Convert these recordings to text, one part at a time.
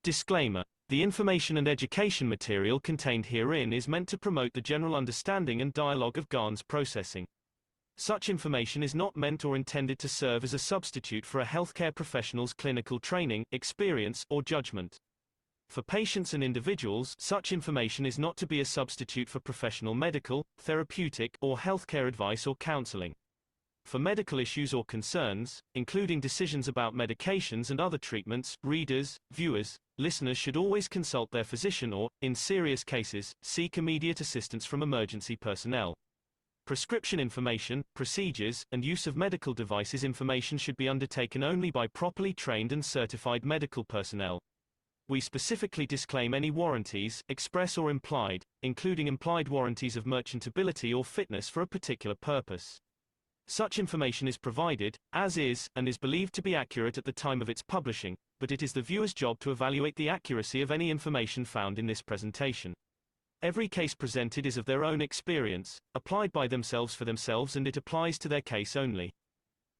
Disclaimer: the information and education material contained herein is meant to promote the general understanding and dialogue of GAN's processing. Such information is not meant or intended to serve as a substitute for a healthcare professional's clinical training, experience, or judgment. For patients and individuals, such information is not to be a substitute for professional medical, therapeutic, or healthcare advice or counseling. For medical issues or concerns, including decisions about medications and other treatments, readers, viewers, listeners should always consult their physician or, in serious cases, seek immediate assistance from emergency personnel. Prescription information, procedures, and use of medical devices information should be undertaken only by properly trained and certified medical personnel. We specifically disclaim any warranties, express or implied, including implied warranties of merchantability or fitness for a particular purpose. Such information is provided, as is, and is believed to be accurate at the time of its publishing, but it is the viewer's job to evaluate the accuracy of any information found in this presentation. Every case presented is of their own experience, applied by themselves for themselves, and it applies to their case only.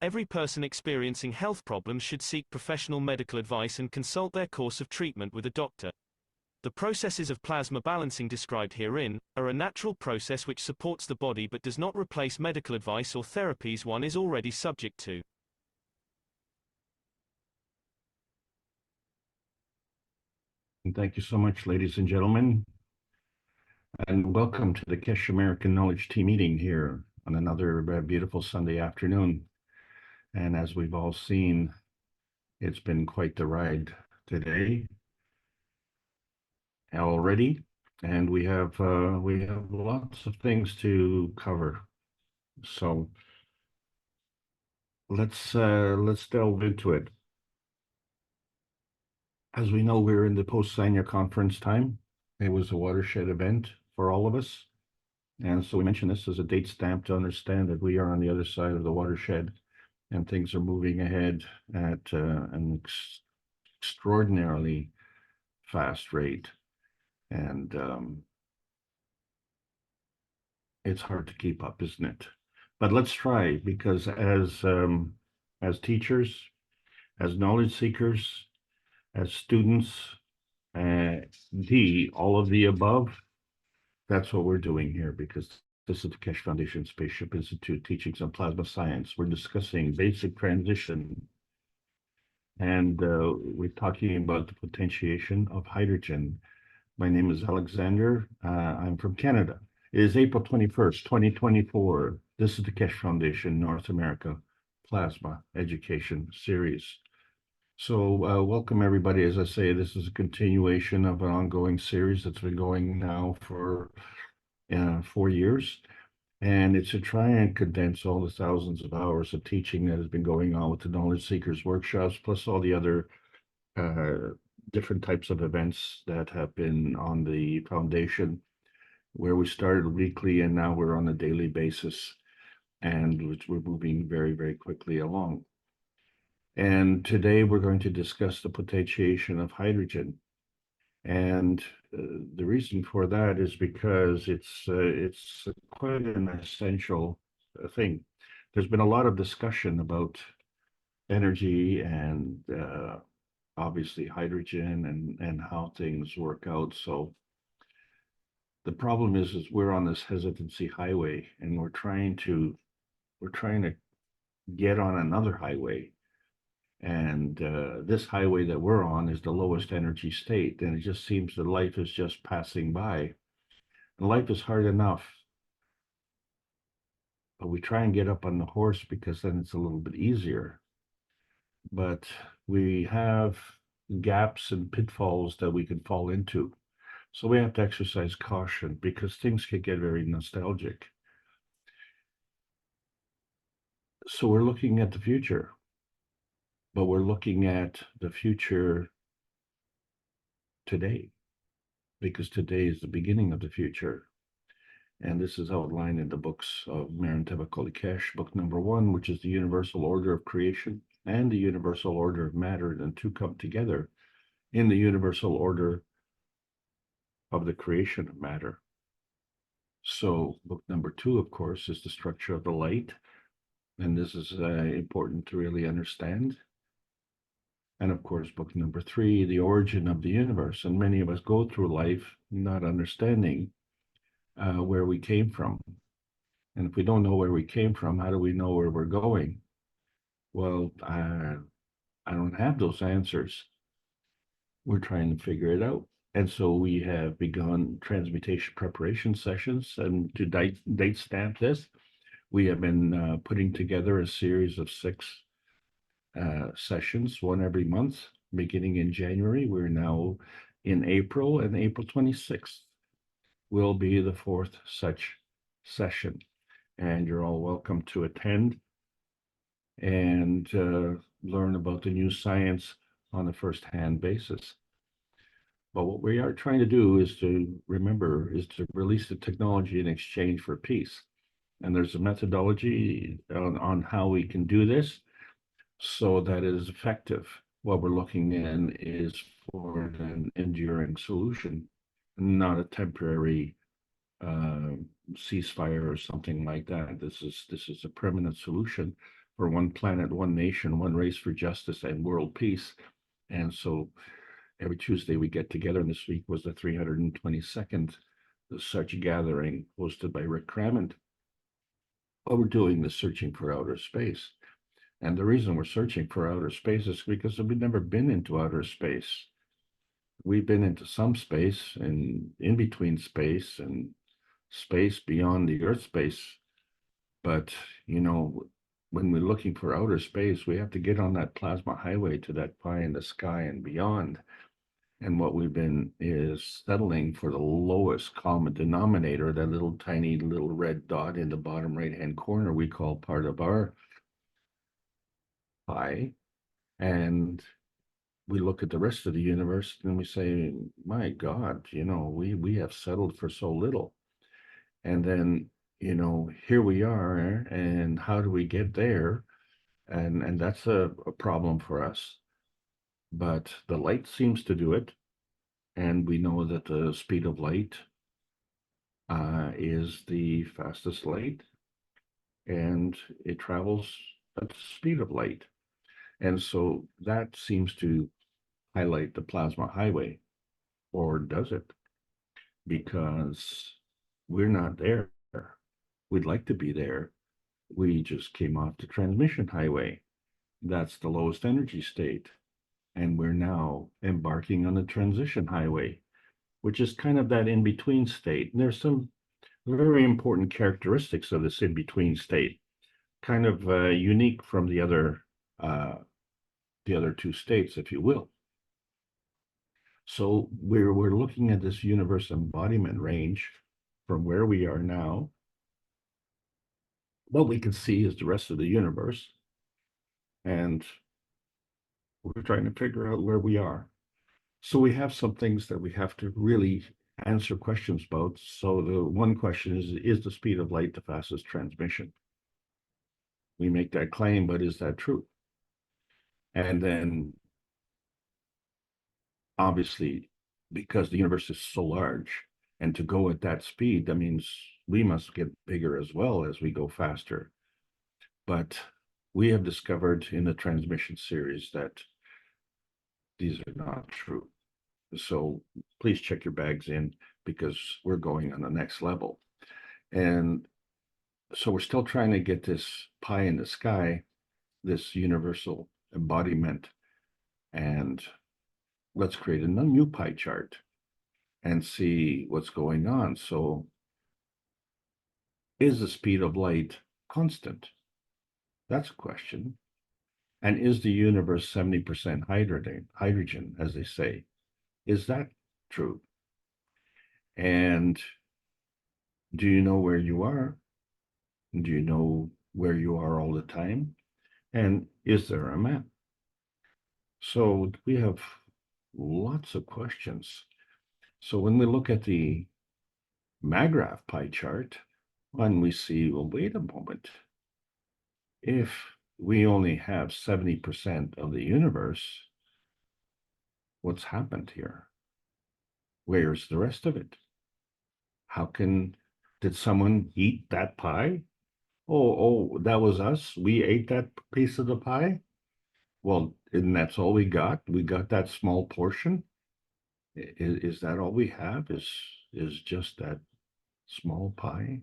Every person experiencing health problems should seek professional medical advice and consult their course of treatment with a doctor. The processes of plasma balancing described herein are a natural process which supports the body but does not replace medical advice or therapies one is already subject to. And thank you so much, ladies and gentlemen, and welcome to the Kesh American Knowledge Team meeting here on another beautiful Sunday afternoon. And as we've all seen, it's been quite the ride today already, and we have lots of things to cover. So let's delve into it. As we know, we're in the post-Sanya conference time. It was a watershed event for all of us, and so we mention this as a date stamp to understand that we are on the other side of the watershed, and things are moving ahead at an extraordinarily fast rate. And it's hard to keep up, isn't it? But let's try, because as teachers, as knowledge seekers, as students, all of the above, that's what we're doing here, because this is the Kesh Foundation Spaceship Institute Teachings on Plasma Science. We're discussing basic transition, and we're talking about the potentiation of hydrogen. My name is Alexander. I'm from Canada. It is April 21st, 2024. This is the Kesh Foundation North America Plasma Education Series. So welcome everybody. As I say, this is a continuation of an ongoing series that's been going now for 4 years. And it's to try and condense all the thousands of hours of teaching that has been going on with the Knowledge Seekers workshops, plus all the other different types of events that have been on the foundation, where we started weekly and now we're on a daily basis, and we're moving very, very quickly along. And today we're going to discuss the potentiation of hydrogen. And the reason for that is because it's quite an essential thing. There's been a lot of discussion about energy and obviously hydrogen and how things work out. So the problem is we're on this hesitancy highway, and we're trying to get on another highway. And this highway that we're on is the lowest energy state, and it just seems that life is just passing by. And life is hard enough, but we try and get up on the horse because then it's a little bit easier. But we have gaps and pitfalls that we can fall into. So we have to exercise caution, because things can get very nostalgic. So we're looking at the future, but we're looking at the future today, because today is the beginning of the future. And this is outlined in the books of Marin Tevakoli Kesh, book number 1, which is the Universal Order of Creation and the Universal Order of Matter, and two come together in the Universal Order of the Creation of Matter. So book number 2, of course, is the structure of the light. And this is important to really understand. And of course, book number 3, The Origin of the Universe. And many of us go through life not understanding where we came from. And if we don't know where we came from, how do we know where we're going? Well, I don't have those answers. We're trying to figure it out. And so we have begun transmutation preparation sessions. And to date stamp this, we have been putting together a series of 6 sessions, one every month, beginning in January. We're now in April, and April 26th will be the 4th such session. And you're all welcome to attend and learn about the new science on a first-hand basis. But what we are trying to do is to release the technology in exchange for peace. And there's a methodology on how we can do this so that it is effective. What we're looking in is for an enduring solution, not a temporary ceasefire or something like that. This is a permanent solution for one planet, one nation, one race for justice and world peace. And so every Tuesday we get together, and this week was the 322nd such gathering hosted by Rick Crammond. What we're doing is searching for outer space. And the reason we're searching for outer space is because we've never been into outer space. We've been into some space and in between space and space beyond the Earth space. But, you know, when we're looking for outer space, we have to get on that plasma highway to that pie in the sky and beyond. And what we've been is settling for the lowest common denominator, that little tiny little red dot in the bottom right-hand corner we call part of our pie. And we look at the rest of the universe and we say, my God, you know, we have settled for so little. And then, you know, here we are, and how do we get there? And that's a problem for us. But the light seems to do it. And we know that the speed of light is the fastest light, and it travels at the speed of light. And so that seems to highlight the plasma highway, or does it? Because we're not there. We'd like to be there. We just came off the transmission highway. That's the lowest energy state. And we're now embarking on the transition highway, which is kind of that in-between state. And there's some very important characteristics of this in-between state, kind of unique from the other 2 states, if you will. So we're looking at this universe embodiment range from where we are now. What we can see is the rest of the universe, and we're trying to figure out where we are. So we have some things that we have to really answer questions about. So the one question is the speed of light the fastest transmission? We make that claim, but is that true? And then obviously, because the universe is so large, and to go at that speed, that means we must get bigger as well as we go faster. But we have discovered in the transmission series that these are not true. So please check your bags in, because we're going on the next level. And so we're still trying to get this pie in the sky, this universal embodiment, and let's create a new pie chart and see what's going on. So is the speed of light constant? That's a question. And is the universe 70% hydrogen, as they say? Is that true? And do you know where you are? Do you know where you are all the time? And is there a map? So we have lots of questions. So when we look at the MAGRAPH pie chart, when we see, well, wait a moment, if we only have 70% of the universe, what's happened here? Where's the rest of it? Did someone eat that pie? Oh, that was us. We ate that piece of the pie. Well, and that's all we got? We got that small portion? Is that all we have? Is just that small pie?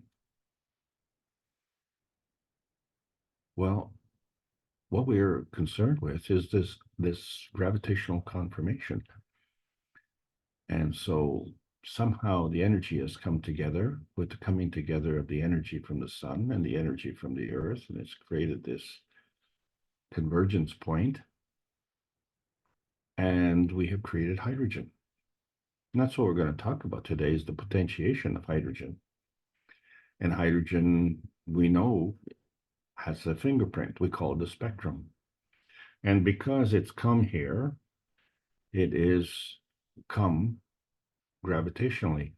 Well, what we're concerned with is this gravitational confirmation. And so somehow the energy has come together with the coming together of the energy from the sun and the energy from the earth, and it's created this convergence point, and we have created hydrogen. And that's what we're going to talk about today is the potentiation of hydrogen. And hydrogen, we know, has a fingerprint. We call it a spectrum. And because it's come here, it is come gravitationally.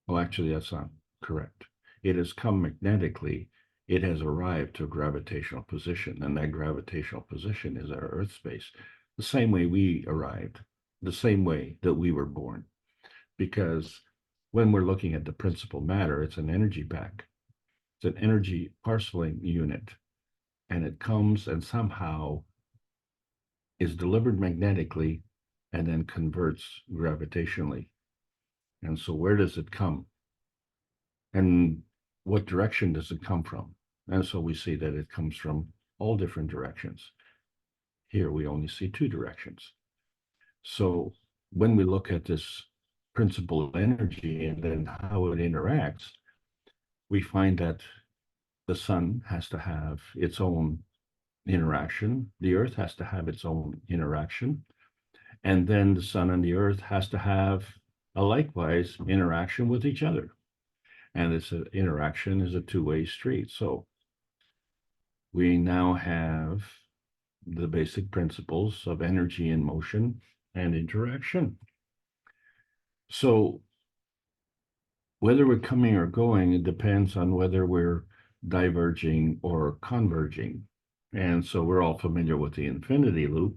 Well, actually, that's not correct. It has come magnetically. It has arrived to a gravitational position, and that gravitational position is our Earth space, the same way we arrived, the same way that we were born. Because when we're looking at the principal matter, it's an energy pack. It's an energy parceling unit, and it comes and somehow is delivered magnetically and then converts gravitationally. And so where does it come? And what direction does it come from? And so we see that it comes from all different directions. Here we only see two directions. So when we look at this principal energy and then how it interacts, we find that the sun has to have its own interaction, the earth has to have its own interaction, and then the sun and the earth has to have a likewise interaction with each other. And this interaction is a two-way street. So we now have the basic principles of energy in motion and interaction. So whether we're coming or going, it depends on whether we're diverging or converging. And so we're all familiar with the infinity loop.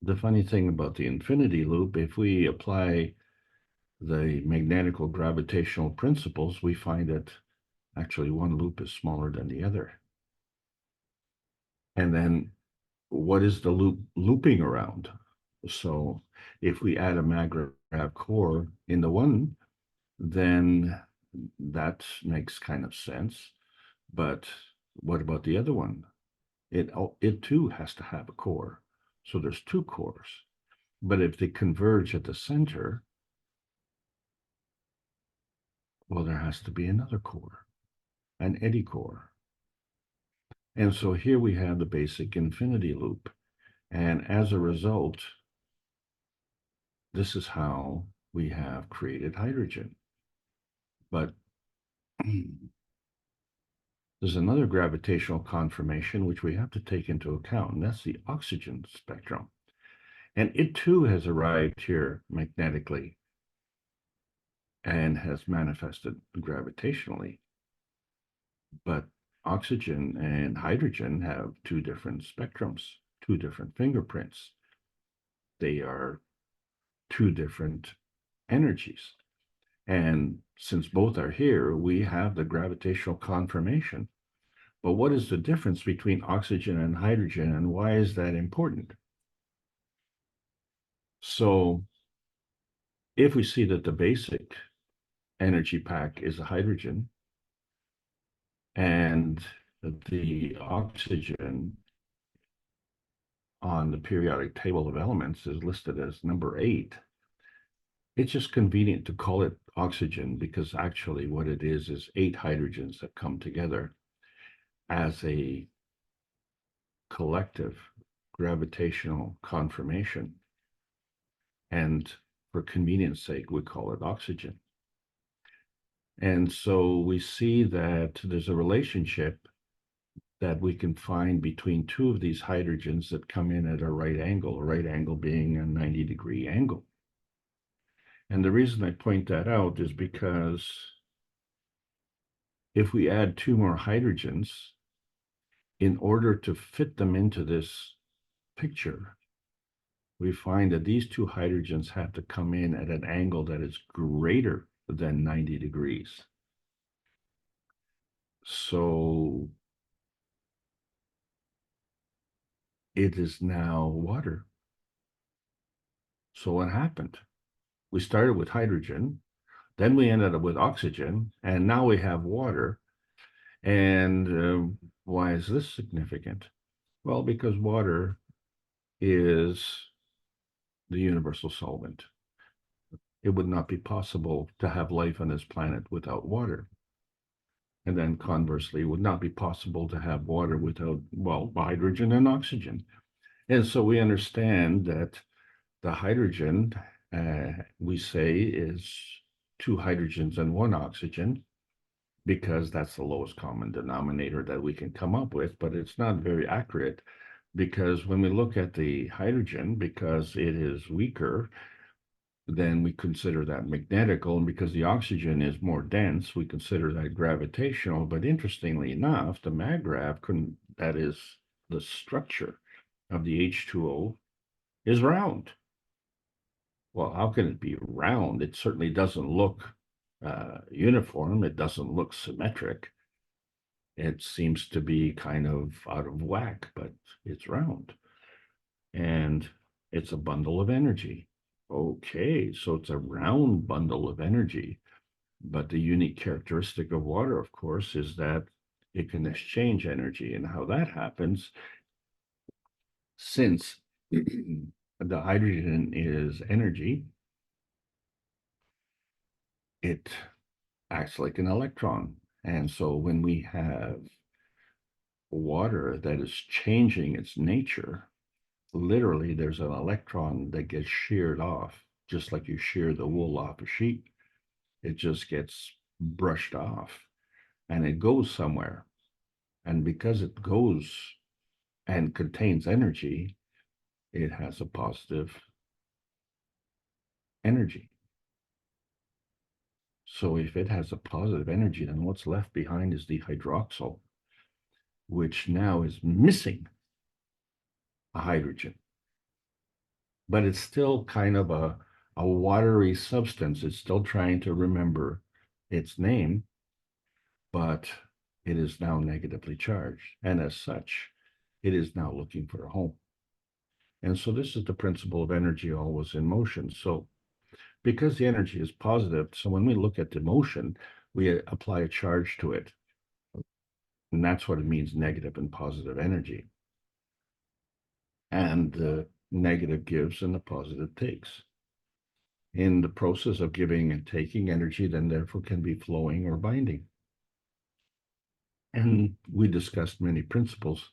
The funny thing about the infinity loop, if we apply the magnetical gravitational principles, we find that actually one loop is smaller than the other. And then what is the loop looping around? So if we add a maggrav core in the one, then that makes kind of sense. But what about the other one? It too has to have a core. So there's two cores. But if they converge at the center, well, there has to be another core, an eddy core. And so here we have the basic infinity loop. And as a result, this is how we have created hydrogen. But there's another gravitational confirmation which we have to take into account, and that's the oxygen spectrum. And it too has arrived here magnetically and has manifested gravitationally. But oxygen and hydrogen have two different spectrums, two different fingerprints. They are two different energies. And since both are here, we have the gravitational confirmation. But what is the difference between oxygen and hydrogen, and why is that important? So if we see that the basic energy pack is a hydrogen, and the oxygen on the periodic table of elements is listed as number 8, it's just convenient to call it oxygen because actually what it is 8 hydrogens that come together as a collective gravitational confirmation. And for convenience sake, we call it oxygen. And so we see that there's a relationship that we can find between two of these hydrogens that come in at a right angle being a 90-degree angle. And the reason I point that out is because if we add 2 more hydrogens, in order to fit them into this picture, we find that these 2 hydrogens have to come in at an angle that is greater than 90 degrees. So it is now water. So what happened? We started with hydrogen, then we ended up with oxygen, and now we have water. And why is this significant? Well, because water is the universal solvent. It would not be possible to have life on this planet without water. And then conversely, it would not be possible to have water without, well, hydrogen and oxygen. And so we understand that the hydrogen, we say, is two hydrogens and one oxygen, because that's the lowest common denominator that we can come up with, but it's not very accurate, because when we look at the hydrogen, because it is weaker, then we consider that magnetical, and because the oxygen is more dense, we consider that gravitational. But interestingly enough, the maggrav, that is the structure of the H2O, is round. Well, how can it be round? It certainly doesn't look uniform. It doesn't look symmetric. It seems to be kind of out of whack, but it's round. And it's a bundle of energy. Okay, so it's a round bundle of energy. But the unique characteristic of water, of course, is that it can exchange energy. And how that happens, since the hydrogen is energy, it acts like an electron. And so when we have water that is changing its nature, literally there's an electron that gets sheared off, just like you shear the wool off a sheep. It just gets brushed off and it goes somewhere. And because it goes and contains energy, it has a positive energy. So if it has a positive energy, then what's left behind is the hydroxyl, which now is missing a hydrogen. But it's still kind of a watery substance. It's still trying to remember its name, but it is now negatively charged. And as such, it is now looking for a home. And so this is the principle of energy always in motion. So because the energy is positive, so when we look at the motion, we apply a charge to it. And that's what it means, negative and positive energy. And the negative gives and the positive takes. In the process of giving and taking, energy then therefore can be flowing or binding. And we discussed many principles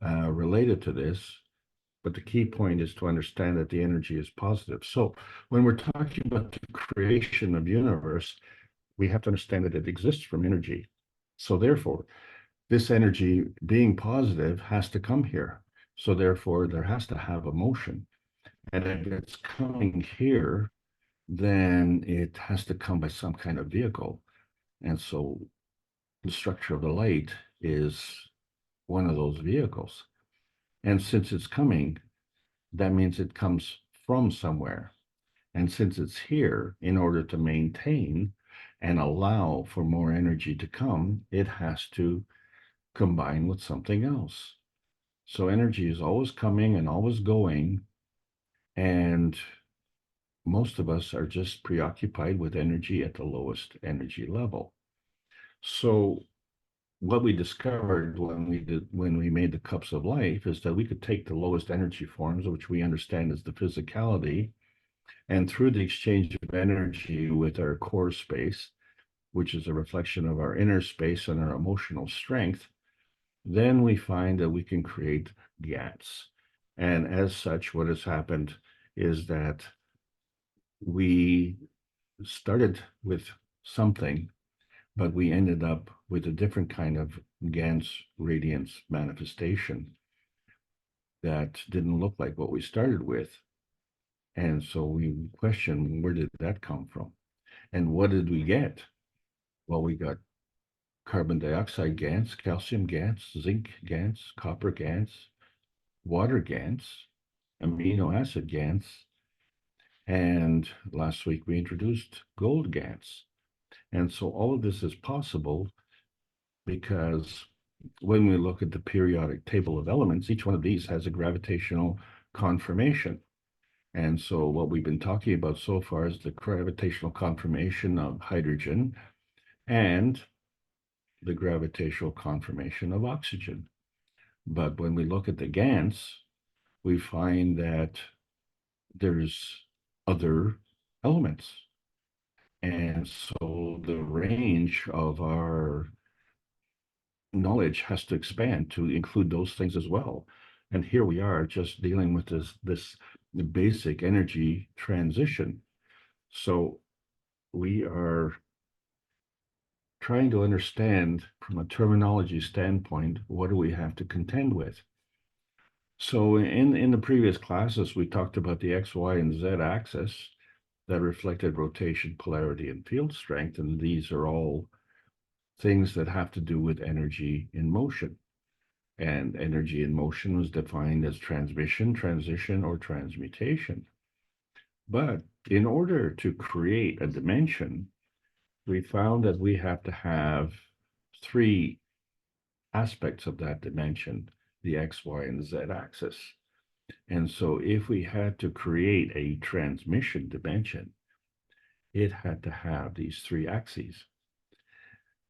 related to this, but the key point is to understand that the energy is positive. So when we're talking about the creation of universe, we have to understand that it exists from energy. So therefore, this energy being positive has to come here. So therefore, there has to have a motion. And if it's coming here, then it has to come by some kind of vehicle. And so the structure of the light is one of those vehicles. And since it's coming, that means it comes from somewhere. And since it's here, in order to maintain and allow for more energy to come, it has to combine with something else. So energy is always coming and always going. And most of us are just preoccupied with energy at the lowest energy level. So what we discovered when we made the cups of life is that we could take the lowest energy forms, which we understand as the physicality, and through the exchange of energy with our core space, which is a reflection of our inner space and our emotional strength, then we find that we can create GATs. And as such, what has happened is that we started with something, but we ended up with a different kind of GANS radiance manifestation that didn't look like what we started with. And so we questioned, where did that come from? And what did we get? Well, we got carbon dioxide GANs, calcium GANs, zinc GANs, copper GANs, water GANs, amino acid GANs, and last week we introduced gold GANs. And so all of this is possible because when we look at the periodic table of elements, each one of these has a gravitational conformation. And so what we've been talking about so far is the gravitational conformation of hydrogen and the gravitational conformation of oxygen. But when we look at the GANs, we find that there's other elements. And so the range of our knowledge has to expand to include those things as well. And here we are just dealing with this basic energy transition. So we are trying to understand from a terminology standpoint, what do we have to contend with? So in the previous classes, we talked about the X, Y, and Z axis that reflected rotation, polarity, and field strength. And these are all things that have to do with energy in motion. And energy in motion was defined as transmission, transition, or transmutation. But in order to create a dimension, we found that we have to have three aspects of that dimension, the X, Y, and Z axis. And so if we had to create a transmission dimension, it had to have these three axes.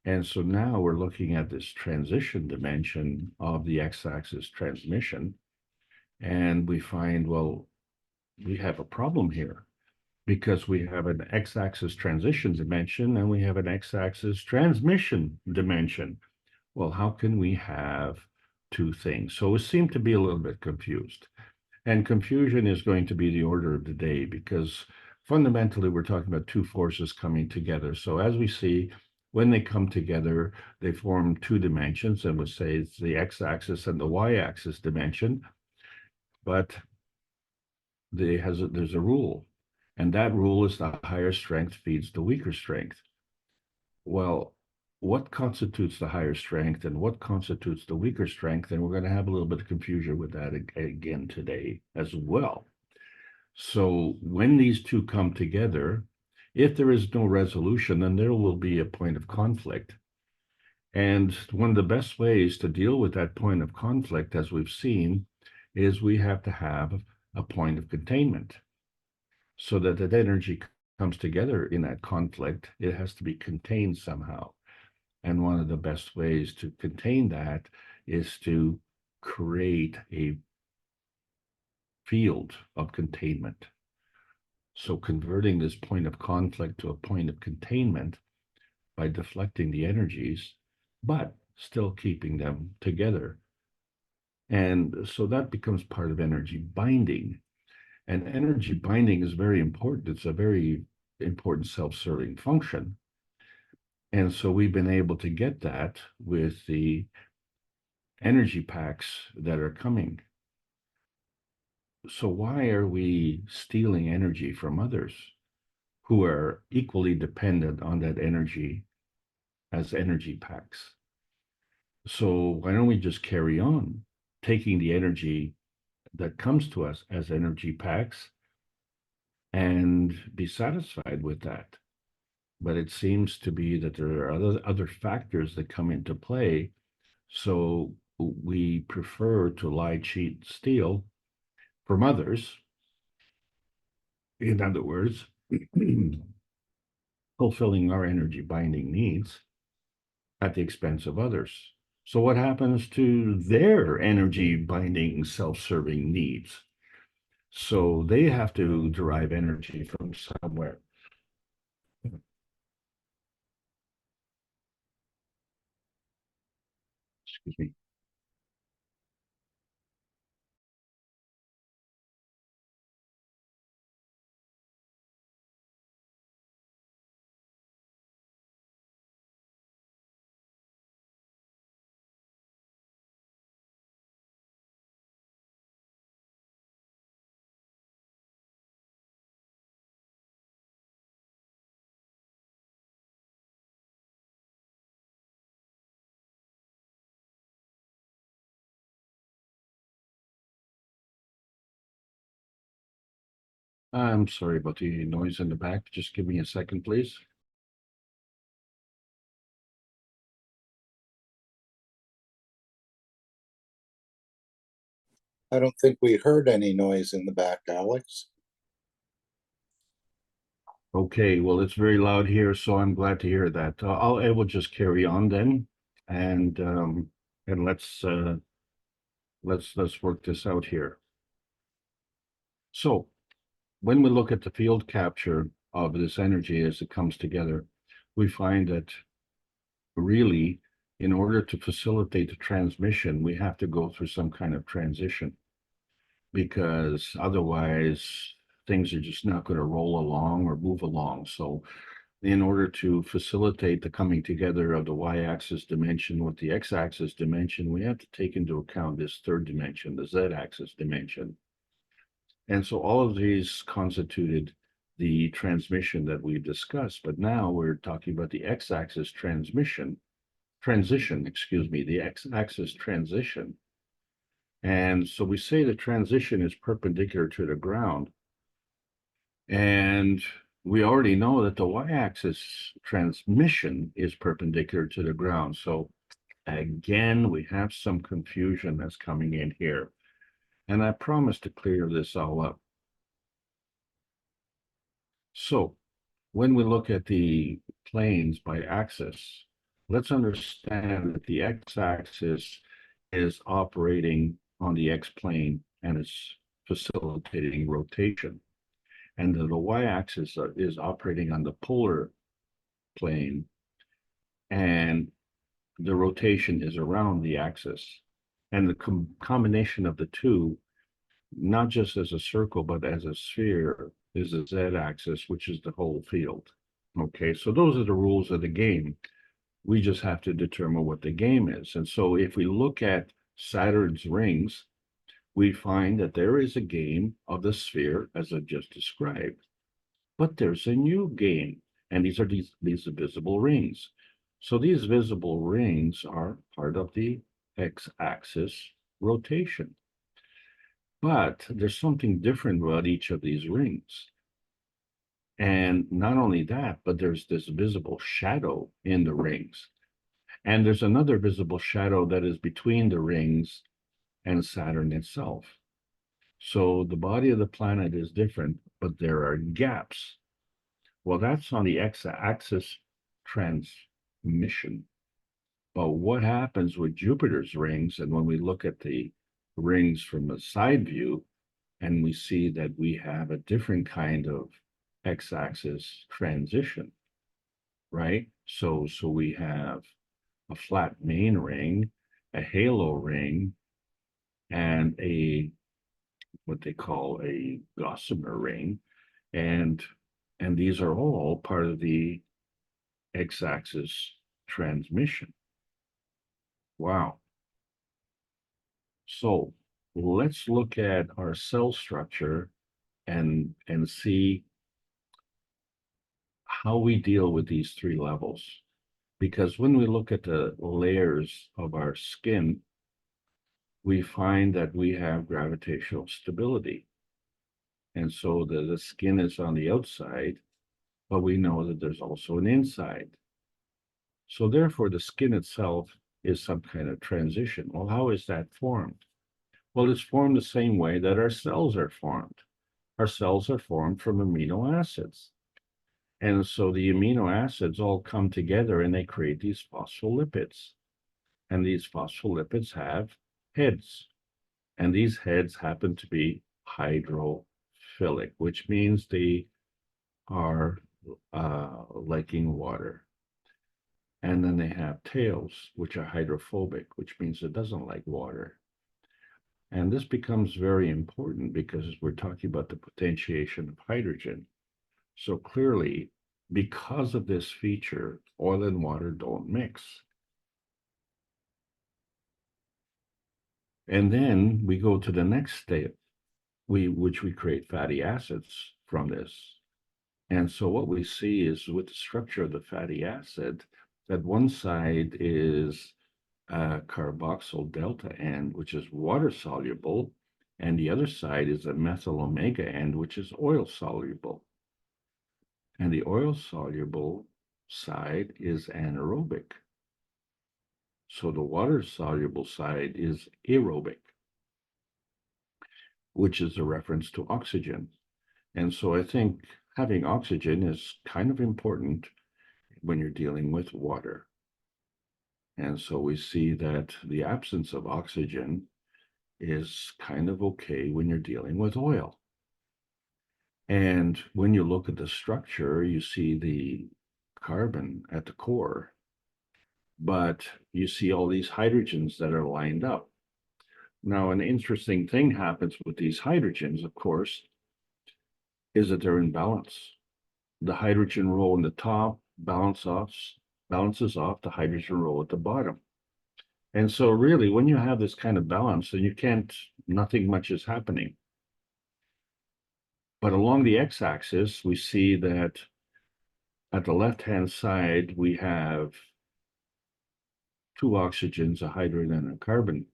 And so now we're looking at this transition dimension of the X-axis transmission, and we find, well, we have a problem here because we have an X-axis transition dimension and we have an X-axis transmission dimension. Well, how can we have two things? So it seemed to be a little bit confused. And confusion is going to be the order of the day because fundamentally we're talking about two forces coming together. So as we see, when they come together, they form two dimensions, and we'll say it's the X-axis and the Y-axis dimension. But there's a rule, and that rule is the higher strength feeds the weaker strength. Well, what constitutes the higher strength and what constitutes the weaker strength? And we're going to have a little bit of confusion with that again today as well. So when these two come together, if there is no resolution, then there will be a point of conflict. And one of the best ways to deal with that point of conflict, as we've seen, is we have to have a point of containment. So that that energy comes together in that conflict, it has to be contained somehow. And one of the best ways to contain that is to create a field of containment. So converting this point of conflict to a point of containment by deflecting the energies, but still keeping them together. And so that becomes part of energy binding. And energy binding is very important. It's a very important self-serving function. And so we've been able to get that with the energy packs that are coming. So why are we stealing energy from others who are equally dependent on that energy as energy packs? So why don't we just carry on taking the energy that comes to us as energy packs and be satisfied with that? But it seems to be that there are other factors that come into play. So we prefer to lie, cheat, steal from others. In other words, fulfilling our energy binding needs at the expense of others. So what happens to their energy binding self-serving needs? So they have to derive energy from somewhere. Excuse me. I'm sorry about the noise in the back. Just give me a second, please. I don't think we heard any noise in the back, Alex. Okay, well, it's very loud here, so I'm glad to hear that. I will just carry on then, and let's work this out here. So, when we look at the field capture of this energy as it comes together, we find that really, in order to facilitate the transmission, we have to go through some kind of transition, because otherwise things are just not going to roll along or move along. So in order to facilitate the coming together of the y-axis dimension with the x-axis dimension, we have to take into account this third dimension, the z-axis dimension. And so all of these constituted the transmission that we've discussed, but now we're talking about the x-axis transition, the x-axis transition. And so we say the transition is perpendicular to the ground. And we already know that the y-axis transmission is perpendicular to the ground. So again, we have some confusion that's coming in here. And I promise to clear this all up. So when we look at the planes by axis, let's understand that the x-axis is operating on the x-plane and it's facilitating rotation. And the y-axis is operating on the polar plane, and the rotation is around the axis. And the combination of the two, not just as a circle, but as a sphere, is the z-axis, which is the whole field. Okay, so those are the rules of the game. We just have to determine what the game is. And so if we look at Saturn's rings, we find that there is a game of the sphere as I've just described. But there's a new game, and these are these visible rings. So these visible rings are part of the x-axis rotation. But there's something different about each of these rings. And not only that, but there's this visible shadow in the rings. And there's another visible shadow that is between the rings and Saturn itself. So the body of the planet is different, but there are gaps. Well, that's on the x-axis transmission. But what happens with Jupiter's rings, and when we look at the rings from a side view, and we see that we have a different kind of x-axis transition, right? So we have a flat main ring, a halo ring, and what they call a gossamer ring, and these are all part of the x-axis transmission. Wow. So let's look at our cell structure and see how we deal with these three levels. Because when we look at the layers of our skin, we find that we have gravitational stability. And so the skin is on the outside, but we know that there's also an inside. So therefore, the skin itself is some kind of transition. Well, how is that formed? Well, it's formed the same way that our cells are formed. Our cells are formed from amino acids. And so the amino acids all come together and they create these phospholipids. And these phospholipids have heads. And these heads happen to be hydrophilic, which means they are liking water. And then they have tails, which are hydrophobic, which means it doesn't like water. And this becomes very important because we're talking about the potentiation of hydrogen. So clearly, because of this feature, oil and water don't mix. And then we go to the next step, which we create fatty acids from this. And so what we see is with the structure of the fatty acid, that one side is carboxyl delta end, which is water soluble, and the other side is a methyl omega end, which is oil soluble. And the oil soluble side is anaerobic. So the water soluble side is aerobic. which is a reference to oxygen. And so I think having oxygen is kind of important when you're dealing with water. And so we see that the absence of oxygen is kind of okay when you're dealing with oil. And when you look at the structure, you see the carbon at the core, but you see all these hydrogens that are lined up. Now, an interesting thing happens with these hydrogens, of course, is that they're in balance. The hydrogen row in the top balances off the hydrogen row at the bottom. And so really, when you have this kind of balance, then nothing much is happening. But along the x-axis, we see that at the left-hand side, we have 2 oxygens, a hydrogen, and a carbon.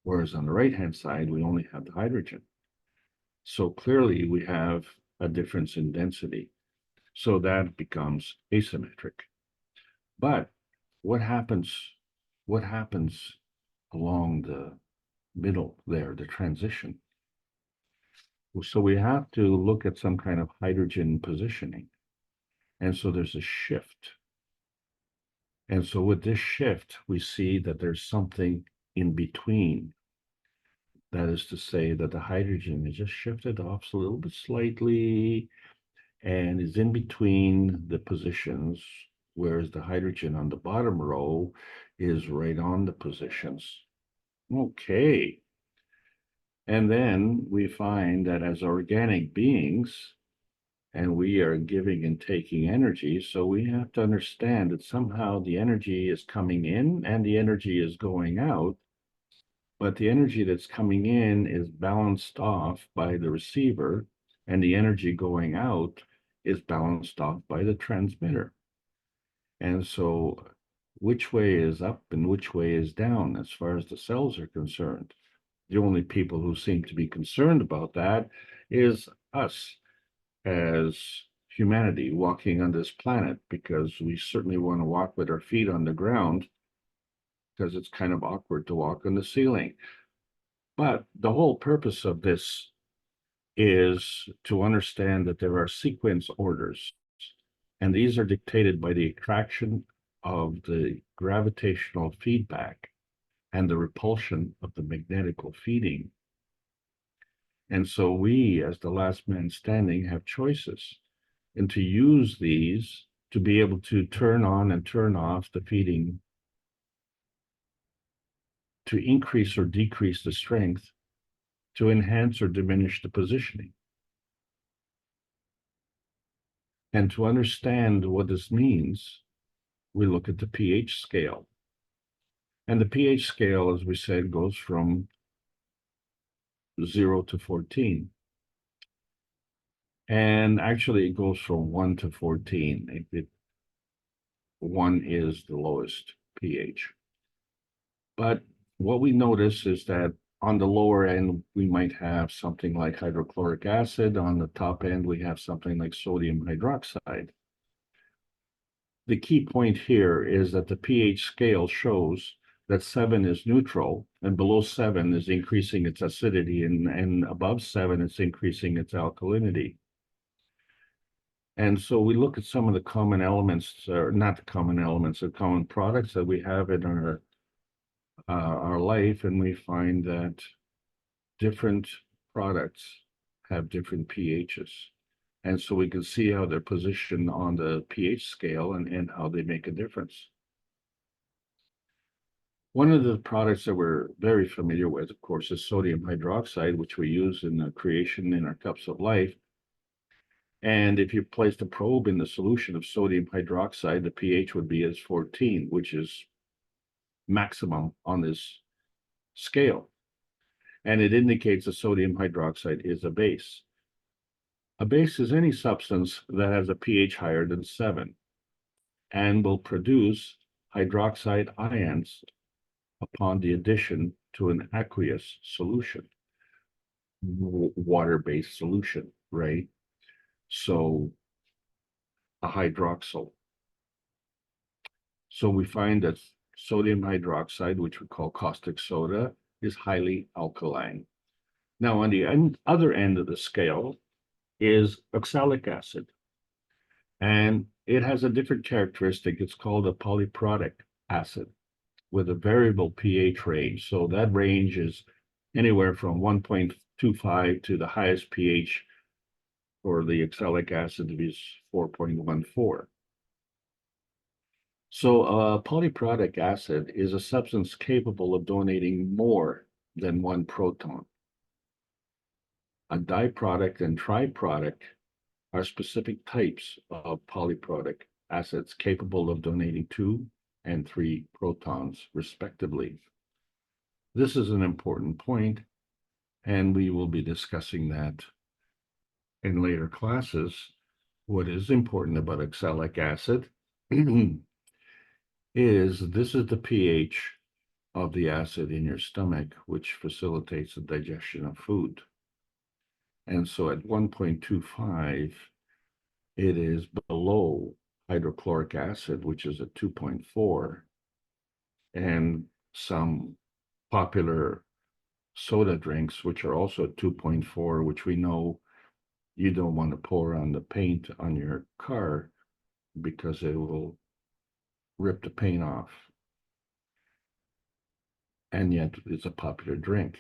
Whereas on the right-hand side, we only have the hydrogen. So clearly, we have a difference in density. So that becomes asymmetric. But what happens along the middle there, the transition? So we have to look at some kind of hydrogen positioning. And so there's a shift. And so with this shift, we see that there's something in between. That is to say that the hydrogen is just shifted off a little bit slightly and is in between the positions, whereas the hydrogen on the bottom row is right on the positions. Okay. And then we find that as organic beings, and we are giving and taking energy, so we have to understand that somehow the energy is coming in and the energy is going out, but the energy that's coming in is balanced off by the receiver, and the energy going out is balanced off by the transmitter. And so which way is up and which way is down as far as the cells are concerned? The only people who seem to be concerned about that is us as humanity walking on this planet, because we certainly want to walk with our feet on the ground because it's kind of awkward to walk on the ceiling. But the whole purpose of this is to understand that there are sequence orders, and these are dictated by the attraction of the gravitational feedback and the repulsion of the magnetical feeding. And so we, as the last man standing, have choices, and to use these to be able to turn on and turn off the feeding, to increase or decrease the strength, to enhance or diminish the positioning. And to understand what this means, we look at the pH scale. And the pH scale, as we said, goes from 0 to 14. And actually, it goes from 1 to 14. 1 is the lowest pH. But what we notice is that on the lower end, we might have something like hydrochloric acid. On the top end, we have something like sodium hydroxide. The key point here is that the pH scale shows that 7 is neutral, and below 7 is increasing its acidity, and above 7, it's increasing its alkalinity. And so we look at some of the common elements, or not the common elements, the common products that we have in our life, and we find that different products have different pHs. And so we can see how they're positioned on the pH scale and how they make a difference. One of the products that we're very familiar with, of course, is sodium hydroxide, which we use in the creation in our cups of life. And if you placed a probe in the solution of sodium hydroxide, the pH would be as 14, which is maximum on this scale. And it indicates that sodium hydroxide is a base. A base is any substance that has a pH higher than 7 and will produce hydroxide ions upon the addition to an aqueous solution, water-based solution, right? So a hydroxyl. So we find that sodium hydroxide, which we call caustic soda, is highly alkaline. Now, on the other end of the scale is oxalic acid. And it has a different characteristic. It's called a polyprotic acid with a variable pH range. So that range is anywhere from 1.25 to the highest pH for the oxalic acid is 4.14. So a polyprotic acid is a substance capable of donating more than one proton. A diproduct and triproduct are specific types of polyprotic acids capable of donating 2 and 3 protons, respectively. This is an important point, and we will be discussing that in later classes. What is important about oxalic acid is this is the pH of the acid in your stomach, which facilitates the digestion of food. And so at 1.25, it is below hydrochloric acid, which is at 2.4, and some popular soda drinks, which are also at 2.4, which we know you don't want to pour on the paint on your car because it will rip the paint off. And yet it's a popular drink.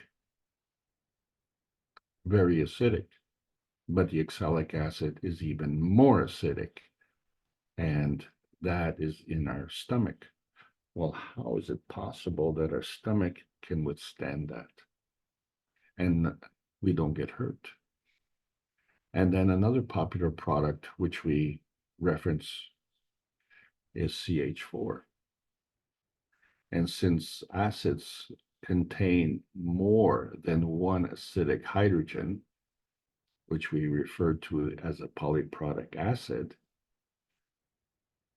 Very acidic. But the oxalic acid is even more acidic. And that is in our stomach. Well, how is it possible that our stomach can withstand that? And we don't get hurt. And then another popular product which we reference is CH4. And since acids contain more than one acidic hydrogen, which we refer to as a polyprotic acid,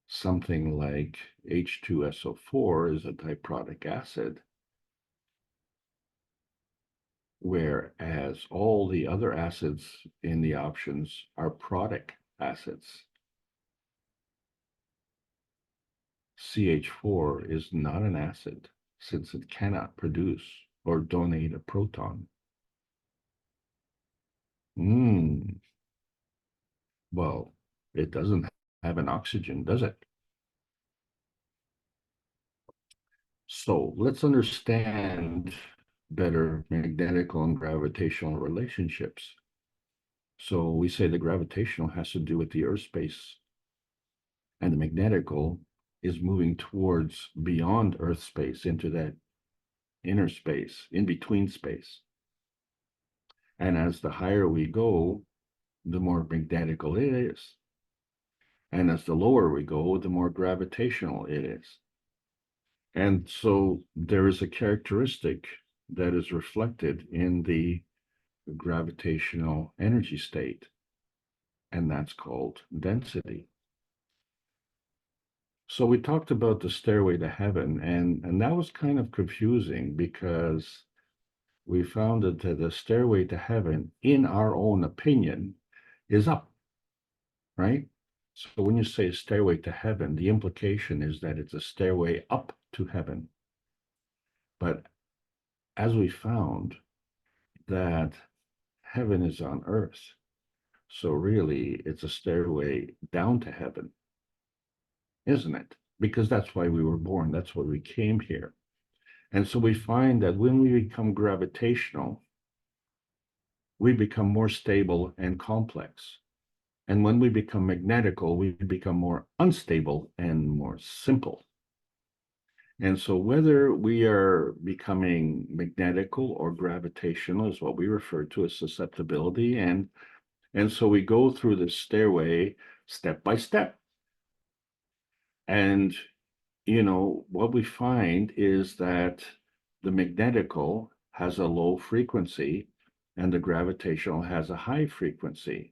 something like H2SO4 is a diprotic acid, whereas all the other acids in the options are protic acids. CH4 is not an acid since it cannot produce or donate a proton. Well, it doesn't have an oxygen, does it? So let's understand better magnetical and gravitational relationships. So we say the gravitational has to do with the Earth space, and the magnetical is moving towards beyond Earth space into that inner space, in between space. And as the higher we go, the more magnetical it is. And as the lower we go, the more gravitational it is. And so there is a characteristic that is reflected in the gravitational energy state, and that's called density. So we talked about the stairway to heaven, and that was kind of confusing because we found that the stairway to heaven, in our own opinion, is up, right? So when you say stairway to heaven, the implication is that it's a stairway up to heaven. But as we found that heaven is on earth, so really it's a stairway down to heaven, isn't it? Because that's why we were born. That's why we came here. And so we find that when we become gravitational, we become more stable and complex. And when we become magnetical, we become more unstable and more simple. And so whether we are becoming magnetical or gravitational is what we refer to as susceptibility. And so we go through this stairway step by step. And, you know, what we find is that the magnetical has a low frequency and the gravitational has a high frequency.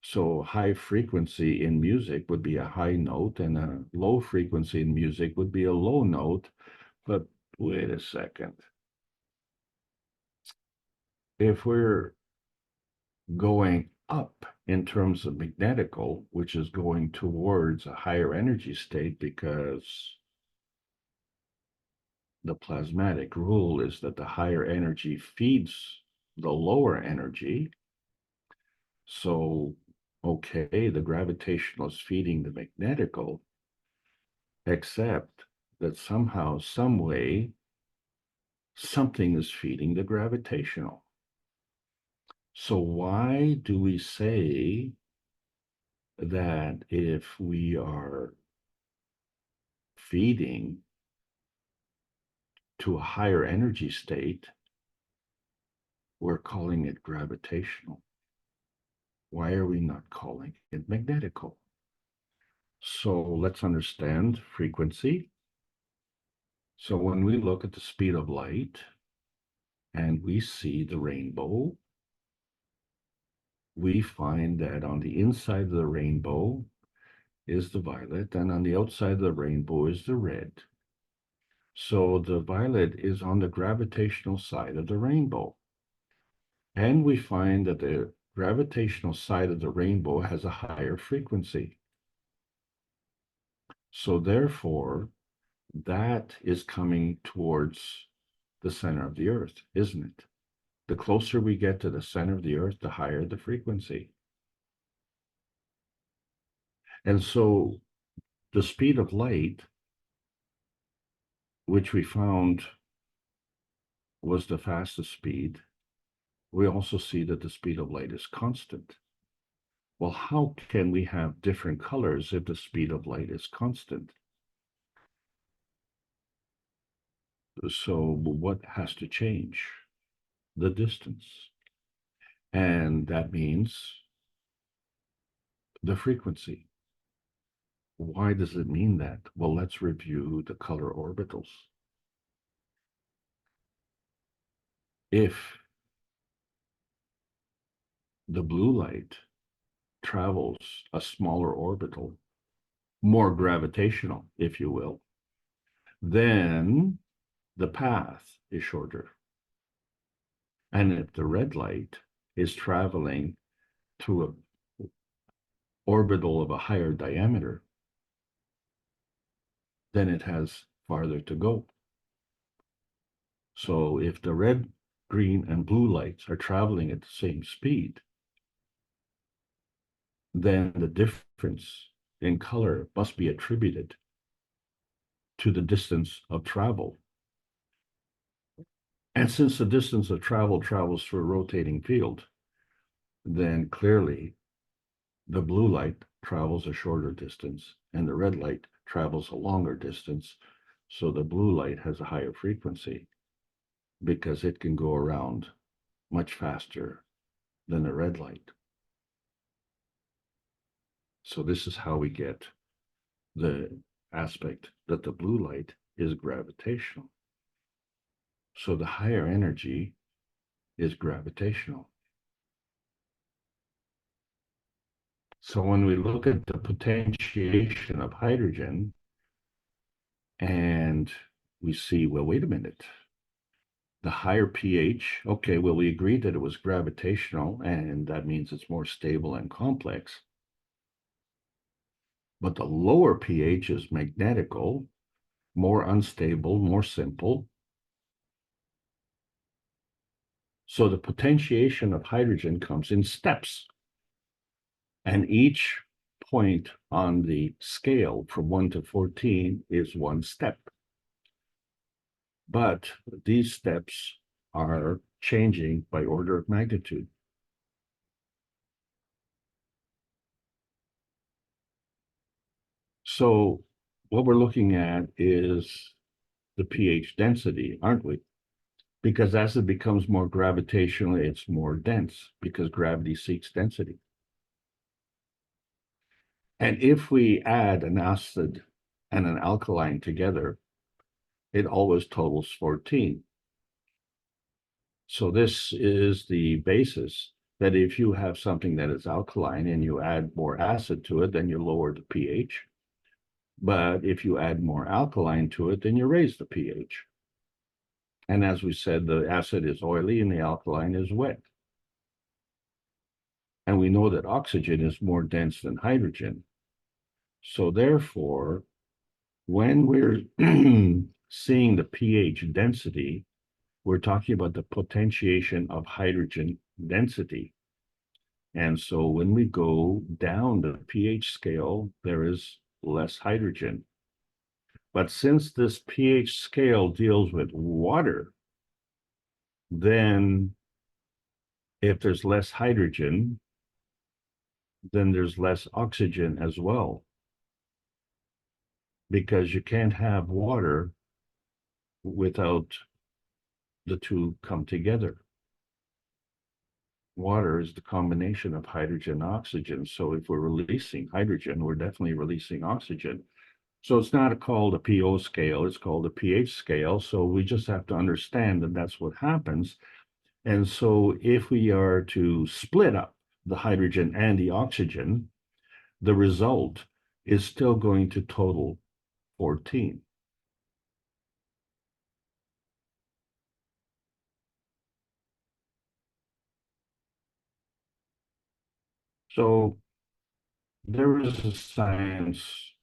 So high frequency in music would be a high note, and a low frequency in music would be a low note. But wait a second. If we're going up in terms of magnetical, which is going towards a higher energy state because the plasmatic rule is that the higher energy feeds the lower energy. So, okay, the gravitational is feeding the magnetical, except that somehow, some way, something is feeding the gravitational. So why do we say that if we are feeding to a higher energy state, we're calling it gravitational? Why are we not calling it magnetical? So let's understand frequency. So when we look at the speed of light and we see the rainbow, we find that on the inside of the rainbow is the violet, and on the outside of the rainbow is the red. So the violet is on the gravitational side of the rainbow. And we find that the gravitational side of the rainbow has a higher frequency. So therefore, that is coming towards the center of the earth, isn't it? The closer we get to the center of the earth, the higher the frequency. And so the speed of light, which we found was the fastest speed, we also see that the speed of light is constant. Well, how can we have different colors if the speed of light is constant? So what has to change? The distance. And that means the frequency. Why does it mean that? Well, let's review the color orbitals. If the blue light travels a smaller orbital, more gravitational, if you will, then the path is shorter. And if the red light is traveling to an orbital of a higher diameter, then it has farther to go. So if the red, green, and blue lights are traveling at the same speed, then the difference in color must be attributed to the distance of travel. And since the distance of travel travels through a rotating field, then clearly the blue light travels a shorter distance and the red light travels a longer distance. So the blue light has a higher frequency because it can go around much faster than the red light. So this is how we get the aspect that the blue light is gravitational. So the higher energy is gravitational. So when we look at the potentiation of hydrogen and we see, well, wait a minute, the higher pH, okay, well, we agreed that it was gravitational and that means it's more stable and complex. But the lower pH is magnetical, more unstable, more simple. So the potentiation of hydrogen comes in steps. And each point on the scale from 1 to 14 is one step. But these steps are changing by order of magnitude. So what we're looking at is the pH density, aren't we? Because as it becomes more gravitational, it's more dense because gravity seeks density. And if we add an acid and an alkaline together, it always totals 14. So this is the basis that if you have something that is alkaline and you add more acid to it, then you lower the pH. But if you add more alkaline to it, then you raise the pH. And as we said, the acid is oily and the alkaline is wet. And we know that oxygen is more dense than hydrogen. So therefore, when we're seeing the pH density, we're talking about the potentiation of hydrogen density. And so when we go down the pH scale, there is less hydrogen. But since this pH scale deals with water, then if there's less hydrogen, then there's less oxygen as well. Because you can't have water without the two come together. Water is the combination of hydrogen and oxygen. So if we're releasing hydrogen, we're definitely releasing oxygen. So it's not called a PO scale, it's called a pH scale. So we just have to understand that that's what happens. And so if we are to split up the hydrogen and the oxygen, the result is still going to total 14. So there is a science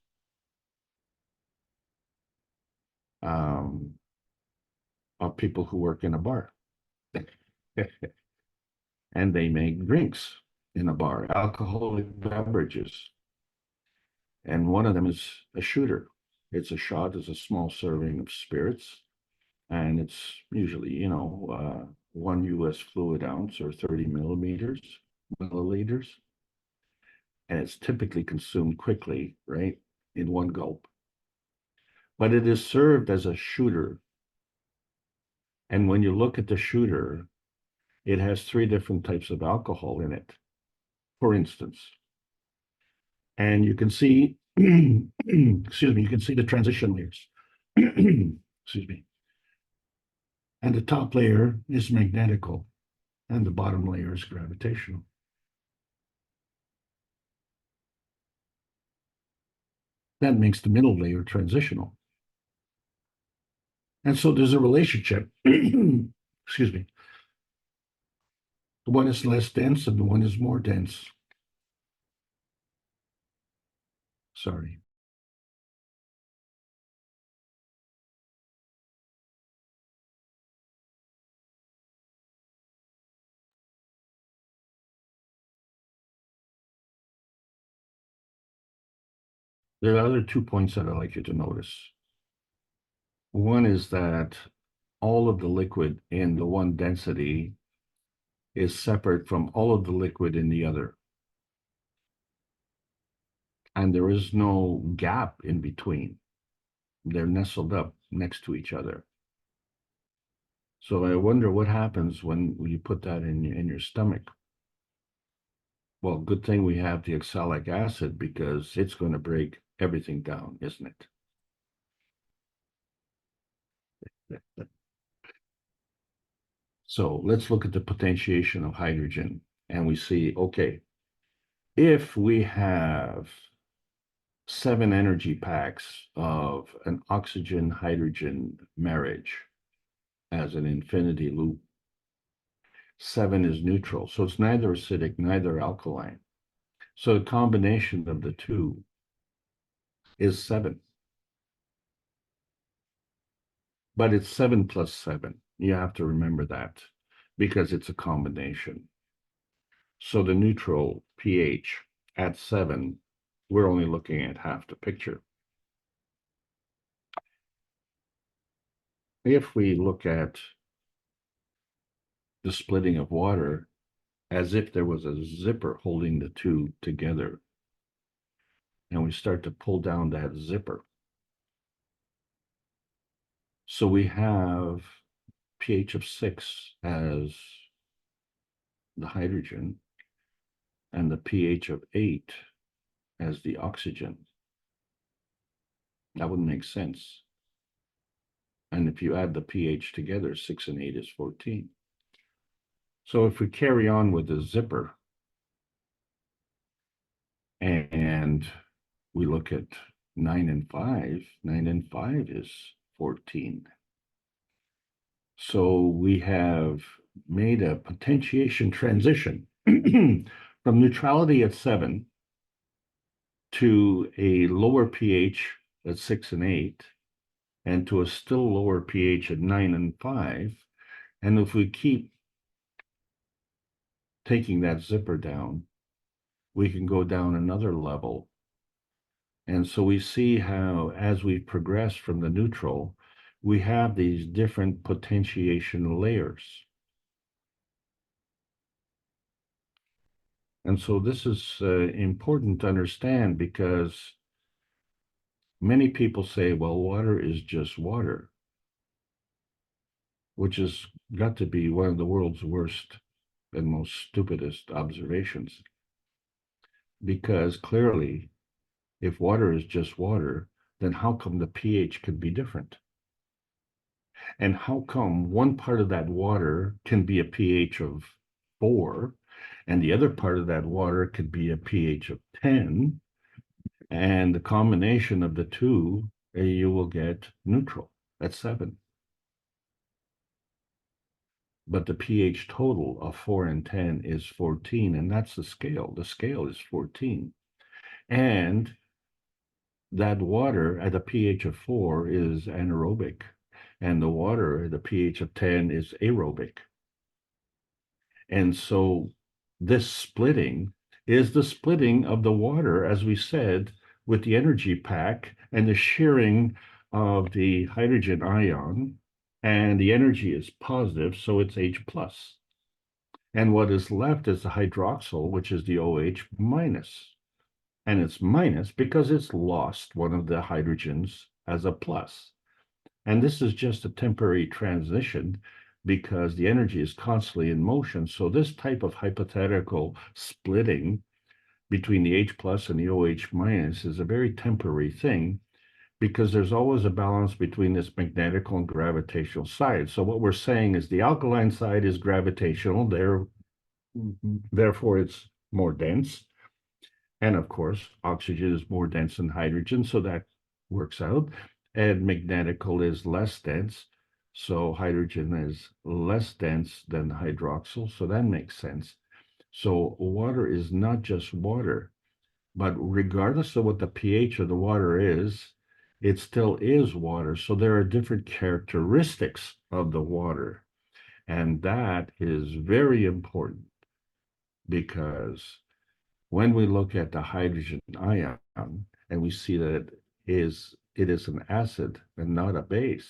of people who work in a bar. And they make drinks in a bar, alcoholic beverages. And one of them is a shooter. It's a shot, it's a small serving of spirits. And it's usually, 1 US fluid ounce or 30 milliliters. And it's typically consumed quickly, right, in one gulp. But it is served as a shooter. And when you look at the shooter, it has 3 different types of alcohol in it, for instance. And you can see, excuse me, you can see the transition layers. Excuse me. And the top layer is magnetical, and the bottom layer is gravitational. That makes the middle layer transitional. And so there's a relationship, excuse me. The one is less dense and the one is more dense. Sorry. There are other 2 points that I'd like you to notice. One is that all of the liquid in the one density is separate from all of the liquid in the other. And there is no gap in between. They're nestled up next to each other. So I wonder what happens when you put that in your stomach. Well, good thing we have the oxalic acid because it's going to break everything down, isn't it? So let's look at the potentiation of hydrogen and we see, okay, if we have 7 energy packs of an oxygen-hydrogen marriage as an infinity loop, 7 is neutral. So it's neither acidic, neither alkaline. So the combination of the two is 7. But it's 7 plus 7. You have to remember that because it's a combination. So the neutral pH at 7, we're only looking at half the picture. If we look at the splitting of water as if there was a zipper holding the two together, and we start to pull down that zipper. So we have pH of 6 as the hydrogen and the pH of 8 as the oxygen. That wouldn't make sense. And if you add the pH together, 6 and 8 is 14. So if we carry on with the zipper and we look at 9 and 5, 9 and 5 is 14. So we have made a potentiation transition from neutrality at 7 to a lower pH at 6 and 8, and to a still lower pH at 9 and 5. And if we keep taking that zipper down, we can go down another level. And so we see how, as we progress from the neutral, we have these different potentiation layers. And so this is important to understand, because many people say, well, water is just water, which has got to be one of the world's worst and most stupidest observations. Because clearly, if water is just water, then how come the pH could be different? And how come one part of that water can be a pH of 4, and the other part of that water could be a pH of 10, and the combination of the two, you will get neutral at 7. But the pH total of 4 and 10 is 14, and that's the scale. The scale is 14. And that water at a pH of 4 is anaerobic, and the water at a pH of 10 is aerobic. And so this splitting is the splitting of the water, as we said, with the energy pack and the shearing of the hydrogen ion, and the energy is positive, so it's H+. And what is left is the hydroxyl, which is the OH minus. And it's minus because it's lost one of the hydrogens as a plus. And this is just a temporary transition because the energy is constantly in motion. So this type of hypothetical splitting between the H plus and the OH minus is a very temporary thing, because there's always a balance between this magnetical and gravitational side. So what we're saying is the alkaline side is gravitational, therefore it's more dense. And of course, oxygen is more dense than hydrogen, so that works out. And magnetical is less dense, so hydrogen is less dense than hydroxyl, so that makes sense. So water is not just water, but regardless of what the pH of the water is, it still is water. So there are different characteristics of the water. And that is very important, because when we look at the hydrogen ion and we see that it is an acid and not a base.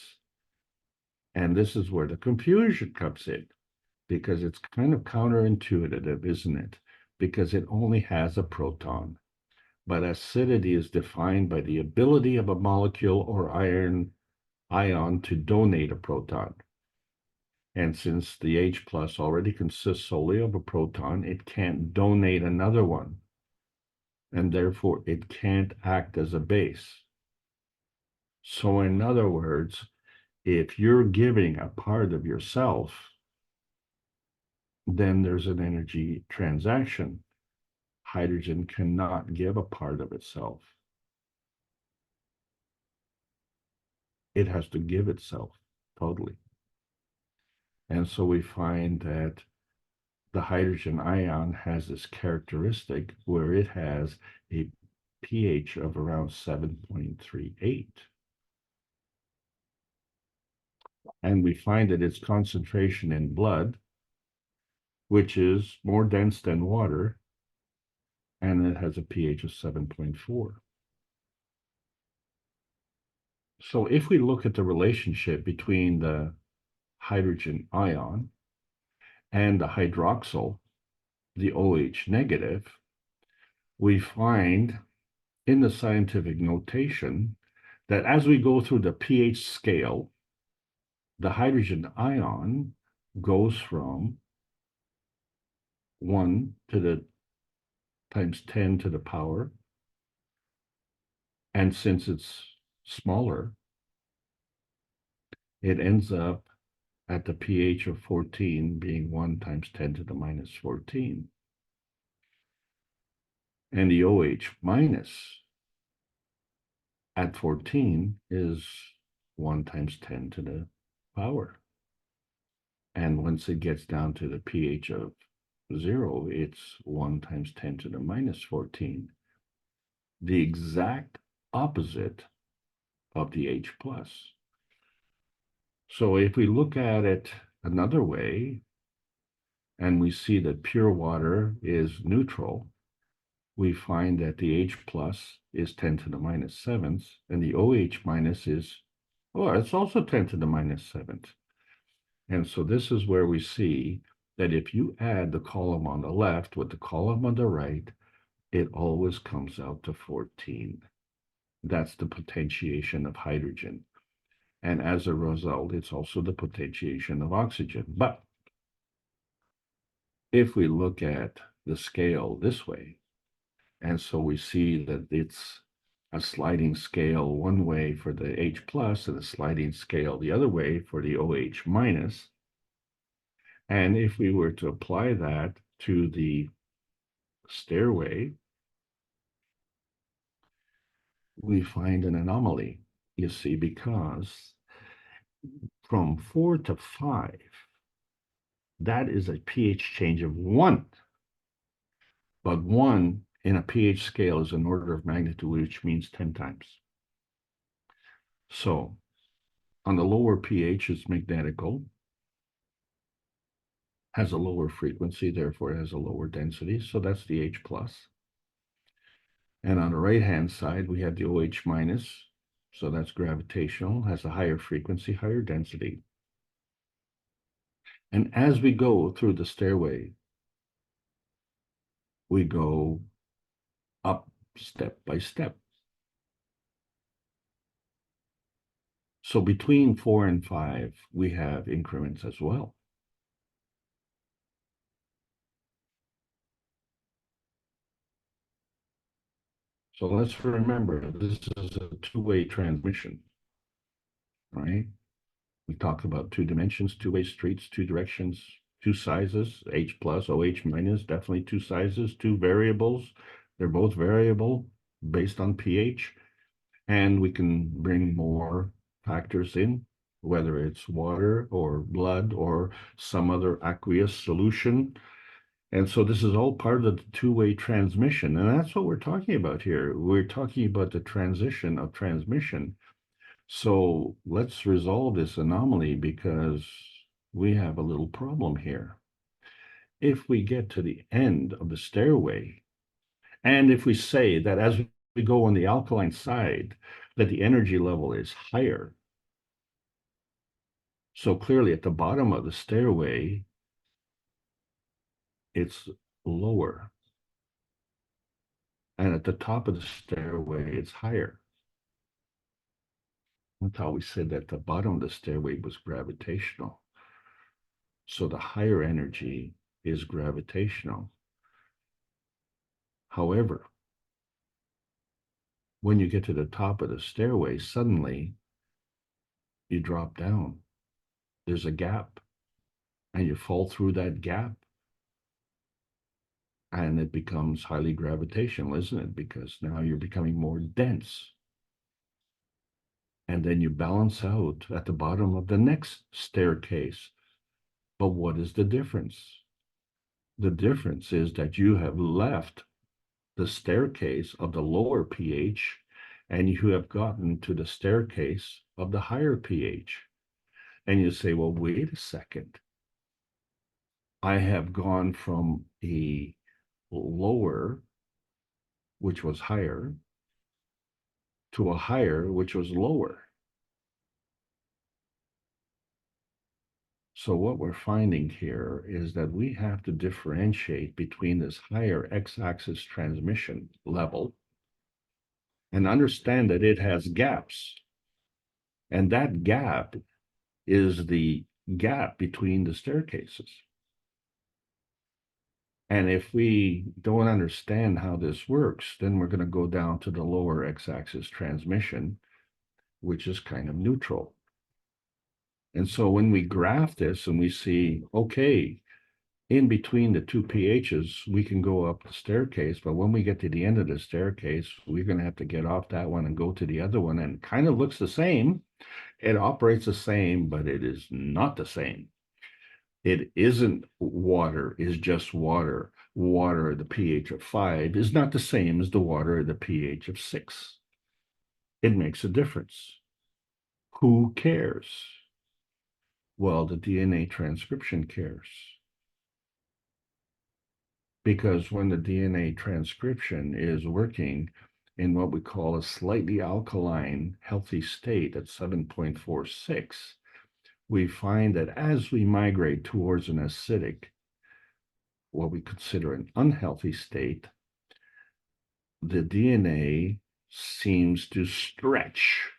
And this is where the confusion comes in, because it's kind of counterintuitive, isn't it? Because it only has a proton. But acidity is defined by the ability of a molecule or ion to donate a proton. And since the H plus already consists solely of a proton, it can't donate another one. And therefore it can't act as a base. So in other words, if you're giving a part of yourself, then there's an energy transaction. Hydrogen cannot give a part of itself. It has to give itself totally. And so we find that the hydrogen ion has this characteristic where it has a pH of around 7.38. And we find that its concentration in blood, which is more dense than water, and it has a pH of 7.4. So if we look at the relationship between the hydrogen ion and the hydroxyl, the OH negative, we find in the scientific notation that as we go through the pH scale, the hydrogen ion goes from 1 to the times 10 to the power. And since it's smaller, it ends up at the pH of 14 being 1 times 10 to the minus 14. And the OH minus at 14 is 1 times 10 to the power. And once it gets down to the pH of 0, it's 1 times 10 to the minus 14. The exact opposite of the H plus. So if we look at it another way, and we see that pure water is neutral, we find that the H plus is 10 to the minus 7th, and the OH minus is, oh, it's also 10 to the minus 7th. And so this is where we see that if you add the column on the left with the column on the right, it always comes out to 14. That's the potentiation of hydrogen. And as a result, it's also the potentiation of oxygen. But if we look at the scale this way, and so we see that it's a sliding scale one way for the H plus and a sliding scale the other way for the OH minus. And if we were to apply that to the stairway, we find an anomaly, you see, because from 4 to 5, that is a pH change of 1. But 1 in a pH scale is an order of magnitude, which means 10 times. So on the lower pH, it's magnetical, has a lower frequency, therefore it has a lower density. So that's the H plus. And on the right-hand side, we have the OH minus. So that's gravitational, has a higher frequency, higher density. And as we go through the stairway, we go up step by step. So between 4 and 5, we have increments as well. So let's remember, this is a two-way transmission, right? We talked about 2 dimensions, 2-way streets, 2 directions, 2 sizes, H plus, OH minus, definitely 2 sizes, 2 variables. They're both variable based on pH. And we can bring more factors in, whether it's water or blood or some other aqueous solution. And so this is all part of the two-way transmission. And that's what we're talking about here. We're talking about the transition of transmission. So let's resolve this anomaly because we have a little problem here. If we get to the end of the stairway, and if we say that as we go on the alkaline side, that the energy level is higher. So clearly at the bottom of the stairway, it's lower. And at the top of the stairway, it's higher. That's how we said that the bottom of the stairway was gravitational. So the higher energy is gravitational. However, when you get to the top of the stairway, suddenly you drop down. There's a gap, and you fall through that gap. And it becomes highly gravitational, isn't it? Because now you're becoming more dense. And then you balance out at the bottom of the next staircase. But what is the difference? The difference is that you have left the staircase of the lower pH and you have gotten to the staircase of the higher pH. And you say, well, wait a second. I have gone from a lower, which was higher, to a higher, which was lower. So what we're finding here is that we have to differentiate between this higher x-axis transmission level and understand that it has gaps. And that gap is the gap between the staircases. And if we don't understand how this works, then we're going to go down to the lower x-axis transmission, which is kind of neutral. And so when we graph this and we see, okay, in between the 2 pHs, we can go up the staircase, but when we get to the end of the staircase, we're going to have to get off that one and go to the other one, and it kind of looks the same. It operates the same, but it is not the same. It isn't water, is just water. Water at the pH of 5 is not the same as the water at the pH of 6. It makes a difference. Who cares? Well, the DNA transcription cares. Because when the DNA transcription is working in what we call a slightly alkaline healthy state at 7.46, we find that as we migrate towards an acidic, what we consider an unhealthy state, the DNA seems to stretch.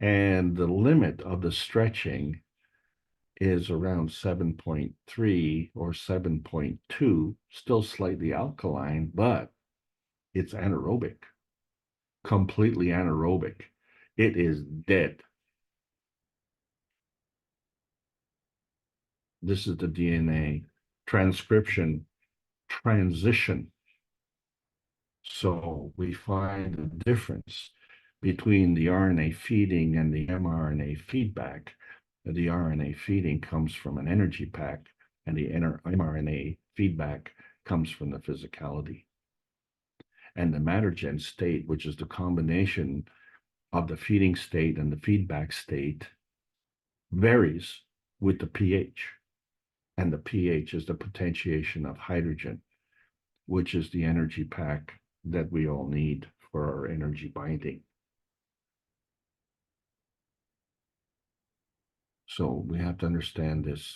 And the limit of the stretching is around 7.3 or 7.2, still slightly alkaline, but it's anaerobic, completely anaerobic. It is dead. This is the DNA transcription transition. So we find the difference between the RNA feeding and the mRNA feedback. The RNA feeding comes from an energy pack, and the mRNA feedback comes from the physicality. And the matter-gen state, which is the combination of the feeding state and the feedback state, varies with the pH. And the pH is the potentiation of hydrogen, which is the energy pack that we all need for our energy binding. So we have to understand this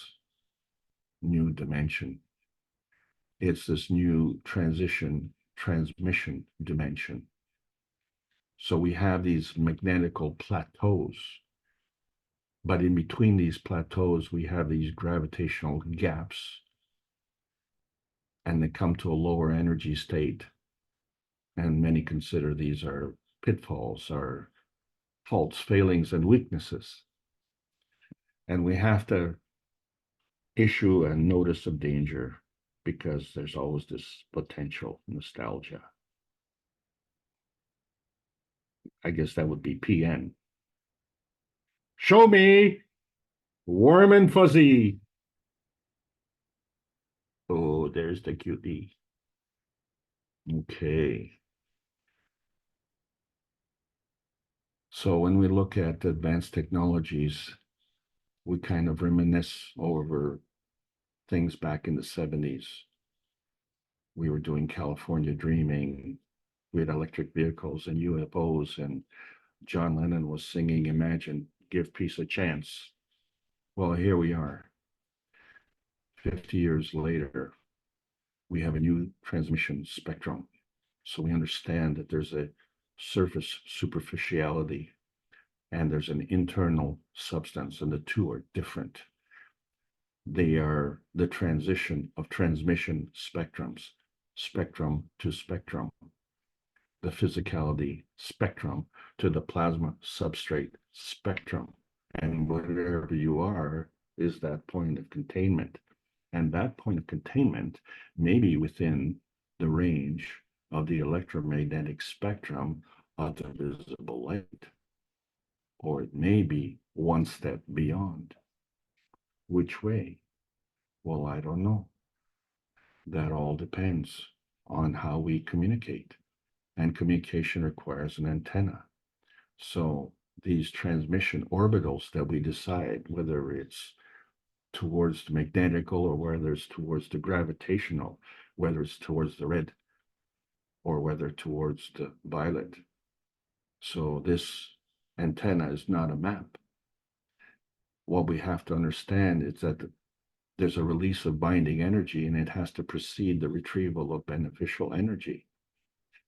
new dimension. It's this new transmission dimension. So we have these magnetical plateaus, but in between these plateaus, we have these gravitational gaps, and they come to a lower energy state. And many consider these are pitfalls, or faults, failings, and weaknesses. And we have to issue a notice of danger, because there's always this potential nostalgia. I guess that would be PN. Show me, warm and fuzzy. Oh, there's the QD. Okay. So when we look at advanced technologies, we kind of reminisce over things back in the 70s. We were doing California Dreaming. We had electric vehicles and UFOs, and John Lennon was singing Imagine, Give Peace a Chance. Well, here we are. 50 years later, we have a new transmission spectrum. So we understand that there's a surface superficiality and there's an internal substance, and the two are different. They are the transition of transmission spectrums, spectrum to spectrum, the physicality spectrum to the plasma substrate spectrum. And wherever you are is that point of containment. And that point of containment may be within the range of the electromagnetic spectrum of the visible light, or it may be one step beyond. Which way? Well, I don't know. That all depends on how we communicate. And communication requires an antenna. So these transmission orbitals that we decide, whether it's towards the magnetical or whether it's towards the gravitational, whether it's towards the red or whether towards the violet. So this antenna is not a map. What we have to understand is that there's a release of binding energy, and it has to precede the retrieval of beneficial energy.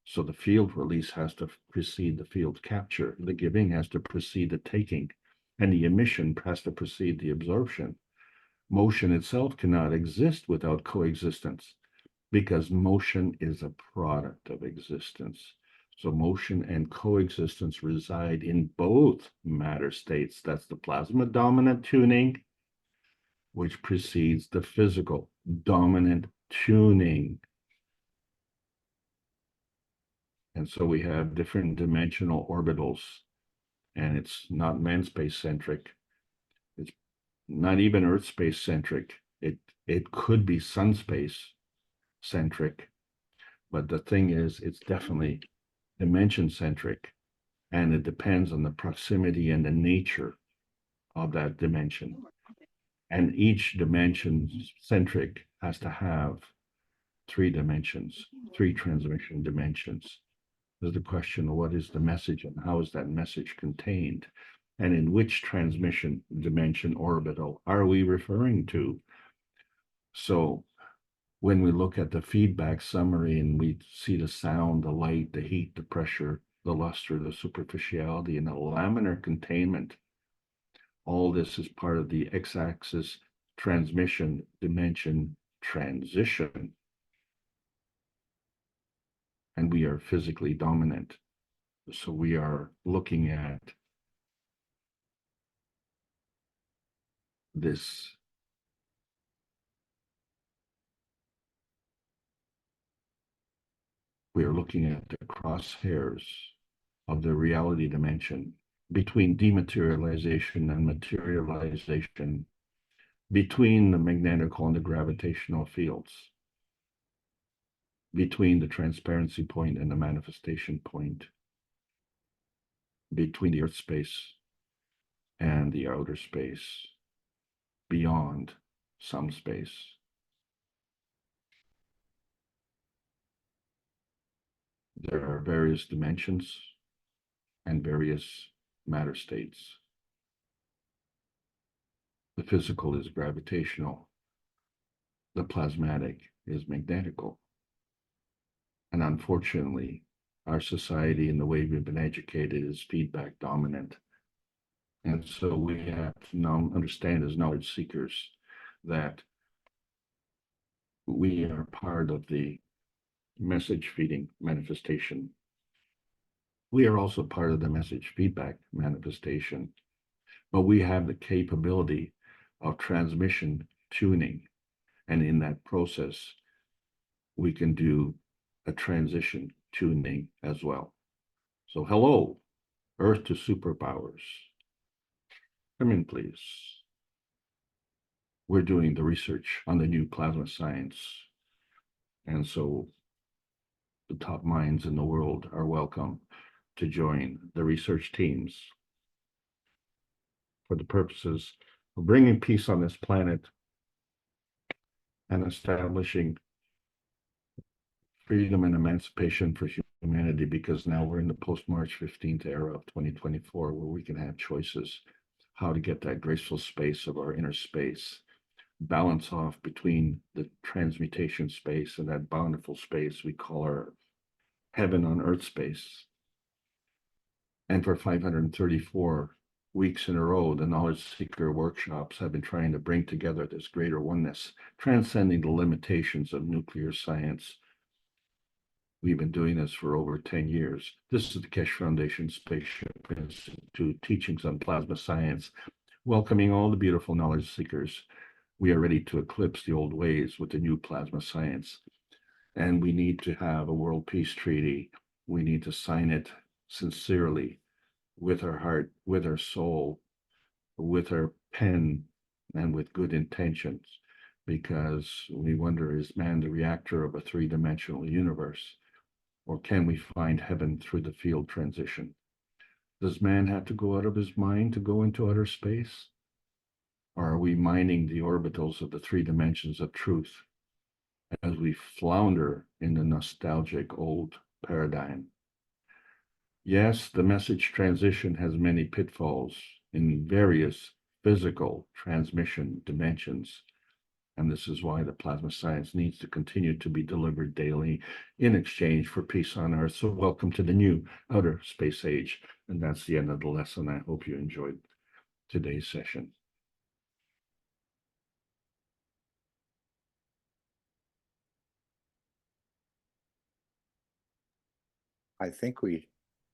So the field release has to precede the field capture. The giving has to precede the taking, and the emission has to precede the absorption. Motion itself cannot exist without coexistence, because motion is a product of existence. So motion and coexistence reside in both matter states. That's the plasma dominant tuning, which precedes the physical dominant tuning. And so we have different dimensional orbitals, and it's not man space centric. It's not even Earth space centric. It could be sun space centric, but the thing is, it's definitely dimension centric, and it depends on the proximity and the nature of that dimension. And each dimension centric has to have 3 dimensions, 3 transmission dimensions. There's the question of what is the message and how is that message contained? And in which transmission dimension orbital are we referring to? So when we look at the feedback summary and we see the sound, the light, the heat, the pressure, the luster, the superficiality, and the laminar containment, all this is part of the x-axis transmission dimension transition. And we are physically dominant. So we are looking at this we are looking at the crosshairs of the reality dimension between dematerialization and materialization, between the magnetical and the gravitational fields, between the transparency point and the manifestation point, between the earth space and the outer space, beyond some space. There are various dimensions and various matter states. The physical is gravitational. The plasmatic is magnetical. And unfortunately, our society and the way we've been educated is feedback dominant. And so we have to now understand as knowledge seekers that we are part of the message feeding manifestation. We are also part of the message feedback manifestation, but we have the capability of transmission tuning. And in that process, we can do a transition tuning as well. So hello, Earth to superpowers. Come in, please. We're doing the research on the new plasma science. And so the top minds in the world are welcome to join the research teams for the purposes of bringing peace on this planet and establishing freedom and emancipation for humanity, because now we're in the post-March 15th era of 2024, where we can have choices how to get that graceful space of our inner space, balance off between the transmutation space and that bountiful space we call our heaven on earth space. And for 534 weeks in a row, the Knowledge Seeker workshops have been trying to bring together this greater oneness, transcending the limitations of nuclear science. We've been doing this for over 10 years. This is the Keshe Foundation Spaceship Institute Teachings on Plasma Science, welcoming all the beautiful knowledge seekers. We are ready to eclipse the old ways with the new plasma science. And we need to have a world peace treaty. We need to sign it sincerely, with our heart, with our soul, with our pen, and with good intentions, because we wonder, is man the reactor of a 3-dimensional universe? Or can we find heaven through the field transition? Does man have to go out of his mind to go into outer space? Or are we mining the orbitals of the 3 dimensions of truth as we flounder in the nostalgic old paradigm? Yes, the message transition has many pitfalls in various physical transmission dimensions. And this is why the plasma science needs to continue to be delivered daily in exchange for peace on earth. So welcome to the new outer space age. And that's the end of the lesson. I hope you enjoyed today's session. I think we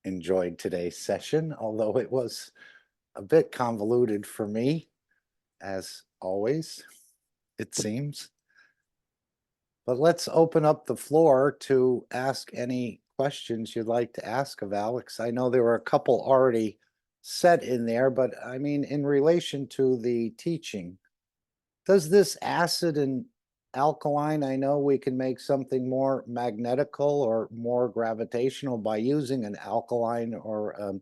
enjoyed today's session, although it was a bit convoluted for me, as always, it seems. But let's open up the floor to ask any questions you'd like to ask of Alex. I know there were a couple already set in there, but I mean, in relation to the teaching, does this acid and alkaline, I know we can make something more magnetical or more gravitational by using an alkaline or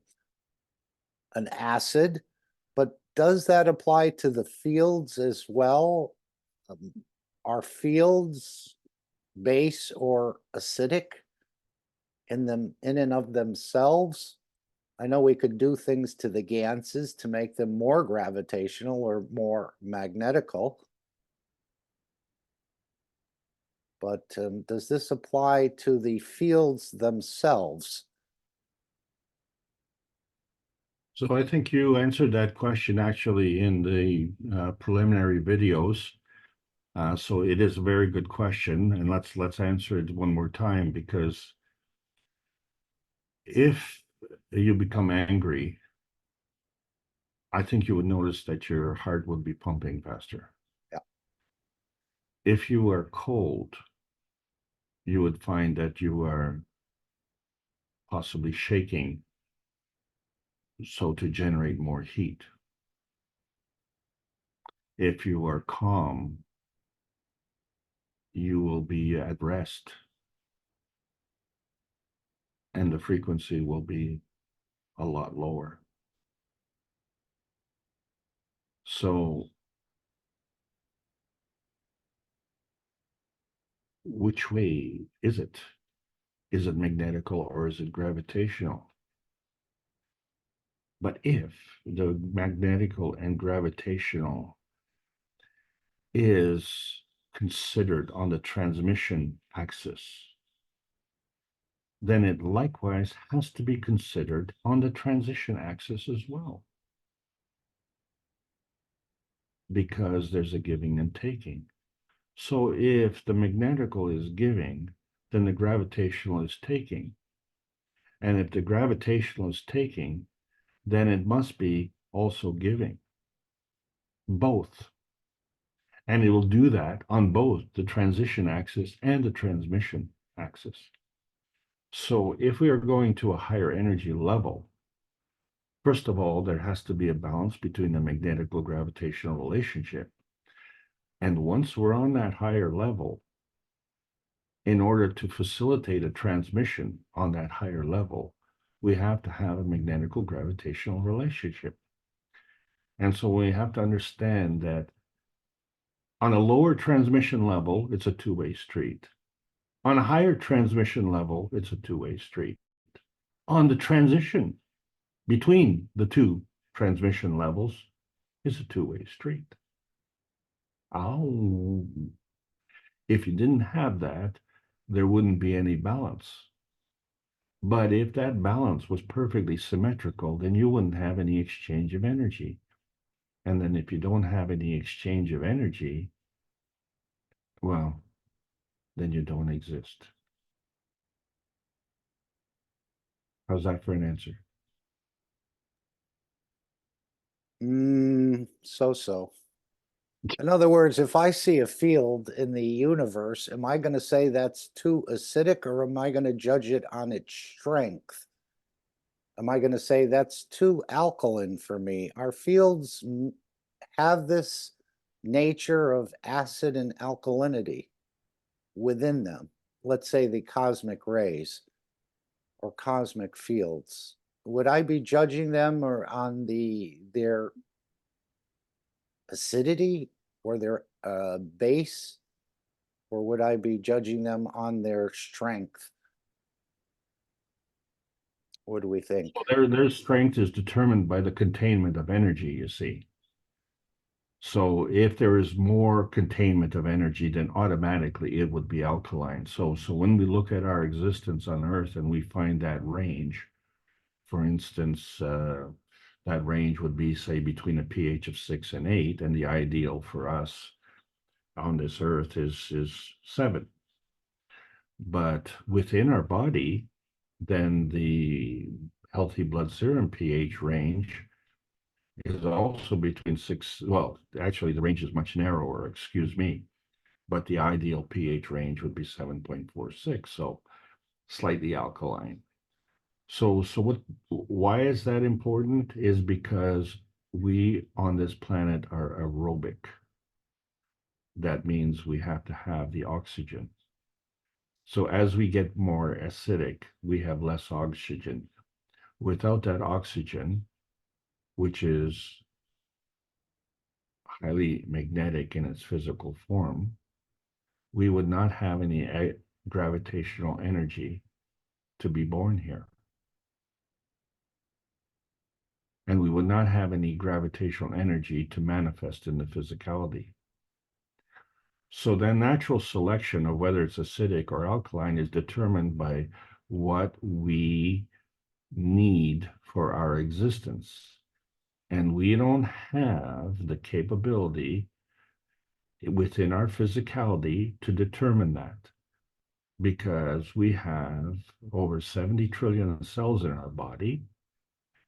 an acid, but does that apply to the fields as well? Are fields base or acidic in and of themselves? I know we could do things to the ganses to make them more gravitational or more magnetical. But does this apply to the fields themselves? So I think you answered that question actually in the preliminary videos. So it is a very good question, and let's answer it one more time, because if you become angry, I think you would notice that your heart would be pumping faster. Yeah. If you are cold, you would find that you are possibly shaking, so to generate more heat. If you are calm, you will be at rest, and the frequency will be a lot lower. So which way is it? Is it magnetical or is it gravitational? But if the magnetical and gravitational is considered on the transmission axis, then it likewise has to be considered on the transition axis as well, because there's a giving and taking. So if the magnetical is giving, then the gravitational is taking. And if the gravitational is taking, then it must be also giving. Both. And it will do that on both the transition axis and the transmission axis. So if we are going to a higher energy level, first of all, there has to be a balance between the magnetical gravitational relationship. And once we're on that higher level, in order to facilitate a transmission on that higher level, we have to have a magnetical gravitational relationship. And so we have to understand that on a lower transmission level, it's a two-way street. On a higher transmission level, it's a two-way street. On the transition between the two transmission levels is a two-way street. Oh, if you didn't have that, there wouldn't be any balance. But if that balance was perfectly symmetrical, then you wouldn't have any exchange of energy. And then if you don't have any exchange of energy, well, then you don't exist. How's that for an answer? So. In other words, if I see a field in the universe, am I going to say that's too acidic, or am I going to judge it on its strength? Am I going to say that's too alkaline for me? Our fields have this nature of acid and alkalinity within them. Let's say the cosmic rays or cosmic fields. Would I be judging them or on their acidity or their base, or would I be judging them on their strength? What do we think? Well, their strength is determined by the containment of energy, you see. So if there is more containment of energy, then automatically it would be alkaline. So when we look at our existence on Earth and we find that range, for instance, that range would be, say, between a pH of 6 and 8, and the ideal for us on this Earth is 7. But within our body, then the healthy blood serum pH range is also between 6, well, actually the range is much narrower, excuse me, but the ideal pH range would be 7.46, so slightly alkaline. So why is that important? Is because we on this planet are aerobic. That means we have to have the oxygen. So as we get more acidic, we have less oxygen. Without that oxygen, which is highly magnetic in its physical form, we would not have any gravitational energy to be born here. And we would not have any gravitational energy to manifest in the physicality. So then natural selection of whether it's acidic or alkaline is determined by what we need for our existence. And we don't have the capability within our physicality to determine that, because we have over 70 trillion cells in our body,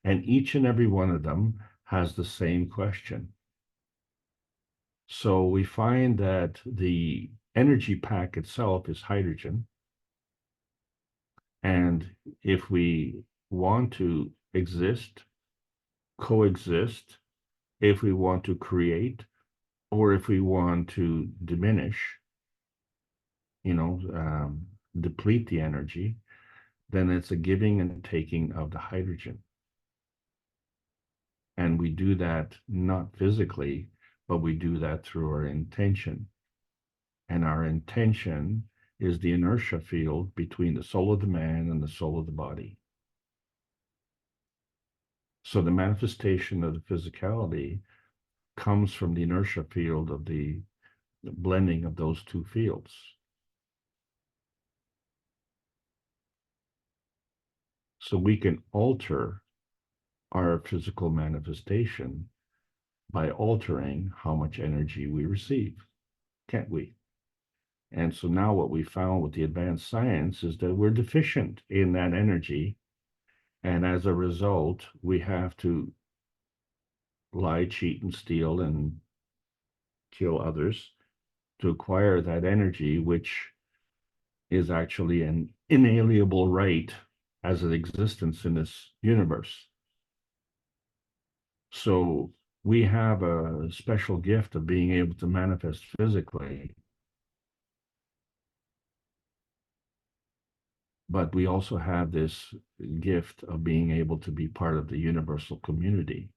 and each and every one of them has the same question. So we find that the energy pack itself is hydrogen. And if we want to exist, coexist, if we want to create, or if we want to diminish, deplete the energy, then it's a giving and taking of the hydrogen. And we do that not physically, but we do that through our intention. And our intention is the inertia field between the soul of the man and the soul of the body. So the manifestation of the physicality comes from the inertia field of the blending of those two fields. So we can alter our physical manifestation by altering how much energy we receive, can't we? And so now what we found with the advanced science is that we're deficient in that energy. And as a result, we have to lie, cheat, and steal and kill others to acquire that energy, which is actually an inalienable right as an existence in this universe. So we have a special gift of being able to manifest physically, but we also have this gift of being able to be part of the universal community.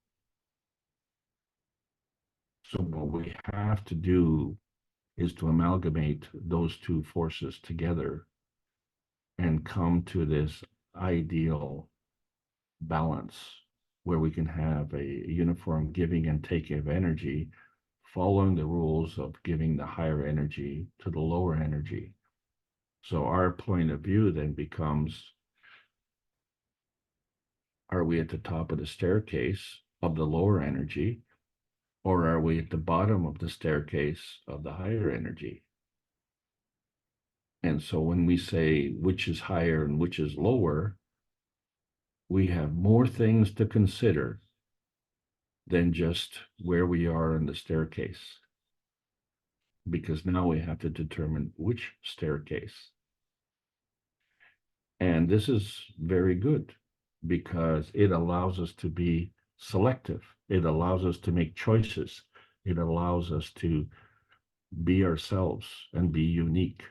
So what we have to do is to amalgamate those two forces together and come to this ideal balance where we can have a uniform giving and taking of energy, following the rules of giving the higher energy to the lower energy. So our point of view then becomes, are we at the top of the staircase of the lower energy, or are we at the bottom of the staircase of the higher energy? And so when we say which is higher and which is lower, we have more things to consider than just where we are in the staircase, because now we have to determine which staircase. And this is very good because it allows us to be selective. It allows us to make choices. It allows us to be ourselves and be unique.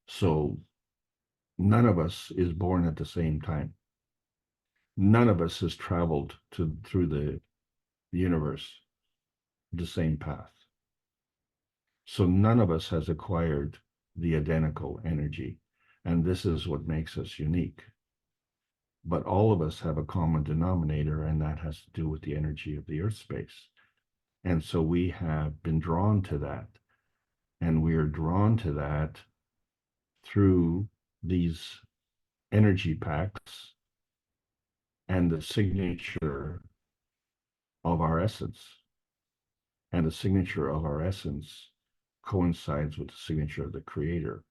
So none of us is born at the same time. None of us has traveled through the universe the same path. So none of us has acquired the identical energy. And this is what makes us unique. But all of us have a common denominator, and that has to do with the energy of the earth space. And so we have been drawn to that. And we are drawn to that through these energy packs and the signature of our essence. And the signature of our essence coincides with the signature of the creator.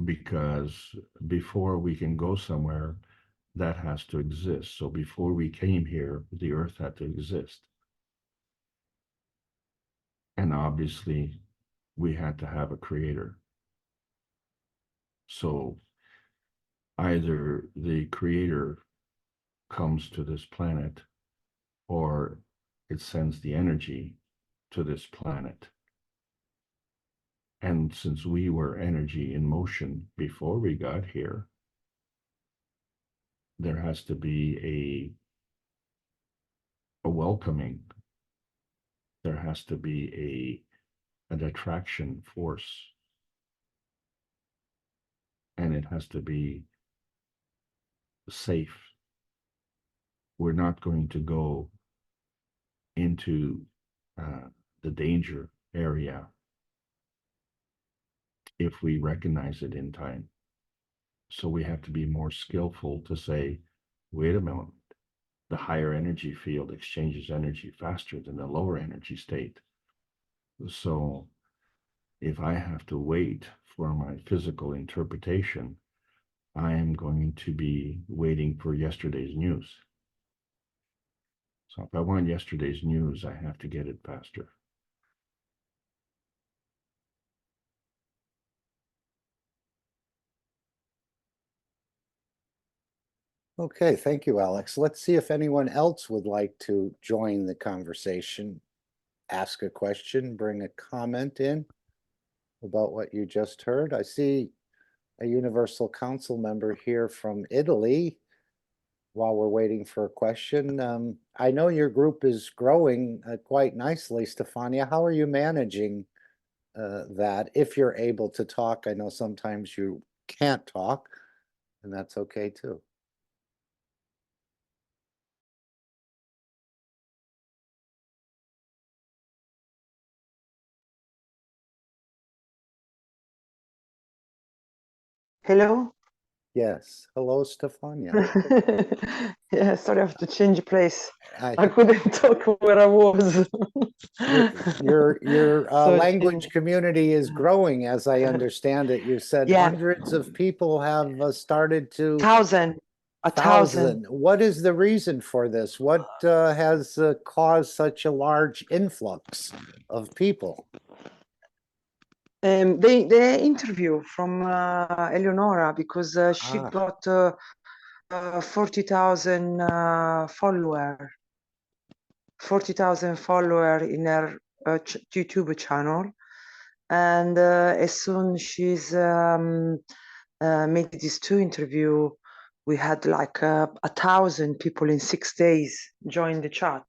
Because before we can go somewhere, that has to exist. So before we came here, the earth had to exist. And obviously, we had to have a creator. So either the creator comes to this planet or it sends the energy to this planet. And since we were energy in motion before we got here, there has to be a welcoming there has to be an attraction force, and it has to be safe. We're not going to go into the danger area if we recognize it in time. So we have to be more skillful to say, wait a moment, the higher energy field exchanges energy faster than the lower energy state. So if I have to wait for my physical interpretation, I am going to be waiting for yesterday's news. So if I want yesterday's news, I have to get it faster. Okay, thank you, Alex. Let's see if anyone else would like to join the conversation, ask a question, bring a comment in about what you just heard. I see a Universal Council member here from Italy. While we're waiting for a question, I know your group is growing quite nicely, Stefania. How are you managing that? If you're able to talk, I know sometimes you can't talk, and that's okay too. Hello? Yes. Hello, Stefania. Yeah, sorry, I have to change place. I I couldn't talk where I was. Your So language community is growing, as I understand it. You said Yeah. hundreds of people have started to. 1,000. 1,000. What is the reason for this? What has caused such a large influx of people? The interview from Eleonora, because she got 40,000 follower. 40,000 follower in her YouTube channel, and as soon she's made these two interview, we had like 1,000 people in 6 days join the chat.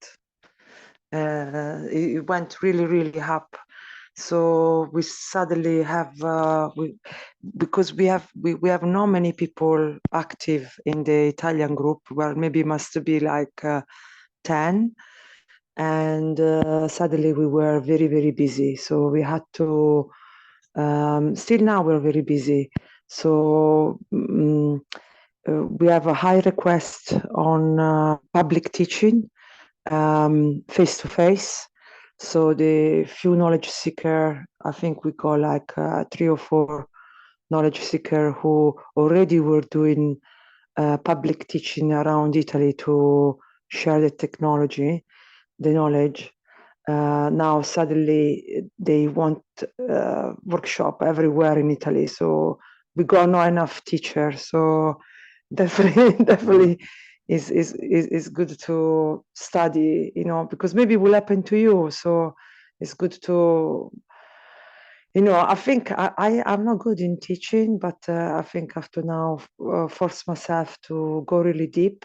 It went really up. So we suddenly have because we have not many people active in the Italian group, where maybe must be like 10, and suddenly we were very busy. So we had to still now we're very busy. So we have a high request on public teaching, face to face. So the few knowledge seeker, I think we got like 3 or 4 knowledge seeker who already were doing public teaching around Italy to share the technology, the knowledge. Now suddenly they want workshop everywhere in Italy. So we got not enough teachers. So definitely is good to study, because maybe it will happen to you. So it's good to, I think I'm not good in teaching, but I think I have to now force myself to go really deep.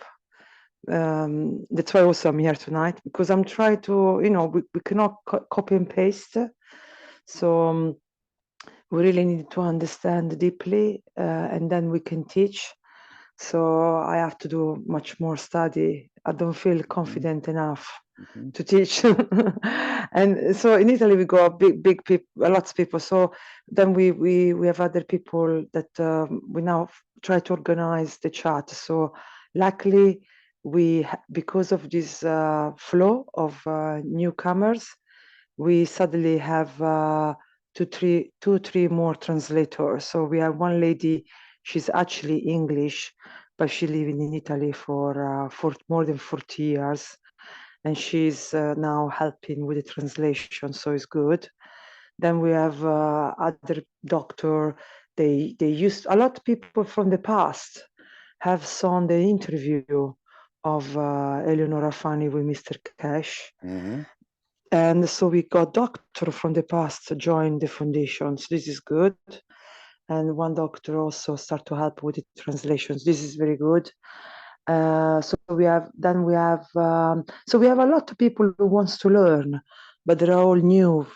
That's why also I'm here tonight, because I'm trying to, we cannot copy and paste. So we really need to understand deeply, and then we can teach. So I have to do much more study. I don't feel confident enough to teach. And so in Italy we got big people, lots of people. So then we have other people that we now try to organize the chat. So luckily because of this flow of newcomers, we suddenly have 2 or 3 more translators. So we have one lady, she's actually English, but she living in Italy for more than 40 years. And she's now helping with the translation, so it's good. Then we have other doctor. They used, a lot of people from the past have seen the interview of Eleonora Fani with Mr. Cash. And so we got doctor from the past to join the foundation. So this is good. And one doctor also start to help with the translations. This is very good. So we have a lot of people who wants to learn but they're all new.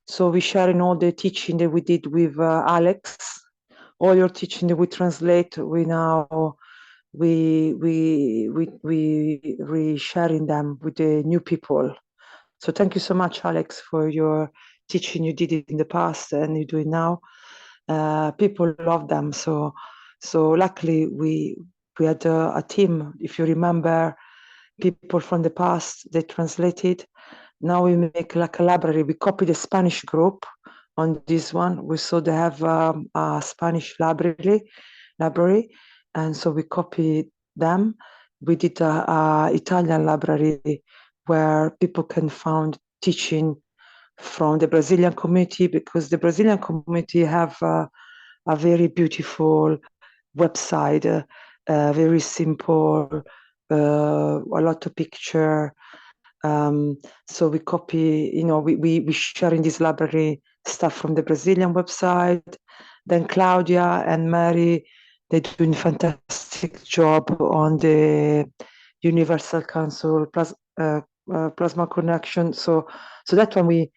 So we're sharing all the teaching that we did with Alex, all your teaching that we translate. We sharing them with the new people. So thank you so much, Alex, for your teaching you did it in the past and you do it now. People love them. So luckily we had a team. If you remember, people from the past they translated. Now we make like a library. We copy the Spanish group on this one. We saw they have a Spanish library, and so we copied them. We did a Italian library where people can find teaching from the Brazilian community, because the Brazilian community have a very beautiful website, very simple, a lot of picture. So we copy, we share in this library stuff from the Brazilian website. Then Claudia and Mary, they're doing fantastic job on the Universal Council Plasma Connection. So that one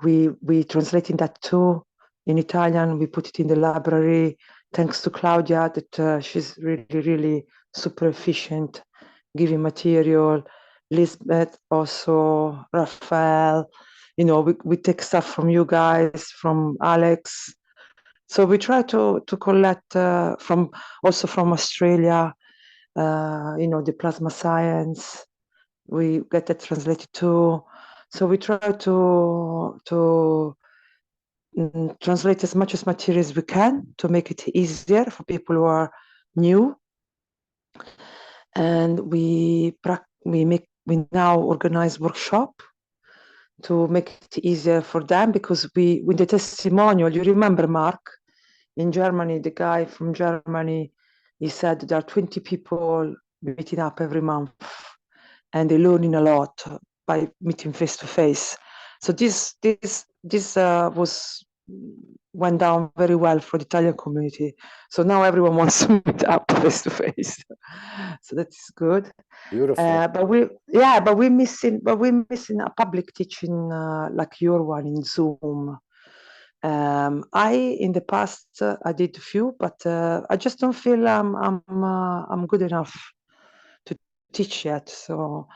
we translating that too in Italian. We put it in the library. Thanks to Claudia, that she's really super efficient, giving material. Lisbeth, also Raphael, we take stuff from you guys, from Alex. So we try to collect from Australia, the plasma science. We get that translated too. So we try to translate as much as material as we can to make it easier for people who are new. And we now organize workshop to make it easier for them, because with the testimonial, you remember Mark, in Germany, the guy from Germany, he said there are 20 people meeting up every month and they're learning a lot by meeting face to face. So this went down very well for the Italian community. So now everyone wants to meet up face to face. So that's good. Beautiful. But we're missing a public teaching like your one in Zoom. In the past I did a few, but I just don't feel I'm good enough to teach yet. So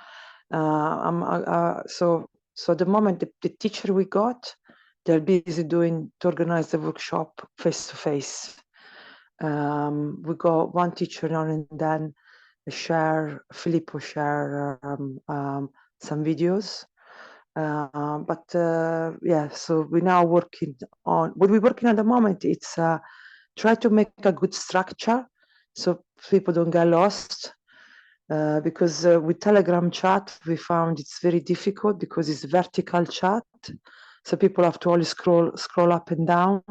so at the moment the teacher we got, they're busy to organize the workshop face to face. We got one teacher now and then. Filippo share some videos. But so we're now working on what we're working at the moment. It's try to make a good structure so people don't get lost. Because with Telegram chat, we found it's very difficult because it's vertical chat. So people have to always scroll up and down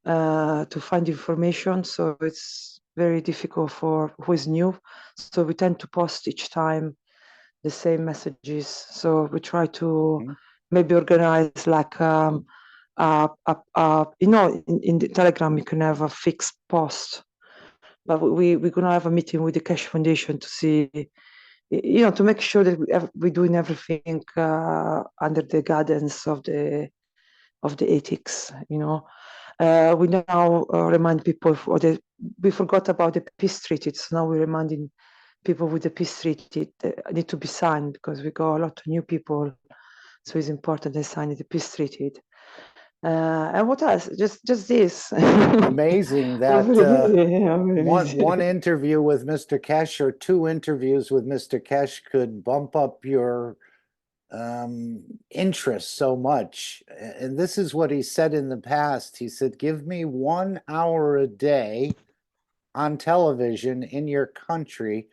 to find information. So it's very difficult for who is new. So we tend to post each time the same messages. So we try to maybe organize like in the Telegram you can have a fixed post, but we're gonna have a meeting with the KAKT Foundation to see, to make sure that we're doing everything under the guidance of the ethics. We now remind people we forgot about the peace treaty, so now we're reminding people with the peace treaty need to be signed, because we got a lot of new people, so it's important they sign the peace treaty. And what else? Just this. Amazing that one interview with Mr. KAKT or two interviews with Mr. KAKT could bump up your interest so much. And this is what he said in the past. He said, give me 1 hour a day on television in your country,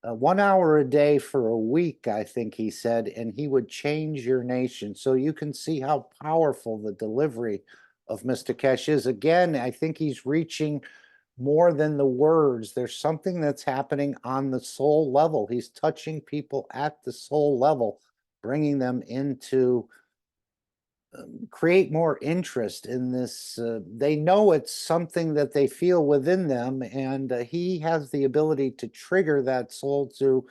1 hour a day for a week, I think he said, and he would change your nation. So you can see how powerful the delivery of Mr. KAKT is. Again, I think he's reaching more than the words. There's something that's happening on the soul level. He's touching people at the soul level, bringing them into create more interest in this. They know it's something that they feel within them, and he has the ability to trigger that soul to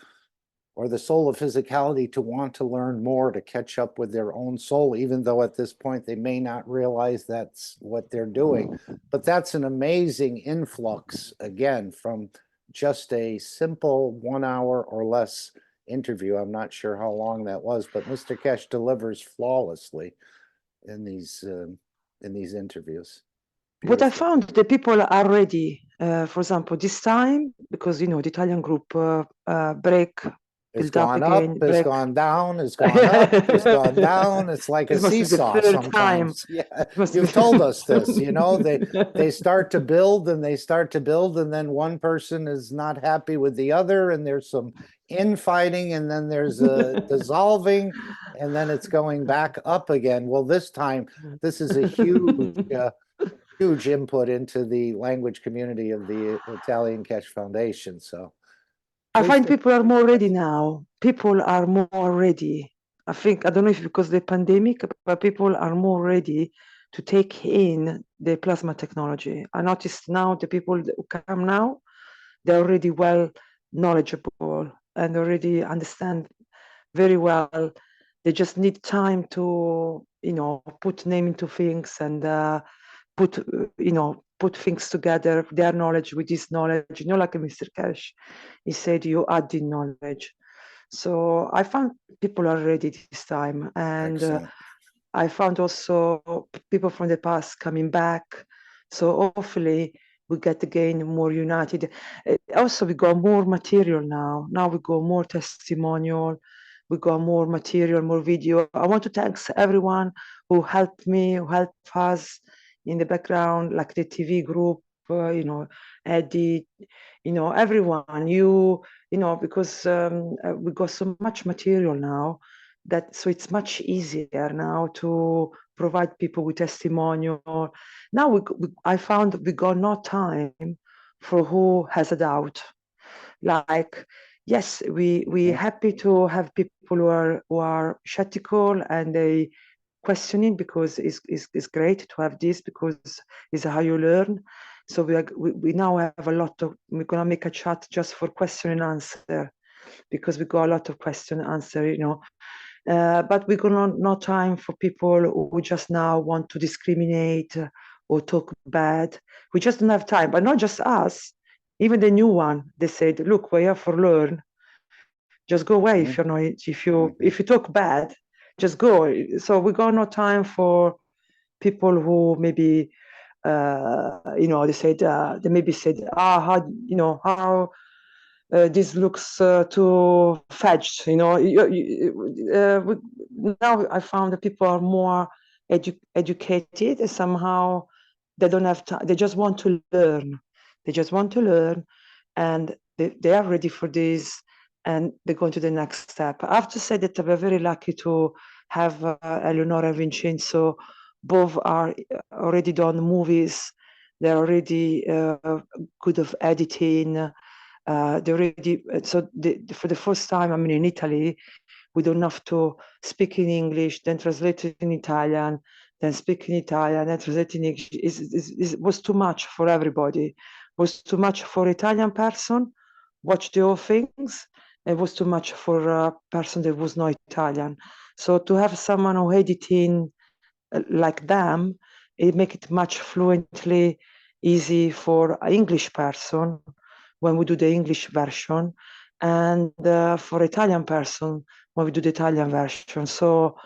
or the soul of physicality to want to learn more, to catch up with their own soul, even though at this point they may not realize that's what they're doing. But that's an amazing influx, again, from just a simple 1 hour or less interview. I'm not sure how long that was, but Mr. Kesh delivers flawlessly in these interviews. What I Beautiful. found, the people are ready. For example, this time, because the Italian group break, It's build up gone again, up, it's break. gone down, it's gone up, it's gone down. It's like a This must be the seesaw third time. sometimes. Yeah, Must be- you've told us this, you know, they start to build and they start to build, and then one person is not happy with the other, and there's some infighting, and then there's a dissolving, and then it's going back up again. Well, this time, this is a huge input into the language community of the Italian Kesh Foundation. So I please find take- people are more ready now. People are more ready. I think, I don't know if because of the pandemic, but people are more ready to take in the plasma technology. I noticed now the people who come now, they're already well knowledgeable and already understand very well. They just need time to, put name into things and put things together, their knowledge with this knowledge, like Mr. Cash, he said, you add the knowledge. So I found people are ready this time. And Excellent. I found also people from the past coming back. So hopefully we get again more united. Also, we got more material now. Now we got more testimonial. We got more material, more video. I want to thank everyone who helped me, who helped us in the background, like the TV group, Eddie, everyone, because we got so much material now so it's much easier now to provide people with testimonial. Now I found we got no time for who has a doubt. Like, yes, we happy to have people who are skeptical and they questioning, because it's great to have this, because it's how you learn. So we now have a lot of, we're gonna make a chat just for question and answer, because we got a lot of question and answer, but we got no time for people who just now want to discriminate or talk bad. We just don't have time. But not just us, even the new one. They said, "Look, we're here for learn. Just go away if you're not. If you talk bad, just go." So we got no time for people who maybe, they said they maybe said, how. This looks too fetched, now I found that people are more educated, and somehow they don't have time. They just want to learn. And they are ready for this, and they go to the next step. I have to say that we're very lucky to have Eleonora and Vincenzo. Both are already done movies. They're already good of editing. For the first time, in Italy, we don't have to speak in English, then translate it in Italian, then speak in Italian, then translate in English. It was too much for everybody. It was too much for Italian person, watch the whole things. It was too much for a person that was not Italian. So to have someone who editing like them, it make it much fluently easy for an English person when we do the English version, and for Italian person when we do the Italian version. So,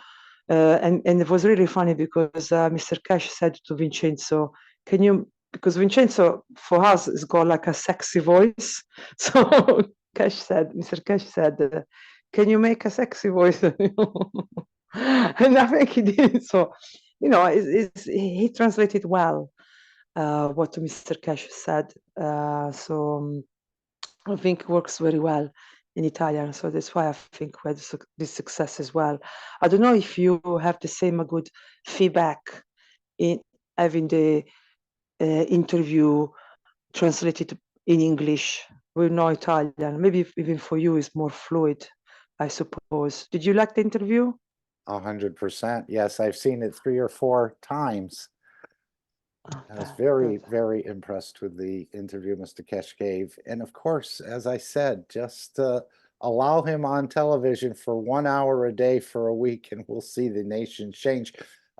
and it was really funny because Mr. Cash said to Vincenzo, because Vincenzo for us has got like a sexy voice. So Mr. Cash said, can you make a sexy voice? And I think he did. So, he translated well what Mr. Cash said. So I think it works very well in Italian. So that's why I think we had this success as well. I don't know if you have the same good feedback in having the interview translated in English with no Italian. Maybe even for you it's more fluid, I suppose. Did you like the interview? 100%. Yes, I've seen it 3 or 4 times. I was Okay, very, good. very impressed with the interview Mr. Kesh gave. And of course, as I said, just allow him on television for 1 hour a day for a week, and we'll see the nation change.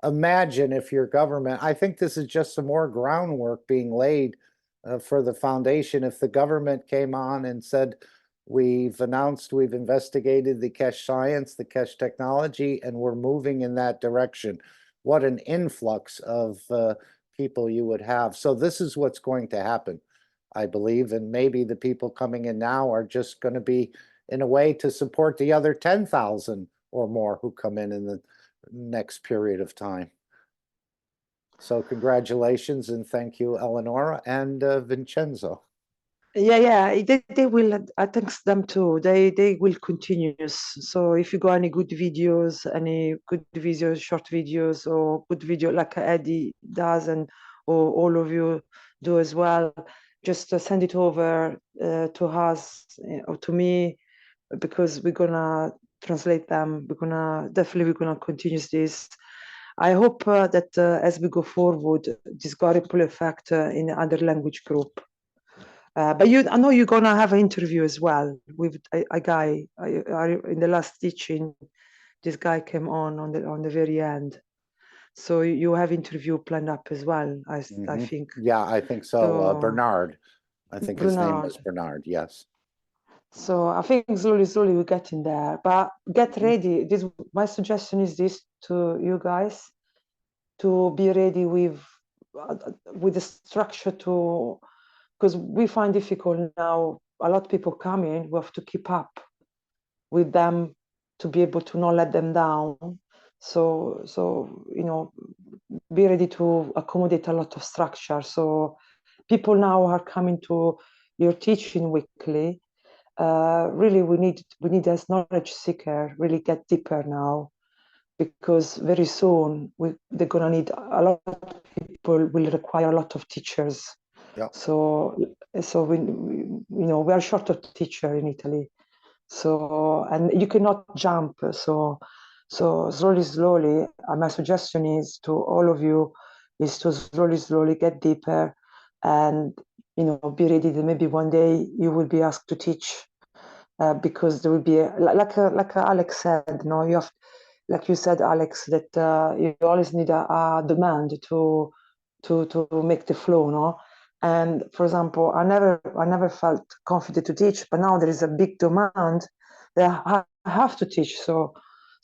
Imagine if your government, I think this is just some more groundwork being laid for the foundation. If the government came on and said, we've announced we've investigated the cash science, the cash technology, and we're moving in that direction, what an influx of people you would have. So this is what's going to happen, I believe. And maybe the people coming in now are just going to be in a way to support the other 10,000 or more who come in the next period of time. So congratulations and thank you, Eleonora and Vincenzo. Yeah, they will. I thanks them too. They will continue. So if you got any good videos, short videos, or good video like Eddie does, and or all of you do as well, just send it over to us or to me, because we're gonna translate them. We're gonna continue this. I hope that as we go forward, this got a ripple effect in other language group. But I know you're gonna have an interview as well with a guy. In the last teaching, this guy came on the very end. So you have interview planned up as well. I think. Yeah, I think so. So, Bernard, I think his name was Bernard. Yes. So I think slowly we're getting there. But get ready. My suggestion is this to you guys, to be ready with the structure because we find difficult now. A lot of people come in, we have to keep up with them to be able to not let them down. So be ready to accommodate a lot of structure. So people now are coming to your teaching weekly. Really, we need as knowledge seeker really get deeper now, because very soon they're gonna need a lot of people, will require a lot of teachers. Yeah. So we are short of teacher in Italy. So, and you cannot jump. So slowly, my suggestion is to all of you is to slowly get deeper, and be ready that maybe one day you will be asked to teach, because there will be like Alex said, you have, like you said, Alex, that you always need a demand to make the flow, no? And for example, I never felt confident to teach, but now there is a big demand that I have to teach. So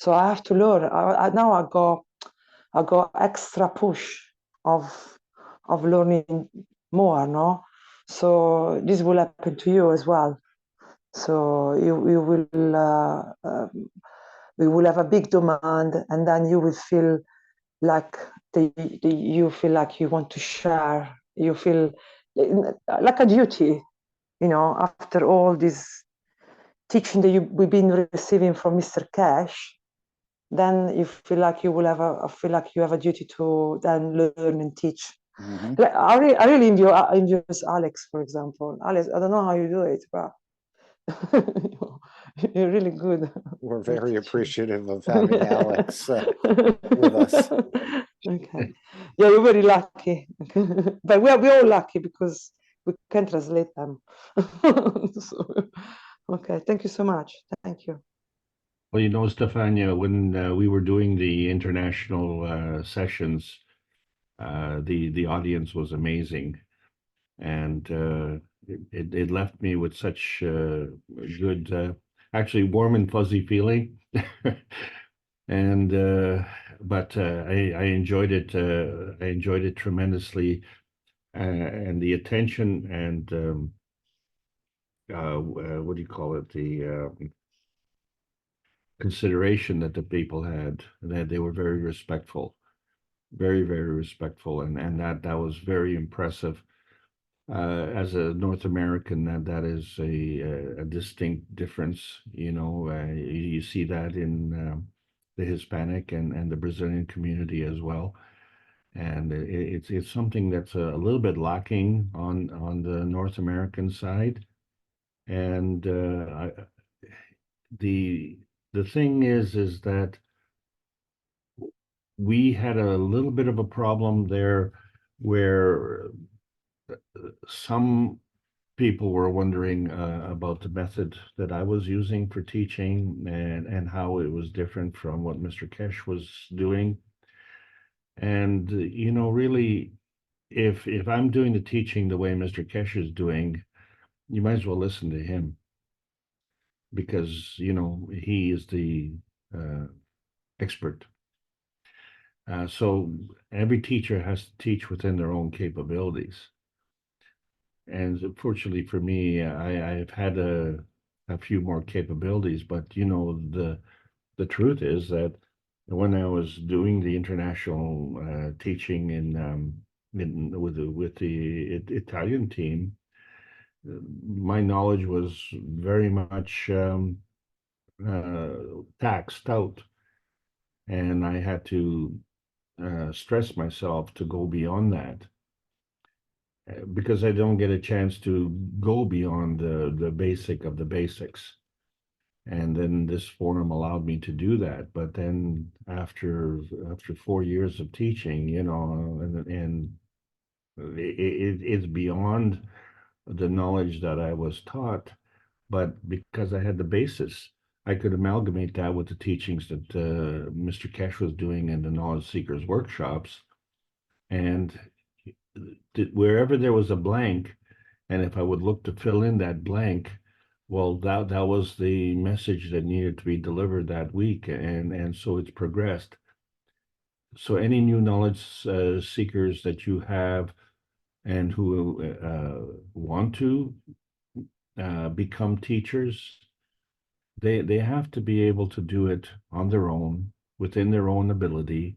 I have to learn. Now I got extra push of learning more, no? So this will happen to you as well. So you will we will have a big demand, and then you will feel like you feel like you want to share. You feel like a duty, after all this teaching that we've been receiving from Mr. Cash. Then you feel like you will feel like you have a duty to then learn and teach. Like, I really envy Alex, for example. Alex, I don't know how you do it, but you're really good. We're very appreciative of having Alex with us. Okay. Yeah, we're very lucky. But we're all lucky because we can translate them. Okay, thank you so much. Thank you. Well, Stefania, when we were doing the international sessions, the audience was amazing, and it left me with such good, actually warm and fuzzy feeling. And but I enjoyed it. I enjoyed it tremendously, and the attention and what do you call it? The consideration that the people had. That they were very respectful, very respectful, and that was very impressive. As a North American, that is a distinct difference. You see that in the Hispanic and the Brazilian community as well, and it's something that's a little bit lacking on the North American side. And the thing is that we had a little bit of a problem there, where some people were wondering about the method that I was using for teaching and how it was different from what Mr. Kesh was doing. And really, if I'm doing the teaching the way Mr. Kesh is doing, you might as well listen to him because he is the expert. So every teacher has to teach within their own capabilities. And fortunately for me, I've had a few more capabilities, but the truth is that when I was doing the international teaching with the Italian team, my knowledge was very much taxed out, and I had to stress myself to go beyond that because I don't get a chance to go beyond the basic of the basics. And then this forum allowed me to do that. But then after 4 years of teaching, and it's beyond the knowledge that I was taught, but because I had the basis, I could amalgamate that with the teachings that Mr. Kesh was doing in the Knowledge Seekers workshops. And wherever there was a blank, and if I would look to fill in that blank, well, that was the message that needed to be delivered that week, and so it's progressed. So any new knowledge seekers that you have and who want to become teachers, they have to be able to do it on their own, within their own ability.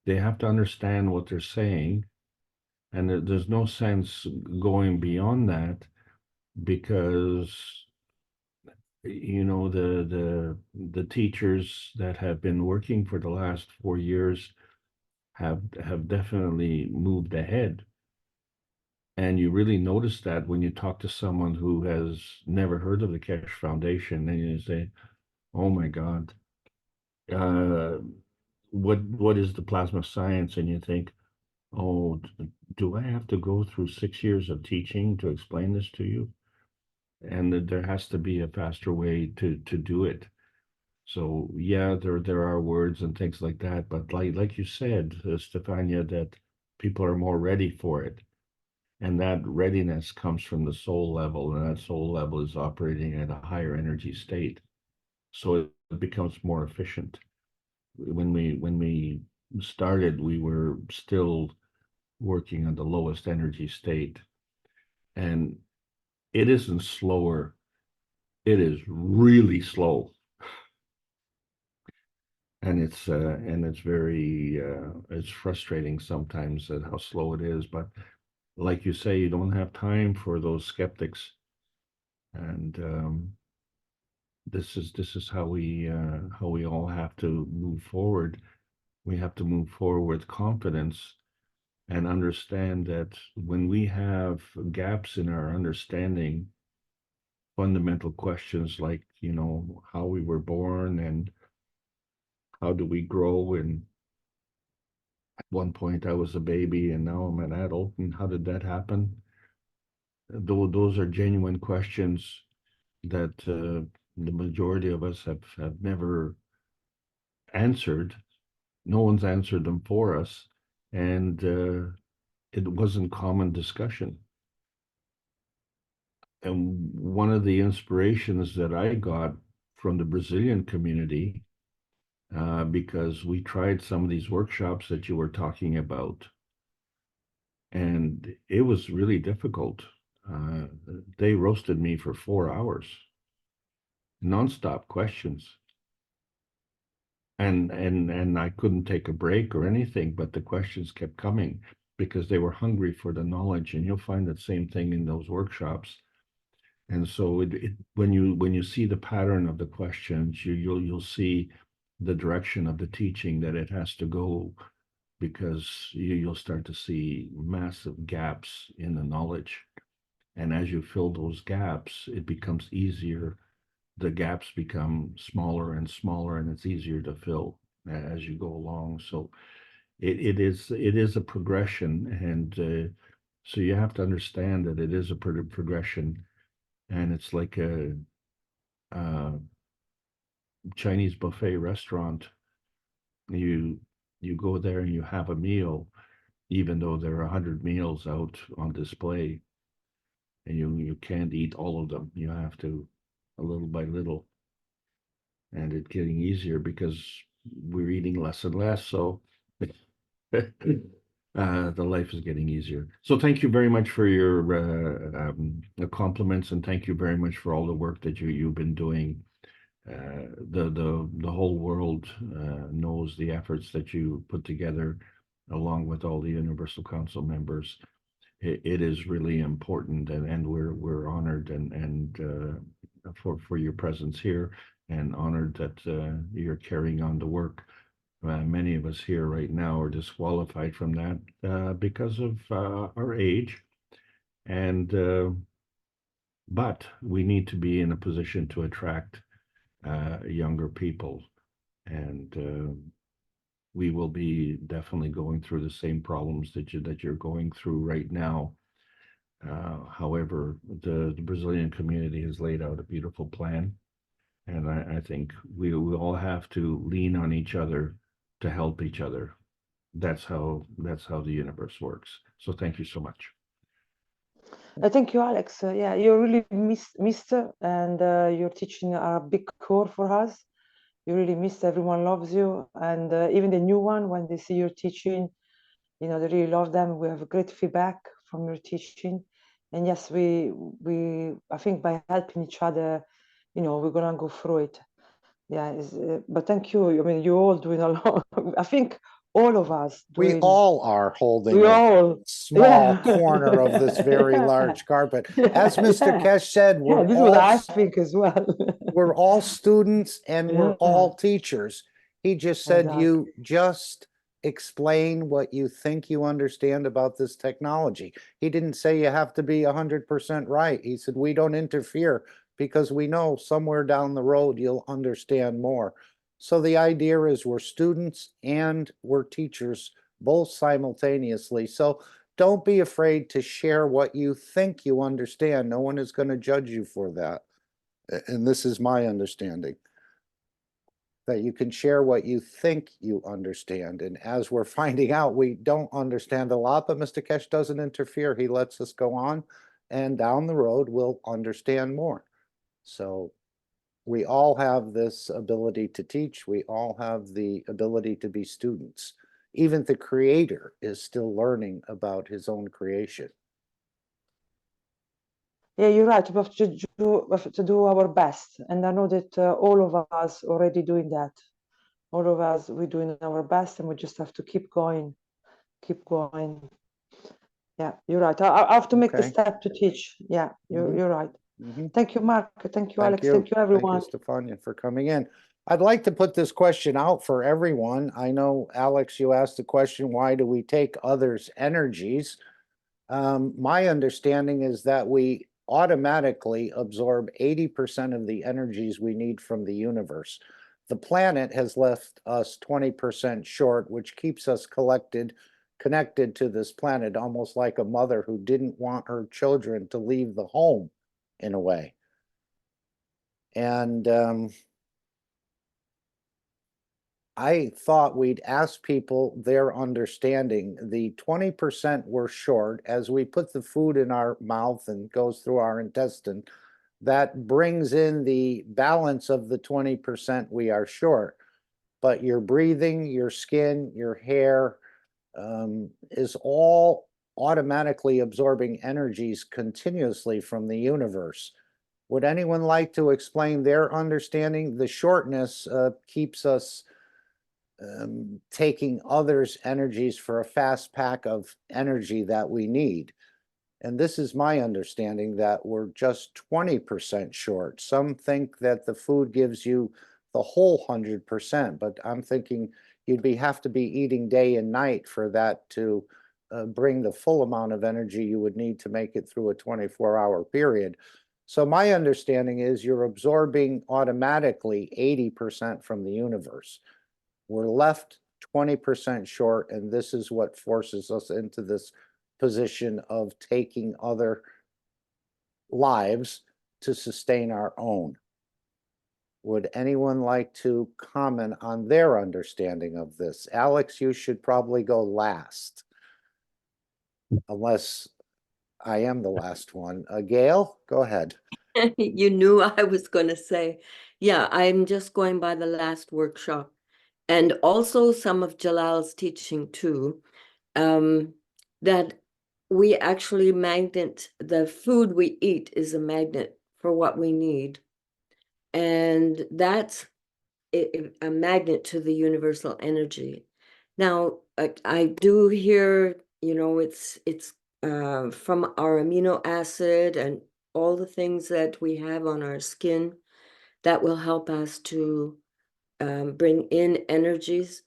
They have to understand what they're saying, and there's no sense going beyond that because the teachers that have been working for the last 4 years have definitely moved ahead. And you really notice that when you talk to someone who has never heard of the Kesh Foundation, and you say, "Oh my God, what is the plasma science?" And you think, "Oh, do I have to go through 6 years of teaching to explain this to you?" And that there has to be a faster way to do it. So yeah, there are words and things like that, but like you said, Stefania, that people are more ready for it, and that readiness comes from the soul level, and that soul level is operating at a higher energy state, so it becomes more efficient. When we started, we were still working on the lowest energy state, and it isn't slower. It is really slow. And it's very it's frustrating sometimes at how slow it is. But like you say, you don't have time for those skeptics. And this is how we all have to move forward. We have to move forward with confidence and understand that when we have gaps in our understanding, fundamental questions like, how we were born and how do we grow, and at one point I was a baby and now I'm an adult, and how did that happen? Those are genuine questions that the majority of us have never answered. No one's answered them for us, and it wasn't common discussion. And one of the inspirations that I got from the Brazilian community, because we tried some of these workshops that you were talking about, and it was really difficult. They roasted me for 4 hours, nonstop questions. And I couldn't take a break or anything, but the questions kept coming because they were hungry for the knowledge. And you'll find that same thing in those workshops. And so when you see the pattern of the questions, you'll see the direction of the teaching that it has to go, because you'll start to see massive gaps in the knowledge. And as you fill those gaps, it becomes easier. The gaps become smaller and smaller, and it's easier to fill as you go along. So it is a progression, and So you have to understand that it is a progression, and it's like a Chinese buffet restaurant. You go there and you have a meal, even though there are 100 meals out on display, and you can't eat all of them. You have to, a little by little, and it's getting easier because we're eating less and less. So the life is getting easier. So thank you very much for your compliments, and thank you very much for all the work that you've been doing. The whole world knows the efforts that you put together, along with all the Universal Council members. It is really important, and we're honored and for your presence here, and honored that you're carrying on the work. Many of us here right now are disqualified from that because of our age, and but we need to be in a position to attract younger people, and we will be definitely going through the same problems that you're going through right now. However, the Brazilian community has laid out a beautiful plan, and I think we all have to lean on each other to help each other. That's how the universe works. So thank you so much. Thank you, Alex. Yeah, you're really mister, and your teaching are a big core for us. You really missed. Everyone loves you, and even the new one, when they see your teaching, they really love them. We have great feedback from your teaching, and yes, we I think by helping each other, we're gonna go through it. Yeah, but thank you. I mean, you're all doing a lot. I think all of us We doing. all are holding We a all. small Yeah. corner of this very large carpet. As Mr. Kesh said, Yeah, this is what I think as well. we're all students and we're Yeah. all teachers. He just said, you Exactly. just explain what you think you understand about this technology. He didn't say you have to be 100% right. He said, we don't interfere because we know somewhere down the road you'll understand more. So the idea is we're students and we're teachers both simultaneously. So don't be afraid to share what you think you understand. No one is going to judge you for that. And this is my understanding, that you can share what you think you understand. And as we're finding out, we don't understand a lot, but Mr. Kesh doesn't interfere. He lets us go on, and down the road, we'll understand more. So we all have this ability to teach. We all have the ability to be students. Even the creator is still learning about his own creation. Yeah, you're right. We have to do our best, and I know that all of us already doing that. All of us, we're doing our best, and we just have to keep going, keep going. Yeah, you're right. I have to make the Okay. step to teach. Yeah, you're right. Mhm. Thank you, Mark. Thank you, Thank Alex. you. Thank you, everyone. Thank you, Stefania, for coming in. I'd like to put this question out for everyone. I know, Alex, you asked the question, why do we take others' energies? My understanding is that we automatically absorb 80% of the energies we need from the universe. The planet has left us 20% short, which keeps us connected to this planet, almost like a mother who didn't want her children to leave the home, in a way. And I thought we'd ask people their understanding. The 20% we're short, as we put the food in our mouth and goes through our intestine, that brings in the balance of the 20% we are short. But your breathing, your skin, your hair is all automatically absorbing energies continuously from the universe. Would anyone like to explain their understanding? The shortness keeps us taking others' energies for a fast pack of energy that we need. And this is my understanding, that we're just 20% short. Some think that the food gives you the whole 100%, but I'm thinking you'd have to be eating day and night for that to bring the full amount of energy you would need to make it through a 24-hour period. So my understanding is you're absorbing automatically 80% from the universe. We're left 20% short, and this is what forces us into this position of taking other lives to sustain our own. Would anyone like to comment on their understanding of this? Alex, you should probably go last, unless I am the last one. Gail, go ahead. You knew I was going to say, yeah, I'm just going by the last workshop and also some of Jalal's teaching too, that we actually magnet, the food we eat is a magnet for what we need. And that's a magnet to the universal energy. Now, I do hear, you know, it's from our amino acid and all the things that we have on our skin that will help us to bring in energies.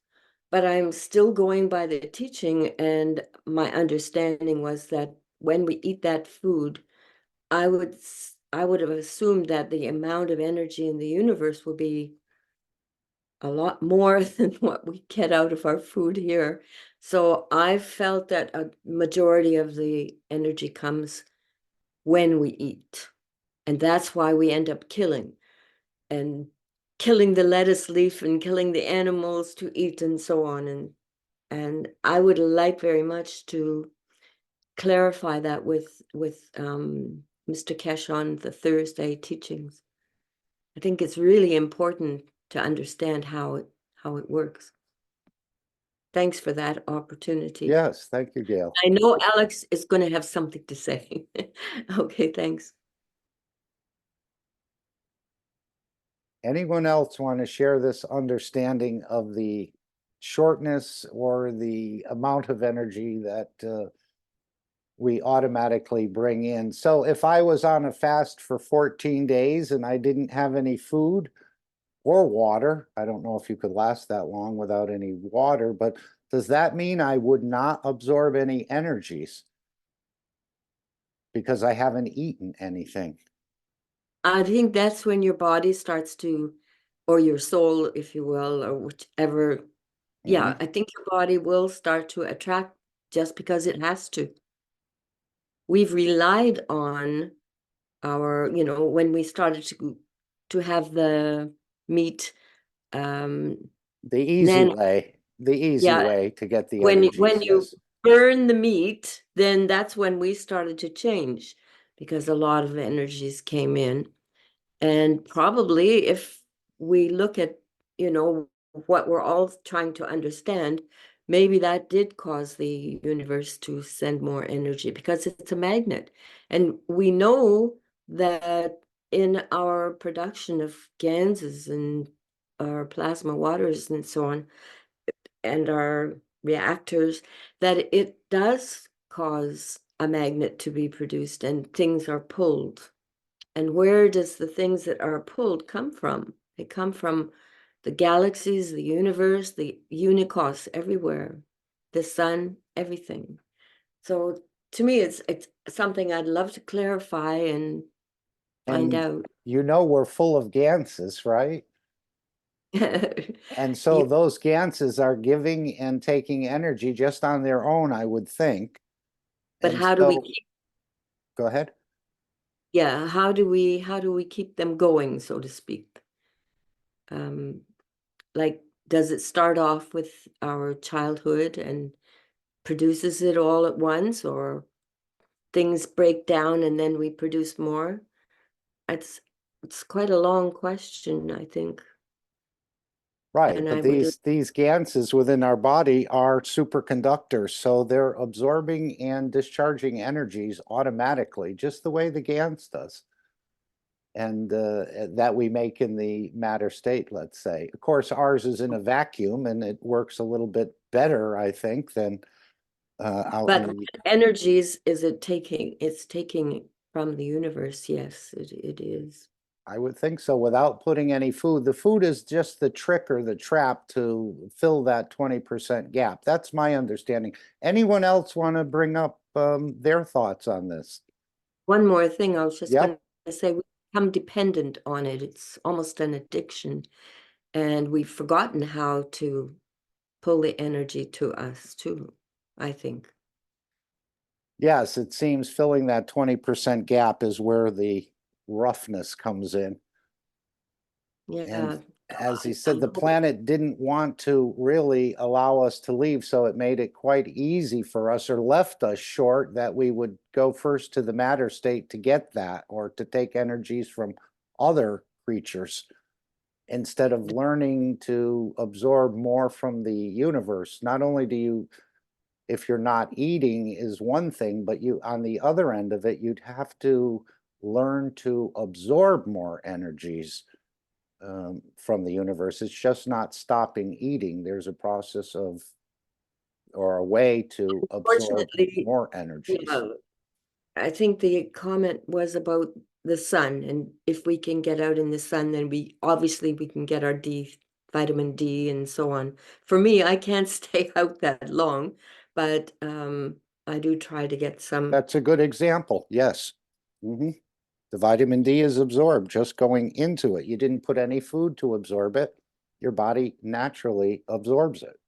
But I'm still going by the teaching, and my understanding was that when we eat that food, I would have assumed that the amount of energy in the universe will be a lot more than what we get out of our food here. So I felt that a majority of the energy comes when we eat. And that's why we end up killing the lettuce leaf and killing the animals to eat and so on. And I would like very much to clarify that with Mr. Kesh on the Thursday teachings. I think it's really important to understand how it works. Thanks for that opportunity. Yes, thank you, Gail. I know Alex is going to have something to say. Okay, thanks. Anyone else want to share this understanding of the shortness or the amount of energy that we automatically bring in? So if I was on a fast for 14 days and I didn't have any food or water, I don't know if you could last that long without any water, but does that mean I would not absorb any energies because I haven't eaten anything? I think that's when your body starts to, or your soul, if you will, or whichever. Yeah, I think your body will start to attract just because it has to. We've relied on our, you know, when we started to have the meat, The easy way to get the when energies, you yes. burn the meat, then that's when we started to change, because a lot of energies came in. And probably if we look at, you know, what we're all trying to understand, maybe that did cause the universe to send more energy because it's a magnet. And we know that in our production of ganses and our plasma waters and so on, and our reactors, that it does cause a magnet to be produced and things are pulled. And where does the things that are pulled come from? They come from the galaxies, the universe, the unicos everywhere, the sun, everything. So to me, it's something I'd love to clarify and find out. You know, we're full of ganses, right? And so those ganses are giving and taking energy just on their own, I would think. But And how do we so- keep, Go ahead. yeah, how do we keep them going, so to speak? Like, does it start off with our childhood and produces it all at once, or things break down and then we produce more? It's quite a long question, I think. Right, And but these ganses within our body are superconductors, so they're absorbing and discharging energies automatically, just the way the GANS does. And that we make in the matter state, let's say. Of course, ours is in a vacuum and it works a little bit better, I think, than out But in the... what energies is it taking? It's taking from the universe. Yes, it is. I would think so, without putting any food. The food is just the trick or the trap to fill that 20% gap. That's my understanding. Anyone else want to bring up their thoughts on this? One more thing, I was just Yep. going to say, we become dependent on it. It's almost an addiction. And we've forgotten how to pull the energy to us too, I think. Yes, it seems filling that 20% gap is where the roughness comes in. Yeah. And as he said, the planet didn't want to really allow us to leave, so it made it quite easy for us, or left us short, that we would go first to the matter state to get that, or to take energies from other creatures, instead of learning to absorb more from the universe. Not only do you, if you're not eating is one thing, but you, on the other end of it, you'd have to learn to absorb more energies from the universe. It's just not stopping eating. There's a process of, or a way to absorb Fortunately, more energies. I think the comment was about the sun, and if we can get out in the sun, then we can get our vitamin D and so on. For me, I can't stay out that long, but I do try to get some. That's a good example. Yes. Mhm. The vitamin D is absorbed just going into it. You didn't put any food to absorb it. Your body naturally absorbs it.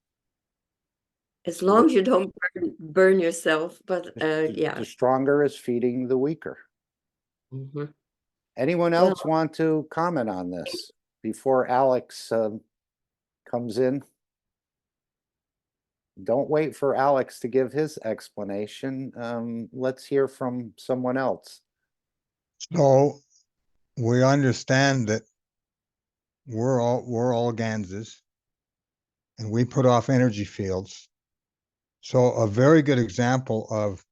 As long as you don't burn yourself, but yeah. The stronger is feeding the weaker. Mhm. Anyone Well- else want to comment on this before Alex comes in? Don't wait for Alex to give his explanation. Let's hear from someone else. So we understand that we're all Ganses, and we put off energy fields. So a very good example of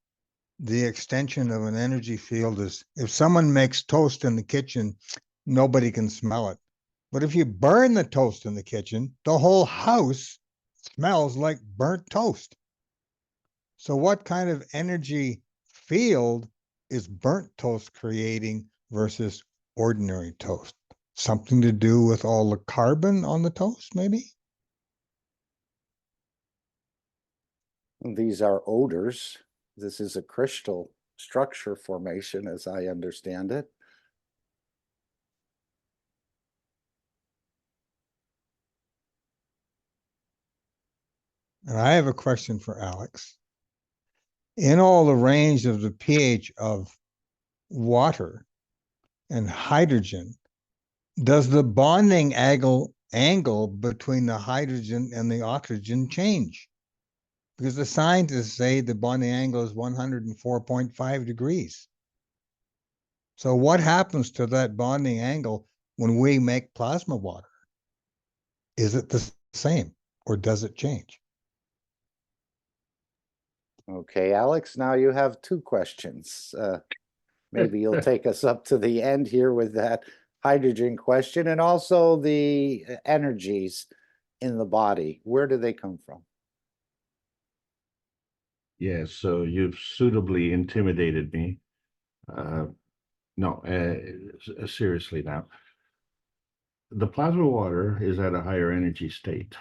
the extension of an energy field is if someone makes toast in the kitchen, nobody can smell it. But if you burn the toast in the kitchen, the whole house smells like burnt toast. So what kind of energy field is burnt toast creating versus ordinary toast? Something to do with all the carbon on the toast, maybe? These are odors. This is a crystal structure formation, as I understand it. And I have a question for Alex. In all the range of the pH of water and hydrogen, does the bonding angle between the hydrogen and the oxygen change? Because the scientists say the bonding angle is 104.5 degrees. So what happens to that bonding angle when we make plasma water? Is it the same, or does it change? Okay, Alex, now you have two questions. Maybe you'll take us up to the end here with that hydrogen question, and also the energies in the body. Where do they come from? Yes, so you've suitably intimidated me. No, seriously now. The plasma water is at a higher energy state.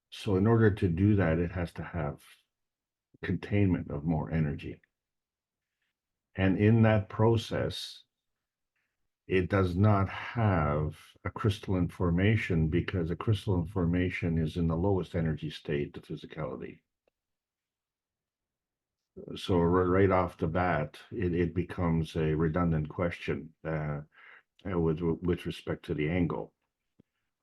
So in order to do that, it has to have containment of more energy. And in that process, it does not have a crystalline formation, because a crystalline formation is in the lowest energy state of physicality. So right off the bat, it becomes a redundant question with respect to the angle.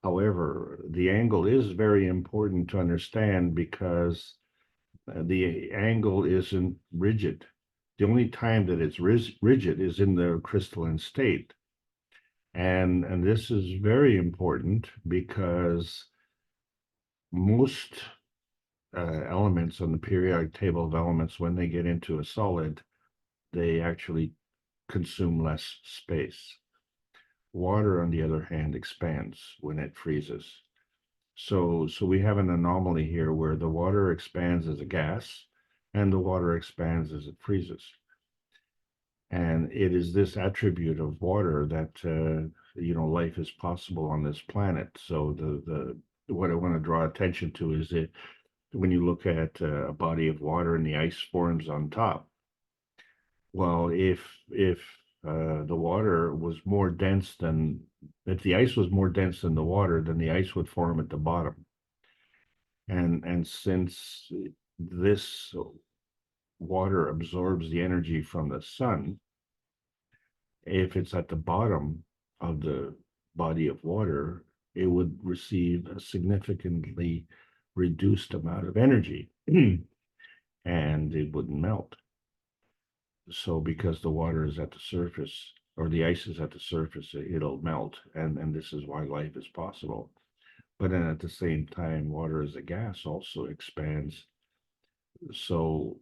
However, the angle is very important to understand, because the angle isn't rigid. The only time that it's rigid is in the crystalline state. And this is very important, because most elements on the periodic table of elements, when they get into a solid, they actually consume less space. Water, on the other hand, expands when it freezes. So we have an anomaly here where the water expands as a gas and the water expands as it freezes. And it is this attribute of water that life is possible on this planet. So what I want to draw attention to is that when you look at a body of water and the ice forms on top, well, if the water was more dense than, if the ice was more dense than the water, then the ice would form at the bottom. And since this water absorbs the energy from the sun, if it's at the bottom of the body of water, it would receive a significantly reduced amount of energy and it wouldn't melt. So because the water is at the surface, or the ice is at the surface, it'll melt, and this is why life is possible. But then at the same time, water as a gas also expands. So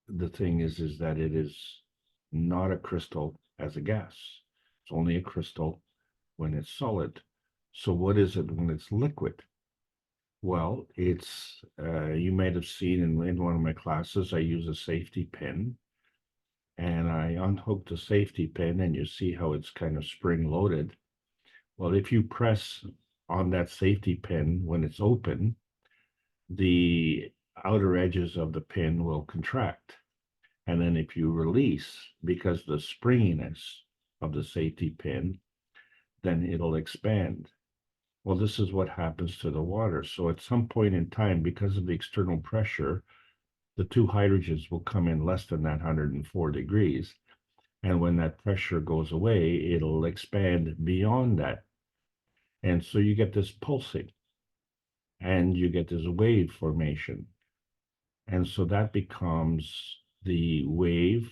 the thing is that it is not a crystal as a gas. It's only a crystal when it's solid. So what is it when it's liquid? Well, it's, you might have seen in one of my classes, I use a safety pin, and I unhook the safety pin, and you see how it's kind of spring loaded. Well, if you press on that safety pin when it's open, the outer edges of the pin will contract. And then if you release, because the springiness of the safety pin, then it'll expand. Well, this is what happens to the water. So at some point in time, because of the external pressure, the two hydrogens will come in less than that 104 degrees. And when that pressure goes away, it'll expand beyond that. And so you get this pulsing and you get this wave formation. And so that becomes the wave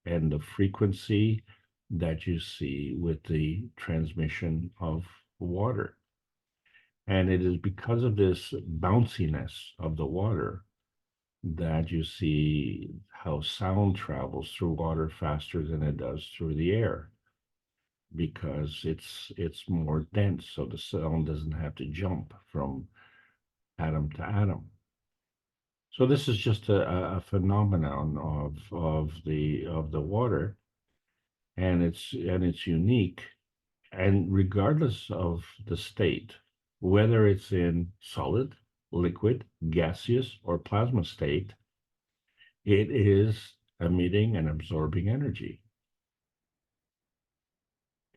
and the frequency that you see with the transmission of water. And it is because of this bounciness of the water that you see how sound travels through water faster than it does through the air, because it's more dense, so the sound doesn't have to jump from atom to atom. So this is just a phenomenon of the water, and it's unique, and regardless of the state, whether it's in solid, liquid, gaseous, or plasma state, it is emitting and absorbing energy.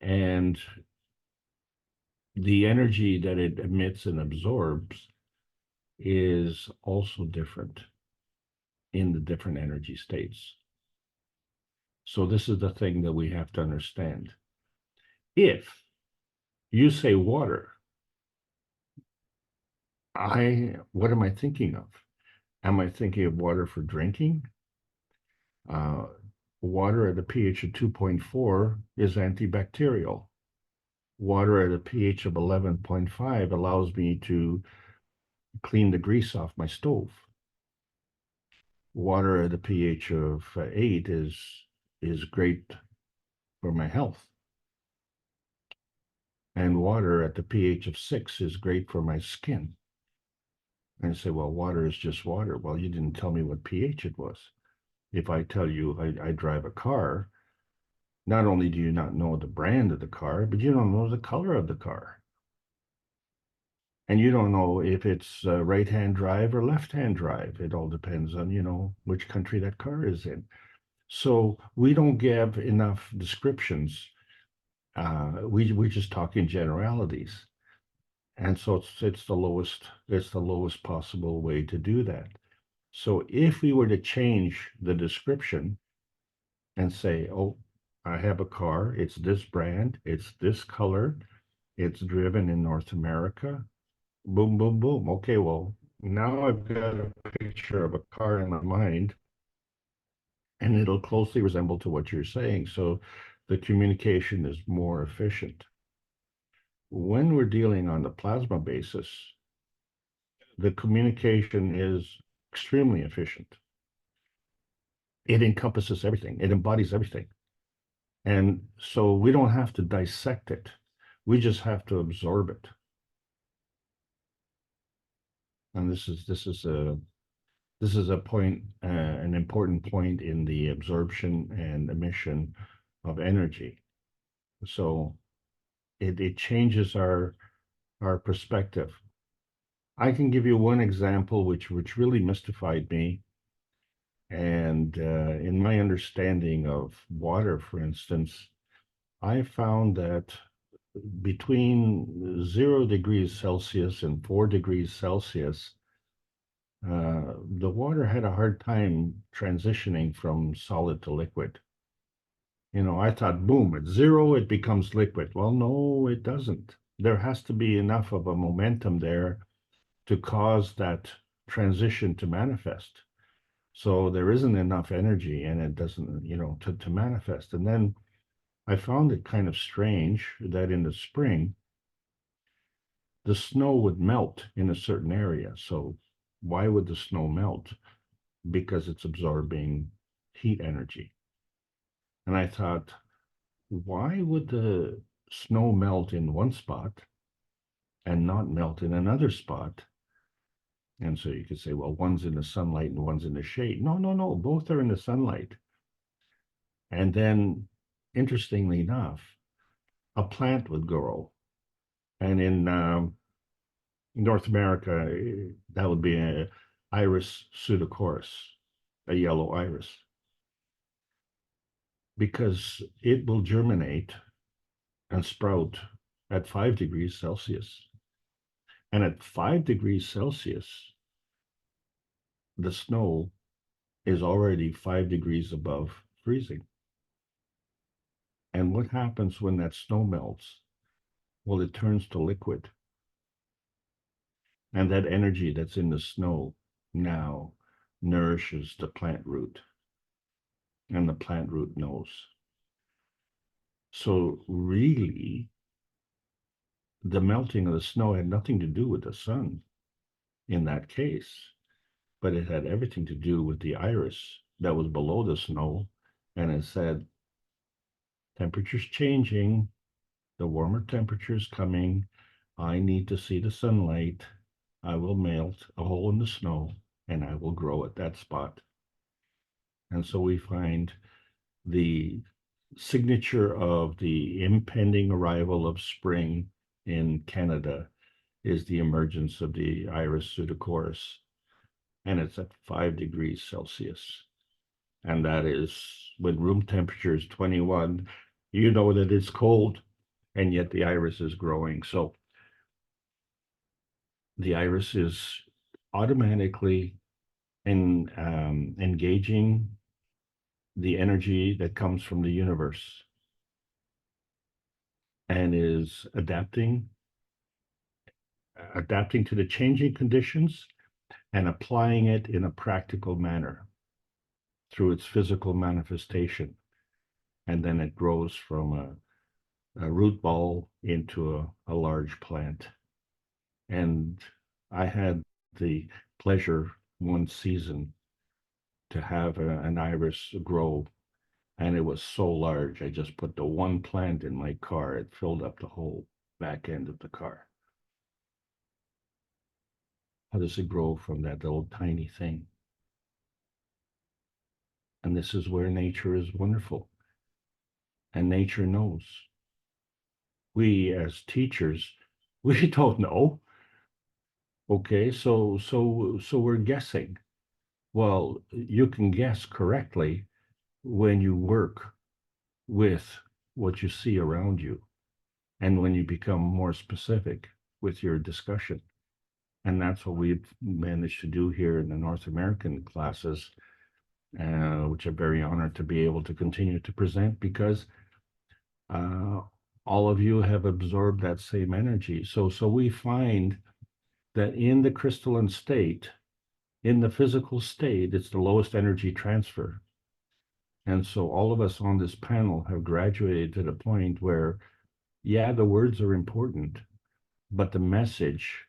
And the energy that it emits and absorbs is also different in the different energy states. So this is the thing that we have to understand. If you say water, what am I thinking of? Am I thinking of water for drinking? Water at a pH of 2.4 is antibacterial. Water at a pH of 11.5 allows me to clean the grease off my stove. Water at a pH of 8 is great for my health. And water at the pH of 6 is great for my skin. And you say, well, water is just water. Well, you didn't tell me what pH it was. If I tell you I drive a car, not only do you not know the brand of the car, but you don't know the color of the car. And you don't know if it's right-hand drive or left-hand drive. It all depends on, which country that car is in. So we don't give enough descriptions. We just talk in generalities. And so it's the lowest possible way to do that. So if we were to change the description and say, oh, I have a car, it's this brand, it's this color, it's driven in North America, boom, boom, boom. Okay, well, now I've got a picture of a car in my mind, and it'll closely resemble to what you're saying. So the communication is more efficient. When we're dealing on the plasma basis, the communication is extremely efficient. It encompasses everything. It embodies everything. And so we don't have to dissect it. We just have to absorb it. And this is a point, an important point in the absorption and emission of energy. So it changes our perspective. I can give you one example which really mystified me. And in my understanding of water, for instance, I found that between 0 degrees Celsius and 4 degrees Celsius, the water had a hard time transitioning from solid to liquid. You know, I thought, boom, at zero, it becomes liquid. Well, no, it doesn't. There has to be enough of a momentum there to cause that transition to manifest. So there isn't enough energy and it doesn't, you know, to manifest. And then I found it kind of strange that in the spring, the snow would melt in a certain area. So why would the snow melt? Because it's absorbing heat energy. And I thought, why would the snow melt in one spot and not melt in another spot? And so you could say, well, one's in the sunlight and one's in the shade. No, no, no, both are in the sunlight. And then, interestingly enough, a plant would grow. And in North America, that would be an Iris pseudochorus, a yellow iris, because it will germinate and sprout at 5 degrees Celsius. And at 5 degrees Celsius, the snow is already 5 degrees above freezing. And what happens when that snow melts? Well, it turns to liquid. And that energy that's in the snow now nourishes the plant root. And the plant root knows. So really, the melting of the snow had nothing to do with the sun in that case, but it had everything to do with the iris that was below the snow. And it said, temperature's changing, the warmer temperature's coming, I need to see the sunlight, I will melt a hole in the snow, and I will grow at that spot. And so we find the signature of the impending arrival of spring in Canada is the emergence of the Iris pseudochorus, and it's at 5 degrees Celsius. And that is when room temperature is 21, you know that it's cold, and yet the iris is growing. So the iris is automatically engaging the energy that comes from the universe and is adapting to the changing conditions and applying it in a practical manner through its physical manifestation. And then it grows from a root ball into a large plant. And I had the pleasure one season to have an iris grow, and it was so large. I just put the one plant in my car. It filled up the whole back end of the car. How does it grow from that little tiny thing? And this is where nature is wonderful. And nature knows. We as teachers, we don't know. Okay, so we're guessing. Well, you can guess correctly when you work with what you see around you and when you become more specific with your discussion. And that's what we've managed to do here in the North American classes, which I'm very honored to be able to continue to present, because all of you have absorbed that same energy. So we find that in the crystalline state, in the physical state, it's the lowest energy transfer. And so all of us on this panel have graduated to the point where, yeah, the words are important, but the message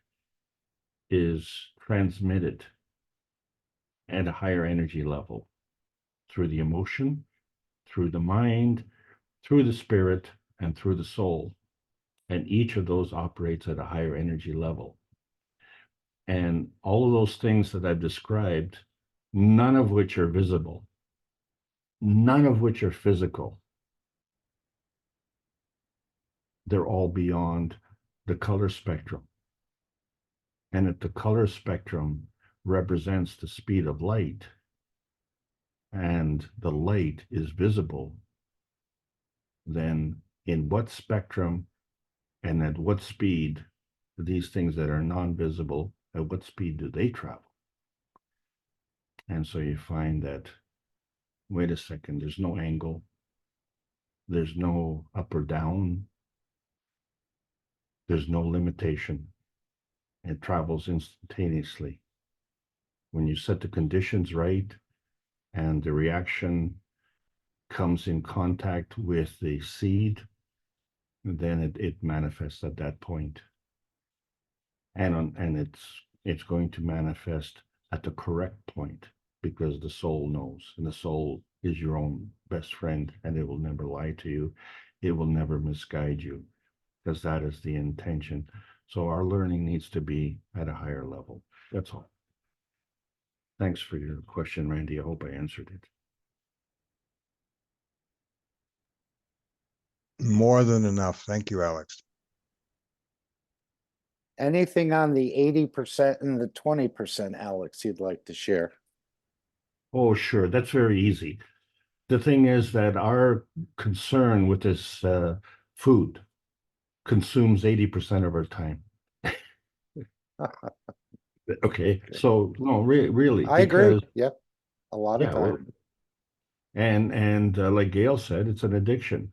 is transmitted at a higher energy level through the emotion, through the mind, through the spirit, and through the soul. And each of those operates at a higher energy level. And all of those things that I've described, none of which are visible, none of which are physical, they're all beyond the color spectrum. And if the color spectrum represents the speed of light, and the light is visible, then in what spectrum and at what speed do these things that are non-visible, at what speed do they travel? And so you find that, wait a second, there's no angle, there's no up or down, there's no limitation. It travels instantaneously. When you set the conditions right and the reaction comes in contact with the seed, then it manifests at that point. And it's going to manifest at the correct point, because the soul knows, and the soul is your own best friend, and it will never lie to you. It will never misguide you, because that is the intention. So our learning needs to be at a higher level. That's all. Thanks for your question, Randy. I hope I answered it. More than enough. Thank you, Alex. Anything on the 80% and the 20%, Alex, you'd like to share? Oh, sure. That's very easy. The thing is that our concern with this food consumes 80% of our time. Okay, so no, really, I agree. because Yep. A lot of yeah, well, time. and like Gail said, it's an addiction,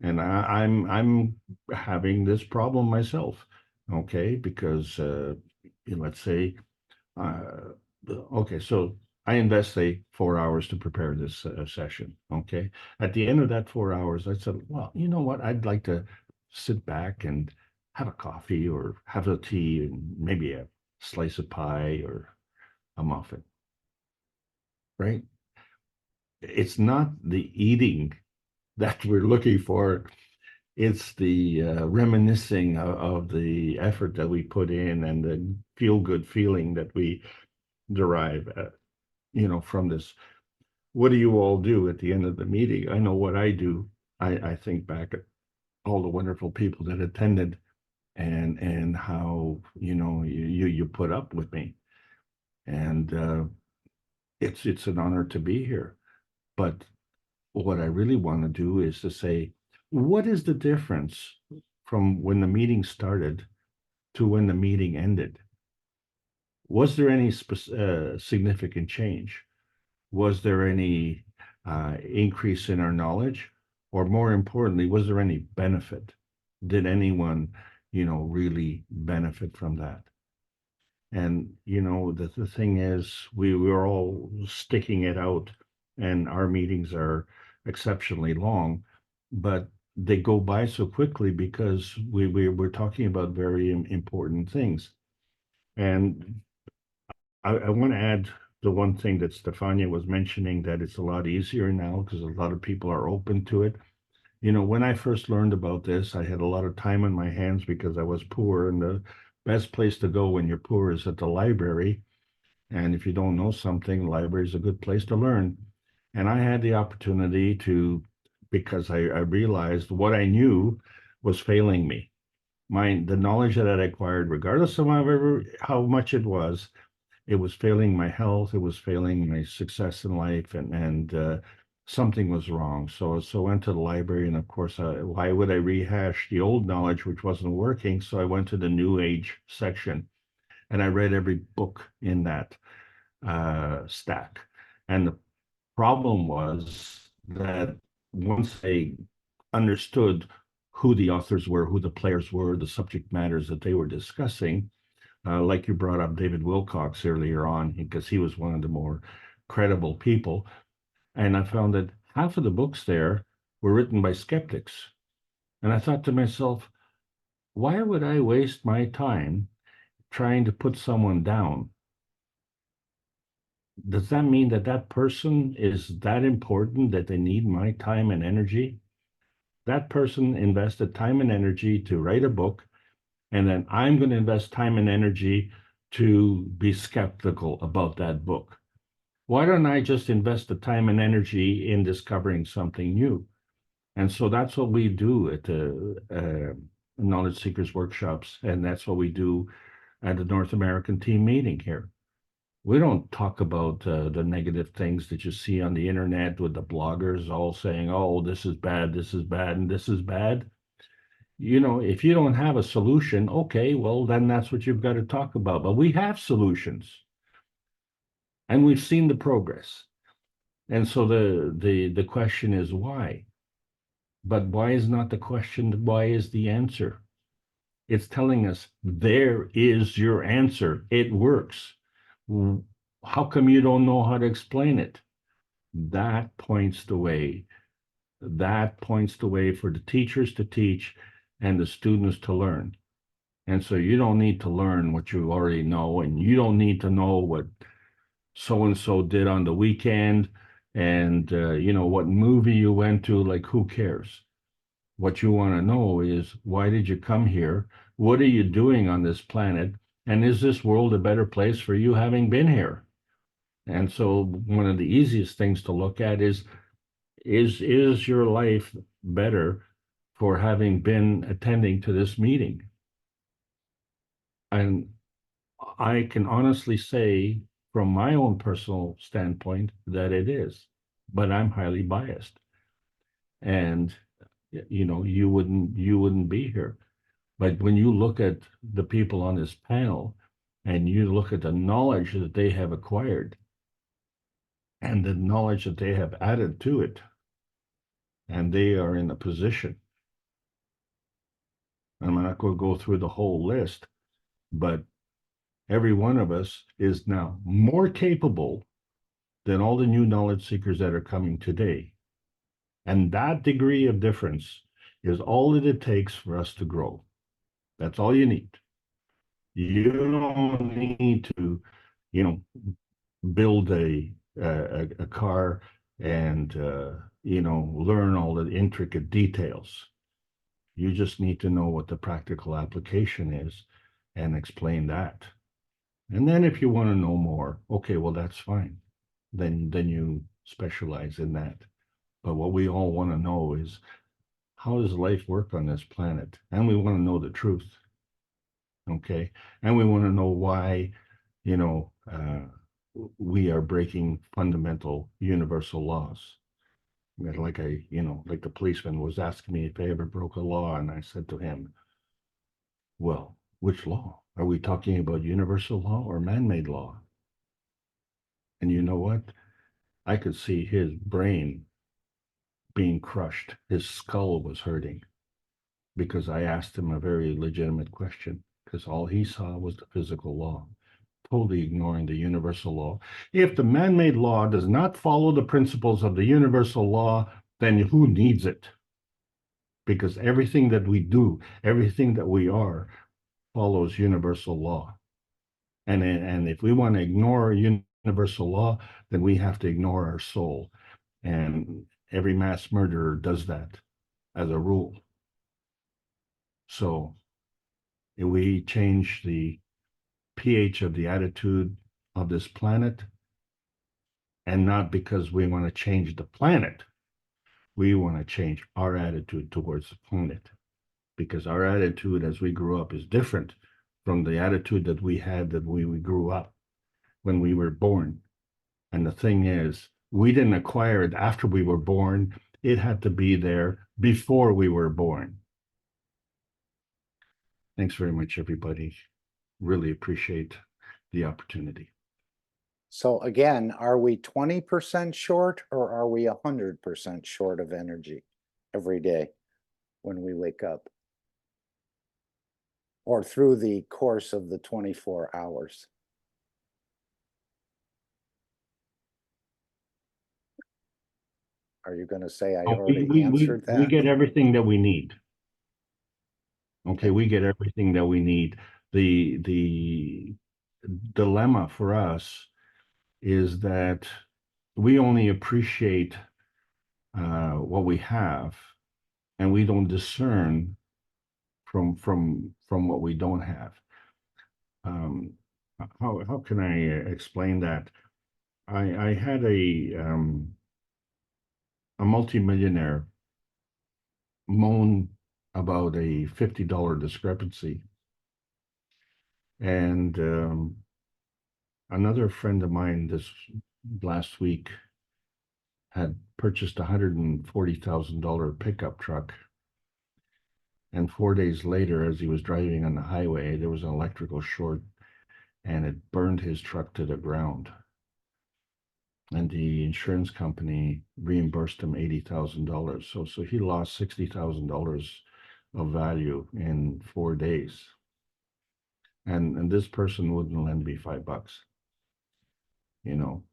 and I'm having this problem myself. Okay, because let's say, okay, so I invest say 4 hours to prepare this session. Okay, at the end of that 4 hours, I said, well, you know what? I'd like to sit back and have a coffee or have a tea and maybe a slice of pie or a muffin, right? It's not the eating that we're looking for. It's the reminiscing of the effort that we put in and the feel-good feeling that we derive, from this. What do you all do at the end of the meeting? I know what I do. I think back at all the wonderful people that attended and how, you put up with me. And it's an honor to be here. But what I really want to do is to say, what is the difference from when the meeting started to when the meeting ended? Was there any significant change? Was there any increase in our knowledge? Or more importantly, was there any benefit? Did anyone, really benefit from that? And, the thing is, we're all sticking it out, and our meetings are exceptionally long, but they go by so quickly because we're talking about very important things. And I want to add the one thing that Stefania was mentioning, that it's a lot easier now because a lot of people are open to it. When I first learned about this, I had a lot of time on my hands because I was poor, and the best place to go when you're poor is at the library. And if you don't know something, the library is a good place to learn. And I had the opportunity to, because I realized what I knew was failing me. The knowledge that I acquired, regardless of how much it was failing my health, it was failing my success in life, and something was wrong. So I went to the library, and of course, why would I rehash the old knowledge which wasn't working? So I went to the New Age section, and I read every book in that stack. And the problem was that once I understood who the authors were, who the players were, the subject matters that they were discussing, like you brought up David Wilcox earlier on, because he was one of the more credible people. And I found that half of the books there were written by skeptics. And I thought to myself, why would I waste my time trying to put someone down? Does that mean that that person is that important that they need my time and energy? That person invested time and energy to write a book, and then I'm going to invest time and energy to be skeptical about that book. Why don't I just invest the time and energy in discovering something new? And so that's what we do at the Knowledge Seekers workshops, and that's what we do at the North American team meeting here. We don't talk about the negative things that you see on the internet with the bloggers all saying, oh, this is bad, and this is bad. If you don't have a solution, okay, well, then that's what you've got to talk about. But we have solutions. And we've seen the progress. And so the question is why? But why is not the question, why is the answer? It's telling us there is your answer. It works. How come you don't know how to explain it? That points the way. That points the way for the teachers to teach and the students to learn. And so you don't need to learn what you already know, and you don't need to know what so-and-so did on the weekend and, what movie you went to, like, who cares? What you want to know is, why did you come here? What are you doing on this planet? And is this world a better place for you having been here? And so one of the easiest things to look at is your life better for having been attending to this meeting? And I can honestly say, from my own personal standpoint, that it is, but I'm highly biased. And you wouldn't be here. But when you look at the people on this panel and you look at the knowledge that they have acquired and the knowledge that they have added to it, and they are in a position, I'm not going to go through the whole list, but every one of us is now more capable than all the new knowledge seekers that are coming today. And that degree of difference is all that it takes for us to grow. That's all you need. You don't need to, build a car and, learn all the intricate details. You just need to know what the practical application is and explain that. And then if you want to know more, okay, well, that's fine. Then you specialize in that. But what we all want to know is, how does life work on this planet? And we want to know the truth. Okay. And we want to know why, we are breaking fundamental universal laws. Like the policeman was asking me if I ever broke a law. And I said to him, well, which law? Are we talking about universal law or man-made law? And you know what? I could see his brain being crushed. His skull was hurting because I asked him a very legitimate question, because all he saw was the physical law, totally ignoring the universal law. If the man-made law does not follow the principles of the universal law, then who needs it? Because everything that we do, everything that we are, follows universal law. And if we want to ignore universal law, then we have to ignore our soul. And every mass murderer does that as a rule. So if we change the pH of the attitude of this planet, and not because we want to change the planet, we want to change our attitude towards the planet, because our attitude as we grew up is different from the attitude that we had that we grew up when we were born. And the thing is, we didn't acquire it after we were born. It had to be there before we were born. Thanks very much, everybody. Really appreciate the opportunity. So again, are we 20% short or are we 100% short of energy every day when we wake up? Or through the course of the 24 hours? Are you going to say I already answered that? We get everything that we need. Okay, we get everything that we need. The dilemma for us is that we only appreciate what we have, and we don't discern from what we don't have. How can I explain that? I had a multimillionaire moan about a $50 discrepancy, and another friend of mine this last week had purchased a $140,000 pickup truck, and 4 days later, as he was driving on the highway, there was an electrical short and it burned his truck to the ground. and the insurance company reimbursed him $80,000. So he lost $60,000 of value in 4 days. And this person wouldn't lend me $5, you know.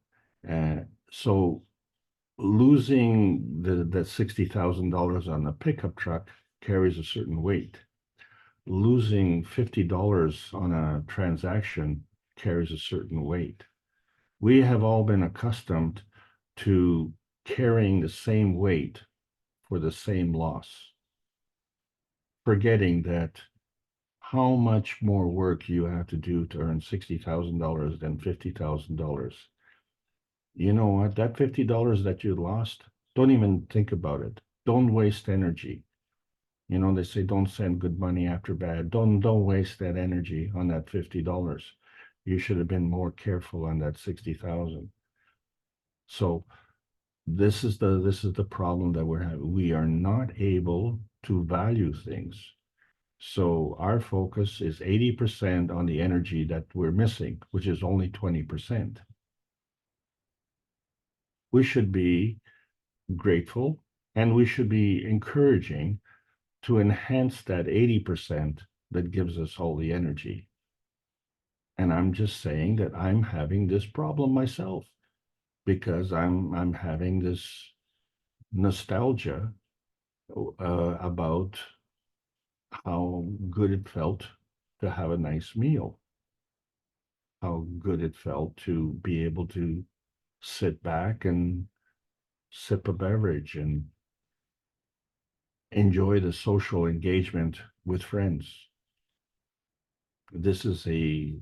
So losing that $60,000 on the pickup truck carries a certain weight. Losing $50 on a transaction carries a certain weight. We have all been accustomed to carrying the same weight for the same loss, forgetting that how much more work you have to do to earn $60,000 than $50,000. You know what? That $50 that you lost, don't even think about it. Don't waste energy. You know, they say don't send good money after bad. Don't waste that energy on that $50. You should have been more careful on that 60,000. So this is the problem that we're having. We are not able to value things. So our focus is 80% on the energy that we're missing, which is only 20%. We should be grateful and we should be encouraging to enhance that 80% that gives us all the energy. And I'm just saying that I'm having this problem myself because I'm having this nostalgia about how good it felt to have a nice meal, how good it felt to be able to sit back and sip a beverage and enjoy the social engagement with friends. This is a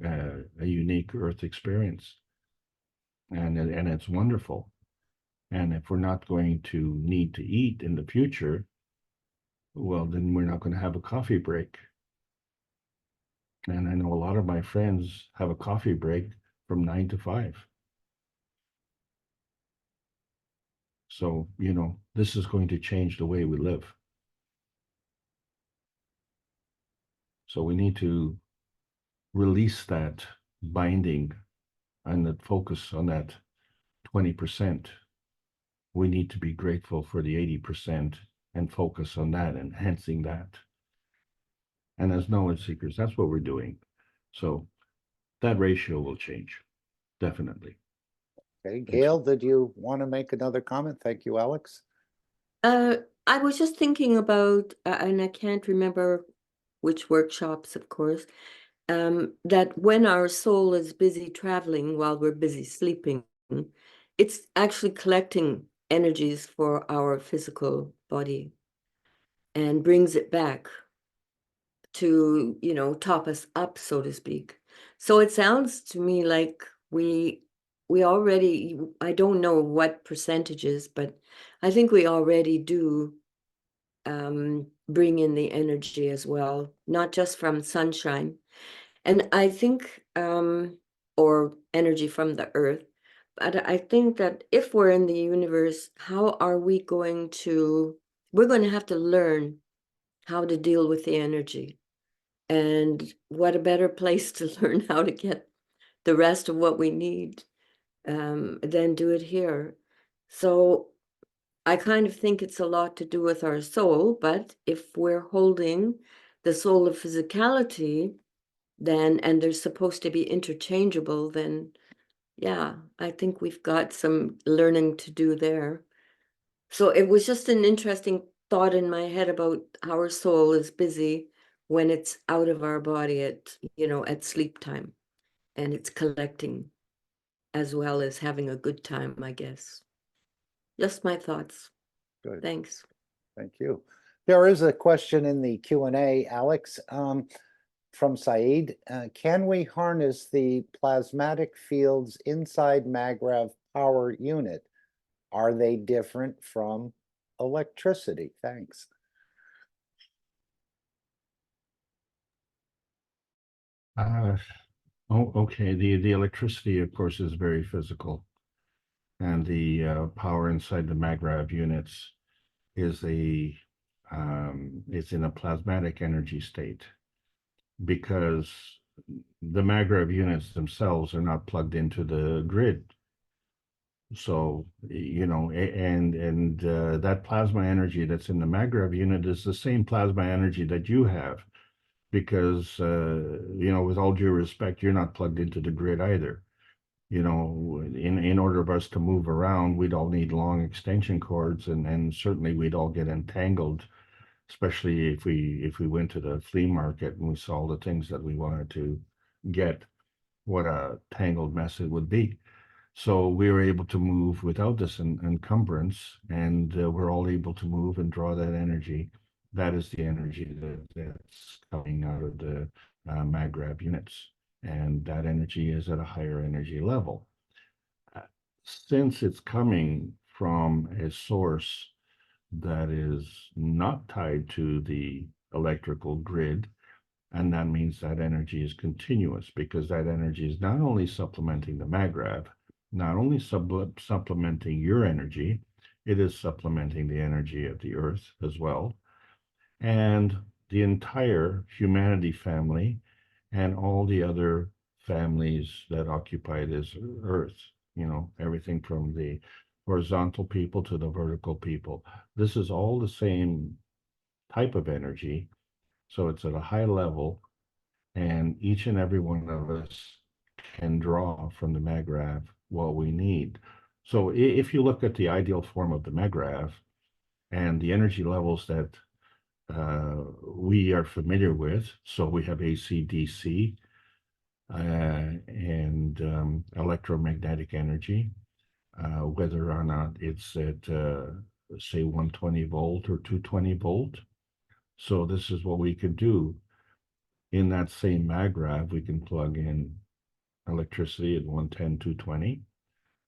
unique Earth experience, and it's wonderful. And if we're not going to need to eat in the future, well, then we're not going to have a coffee break. And I know a lot of my friends have a coffee break from 9 to 5. So, you know, this is going to change the way we live. So we need to release that binding and that focus on that 20%. We need to be grateful for the 80% and focus on that, enhancing that. And as knowledge seekers, that's what we're doing. So that ratio will change, definitely. Okay, Gail, did you want to make another comment? Thank you, Alex. I was just thinking about, and I can't remember which workshops, of course, that when our soul is busy traveling while we're busy sleeping, it's actually collecting energies for our physical body and brings it back to, you know, top us up, so to speak. So it sounds to me like we already, I don't know what percentages, but I think we already do bring in the energy as well, not just from sunshine. And I think, or energy from the earth, but I think that if we're in the universe, how are we going to, we're going to have to learn how to deal with the energy. And what a better place to learn how to get the rest of what we need than do it here. So I kind of think it's a lot to do with our soul, but if we're holding the soul of physicality, then, and they're supposed to be interchangeable, then yeah, I think we've got some learning to do there. So it was just an interesting thought in my head about how our soul is busy when it's out of our body at, you know, at sleep time, and it's collecting as well as having a good time, I guess. Just my thoughts. Good. Thanks. Thank you. There is a question in the Q&A, Alex, from Saeed. Can we harness the plasmatic fields inside MagRav power unit? Are they different from electricity? Thanks. Okay. The electricity, of course, is very physical, and the power inside the MagRav units is it's in a plasmatic energy state, because the MagRav units themselves are not plugged into the grid. So, and that plasma energy that's in the MagRev unit is the same plasma energy that you have, because, with all due respect, you're not plugged into the grid either. In order for us to move around, we'd all need long extension cords, and certainly we'd all get entangled, especially if we went to the flea market and we saw the things that we wanted to get, what a tangled mess it would be. So we were able to move without this encumbrance, and we're all able to move and draw that energy. That is the energy that's coming out of the MagRab units, and that energy is at a higher energy level. Since it's coming from a source that is not tied to the electrical grid, and that means that energy is continuous, because that energy is not only supplementing the MagRab, not only supplementing your energy, it is supplementing the energy of the Earth as well, and the entire humanity family, and all the other families that occupy this Earth, everything from the horizontal people to the vertical people. This is all the same type of energy, so it's at a high level, and each and every one of us can draw from the MagRav what we need. So if you look at the ideal form of the MagRav and the energy levels that we are familiar with, so we have AC, DC, and electromagnetic energy, whether or not it's at, say, 120 volt or 220 volt. So this is what we could do. In that same MagRav, we can plug in electricity at 110, 220.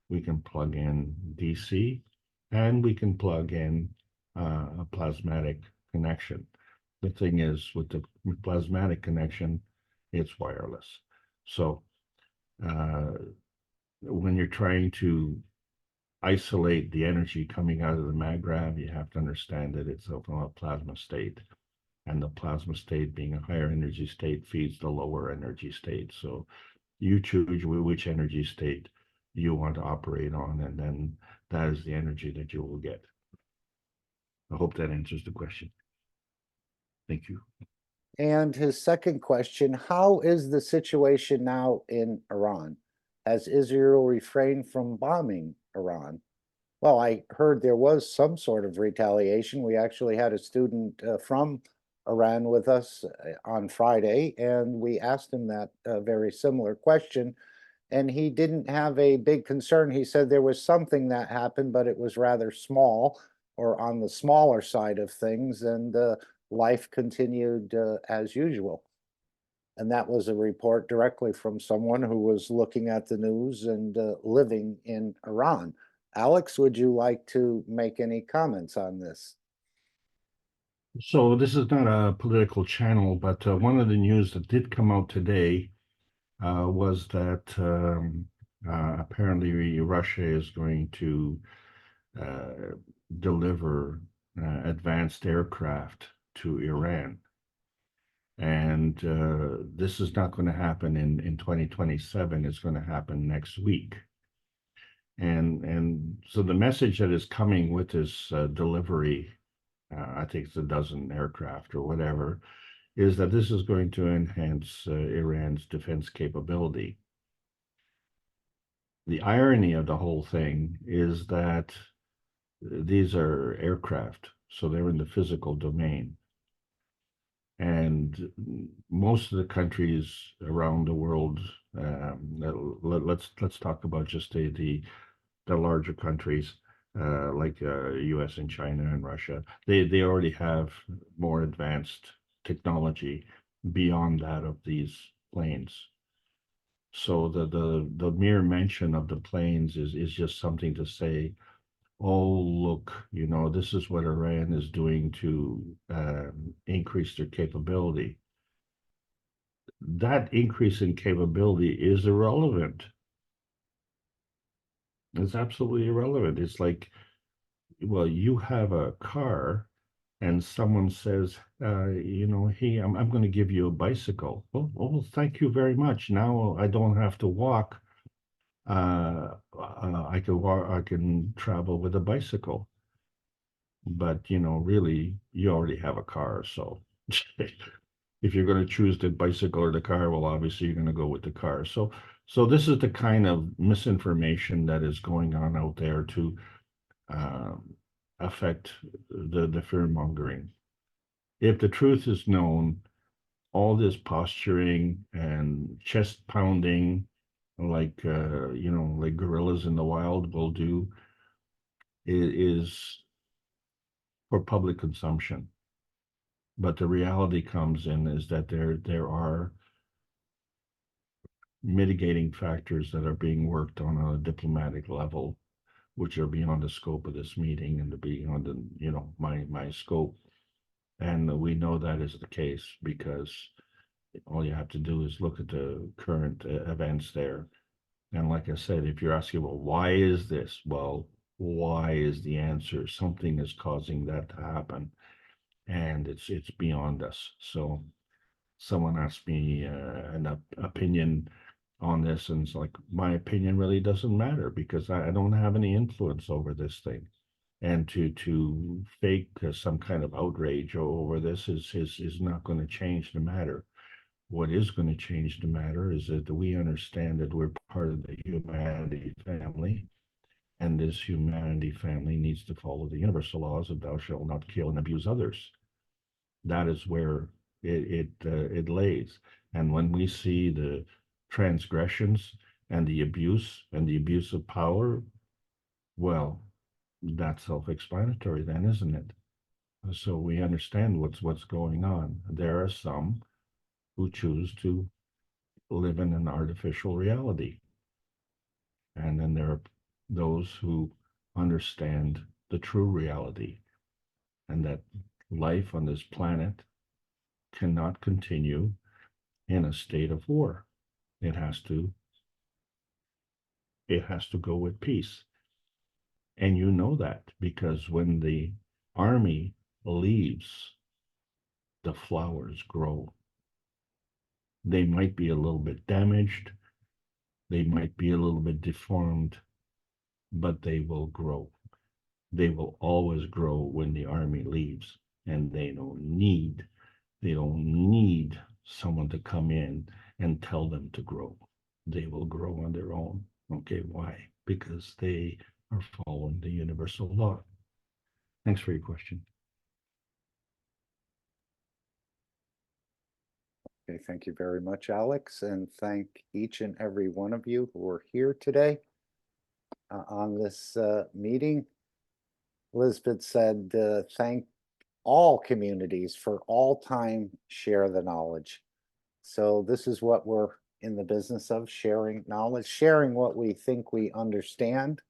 We can plug in DC, and we can plug in a plasmatic connection. The thing is, with the plasmatic connection, it's wireless. So when you're trying to isolate the energy coming out of the MagRav, you have to understand that it's from a plasma state. And the plasma state, being a higher energy state, feeds the lower energy state. So you choose which energy state you want to operate on, and then that is the energy that you will get. I hope that answers the question. Thank you. And his second question, how is the situation now in Iran? Has Israel refrained from bombing Iran? Well, I heard there was some sort of retaliation. We actually had a student from Iran with us on Friday, and we asked him that very similar question, and he didn't have a big concern. He said there was something that happened, but it was rather small, or on the smaller side of things, and life continued as usual. And that was a report directly from someone who was looking at the news and living in Iran. Alex, would you like to make any comments on this? So this is not a political channel, but one of the news that did come out today was that apparently Russia is going to deliver advanced aircraft to Iran. And this is not going to happen in 2027. It's going to happen next week. And so the message that is coming with this delivery, I think it's a dozen aircraft or whatever, is that this is going to enhance Iran's defense capability. The irony of the whole thing is that these are aircraft, so they're in the physical domain. And most of the countries around the world, let's talk about just the larger countries, like US and China and Russia, they already have more advanced technology beyond that of these planes. So the mere mention of the planes is just something to say, oh, look, this is what Iran is doing to increase their capability. That increase in capability is irrelevant. It's absolutely irrelevant. It's like, well, you have a car and someone says, hey, I'm going to give you a bicycle. Oh, thank you very much. Now I don't have to walk I can walk, I can travel with a bicycle. But, you know, really, you already have a car, so if you're going to choose the bicycle or the car, well, obviously you're going to go with the car. So this is the kind of misinformation that is going on out there to affect the fear mongering. If the truth is known, all this posturing and chest pounding, like you know, like gorillas in the wild will do, is for public consumption. But the reality comes in is that there are mitigating factors that are being worked on a diplomatic level, which are beyond the scope of this meeting and beyond the, you know, my scope. And we know that is the case because all you have to do is look at the current events there. And like I said, if you're asking, well, why is this? Well, why is the answer? Something is causing that to happen, and it's beyond us. So someone asked me an opinion on this, and it's like my opinion really doesn't matter because I don't have any influence over this thing. And to fake some kind of outrage over this is not going to change the matter. What is going to change the matter is that we understand that we're part of the humanity family, and this humanity family needs to follow the universal laws of thou shalt not kill and abuse others. That is where it lays. And when we see the transgressions and the abuse of power, well, that's self-explanatory then, isn't it? So we understand what's going on. There are some who choose to live in an artificial reality. And then there are those who understand the true reality and that life on this planet cannot continue in a state of war. It has to go with peace. And you know that because when the army leaves, the flowers grow. They might be a little bit damaged, they might be a little bit deformed, but they will grow. They will always grow when the army leaves, and they don't need someone to come in and tell them to grow. They will grow on their own. Okay, why? Because they are following the universal law. Thanks for your question. Okay, thank you very much, Alex, and thank each and every one of you who are here today on this meeting. Elizabeth said, thank all communities for all time share the knowledge. So this is what we're in the business of, sharing knowledge, sharing what we think we understand.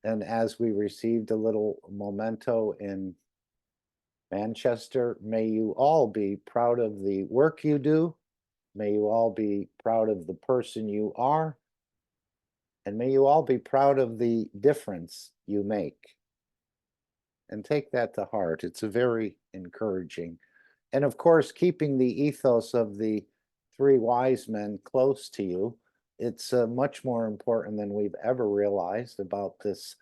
And as we received a little memento in Manchester, may you all be proud of the work you do. May you all be proud of the person you are. And may you all be proud of the difference you make. And take that to heart. It's a very encouraging. And of course, keeping the ethos of the three wise men close to you, it's much more important than we've ever realized about this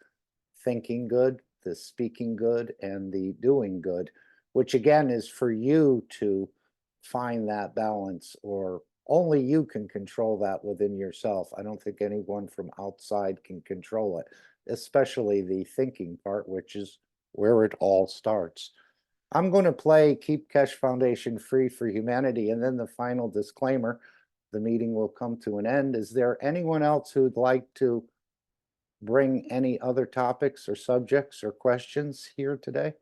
thinking good, the speaking good, and the doing good, which again is for you to find that balance, or only you can control that within yourself. I don't think anyone from outside can control it, especially the thinking part, which is where it all starts. I'm going to play Keep Keshe Foundation Free for Humanity, and then the final disclaimer, the meeting will come to an end. Is there anyone else who'd like to bring any other topics or subjects or questions here today?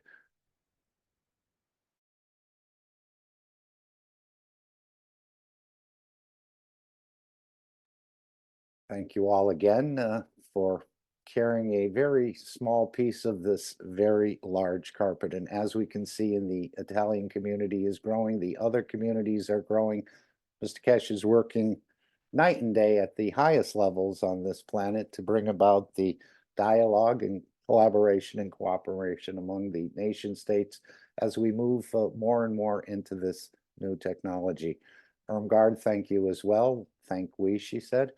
Thank you all again for carrying a very small piece of this very large carpet. And as we can see, in the Italian community is growing, the other communities are growing. Mr. Keshe is working night and day at the highest levels on this planet to bring about the dialogue and collaboration and cooperation among the nation states as we move more and more into this new technology. Irmgard, thank you as well. Thank we, she said.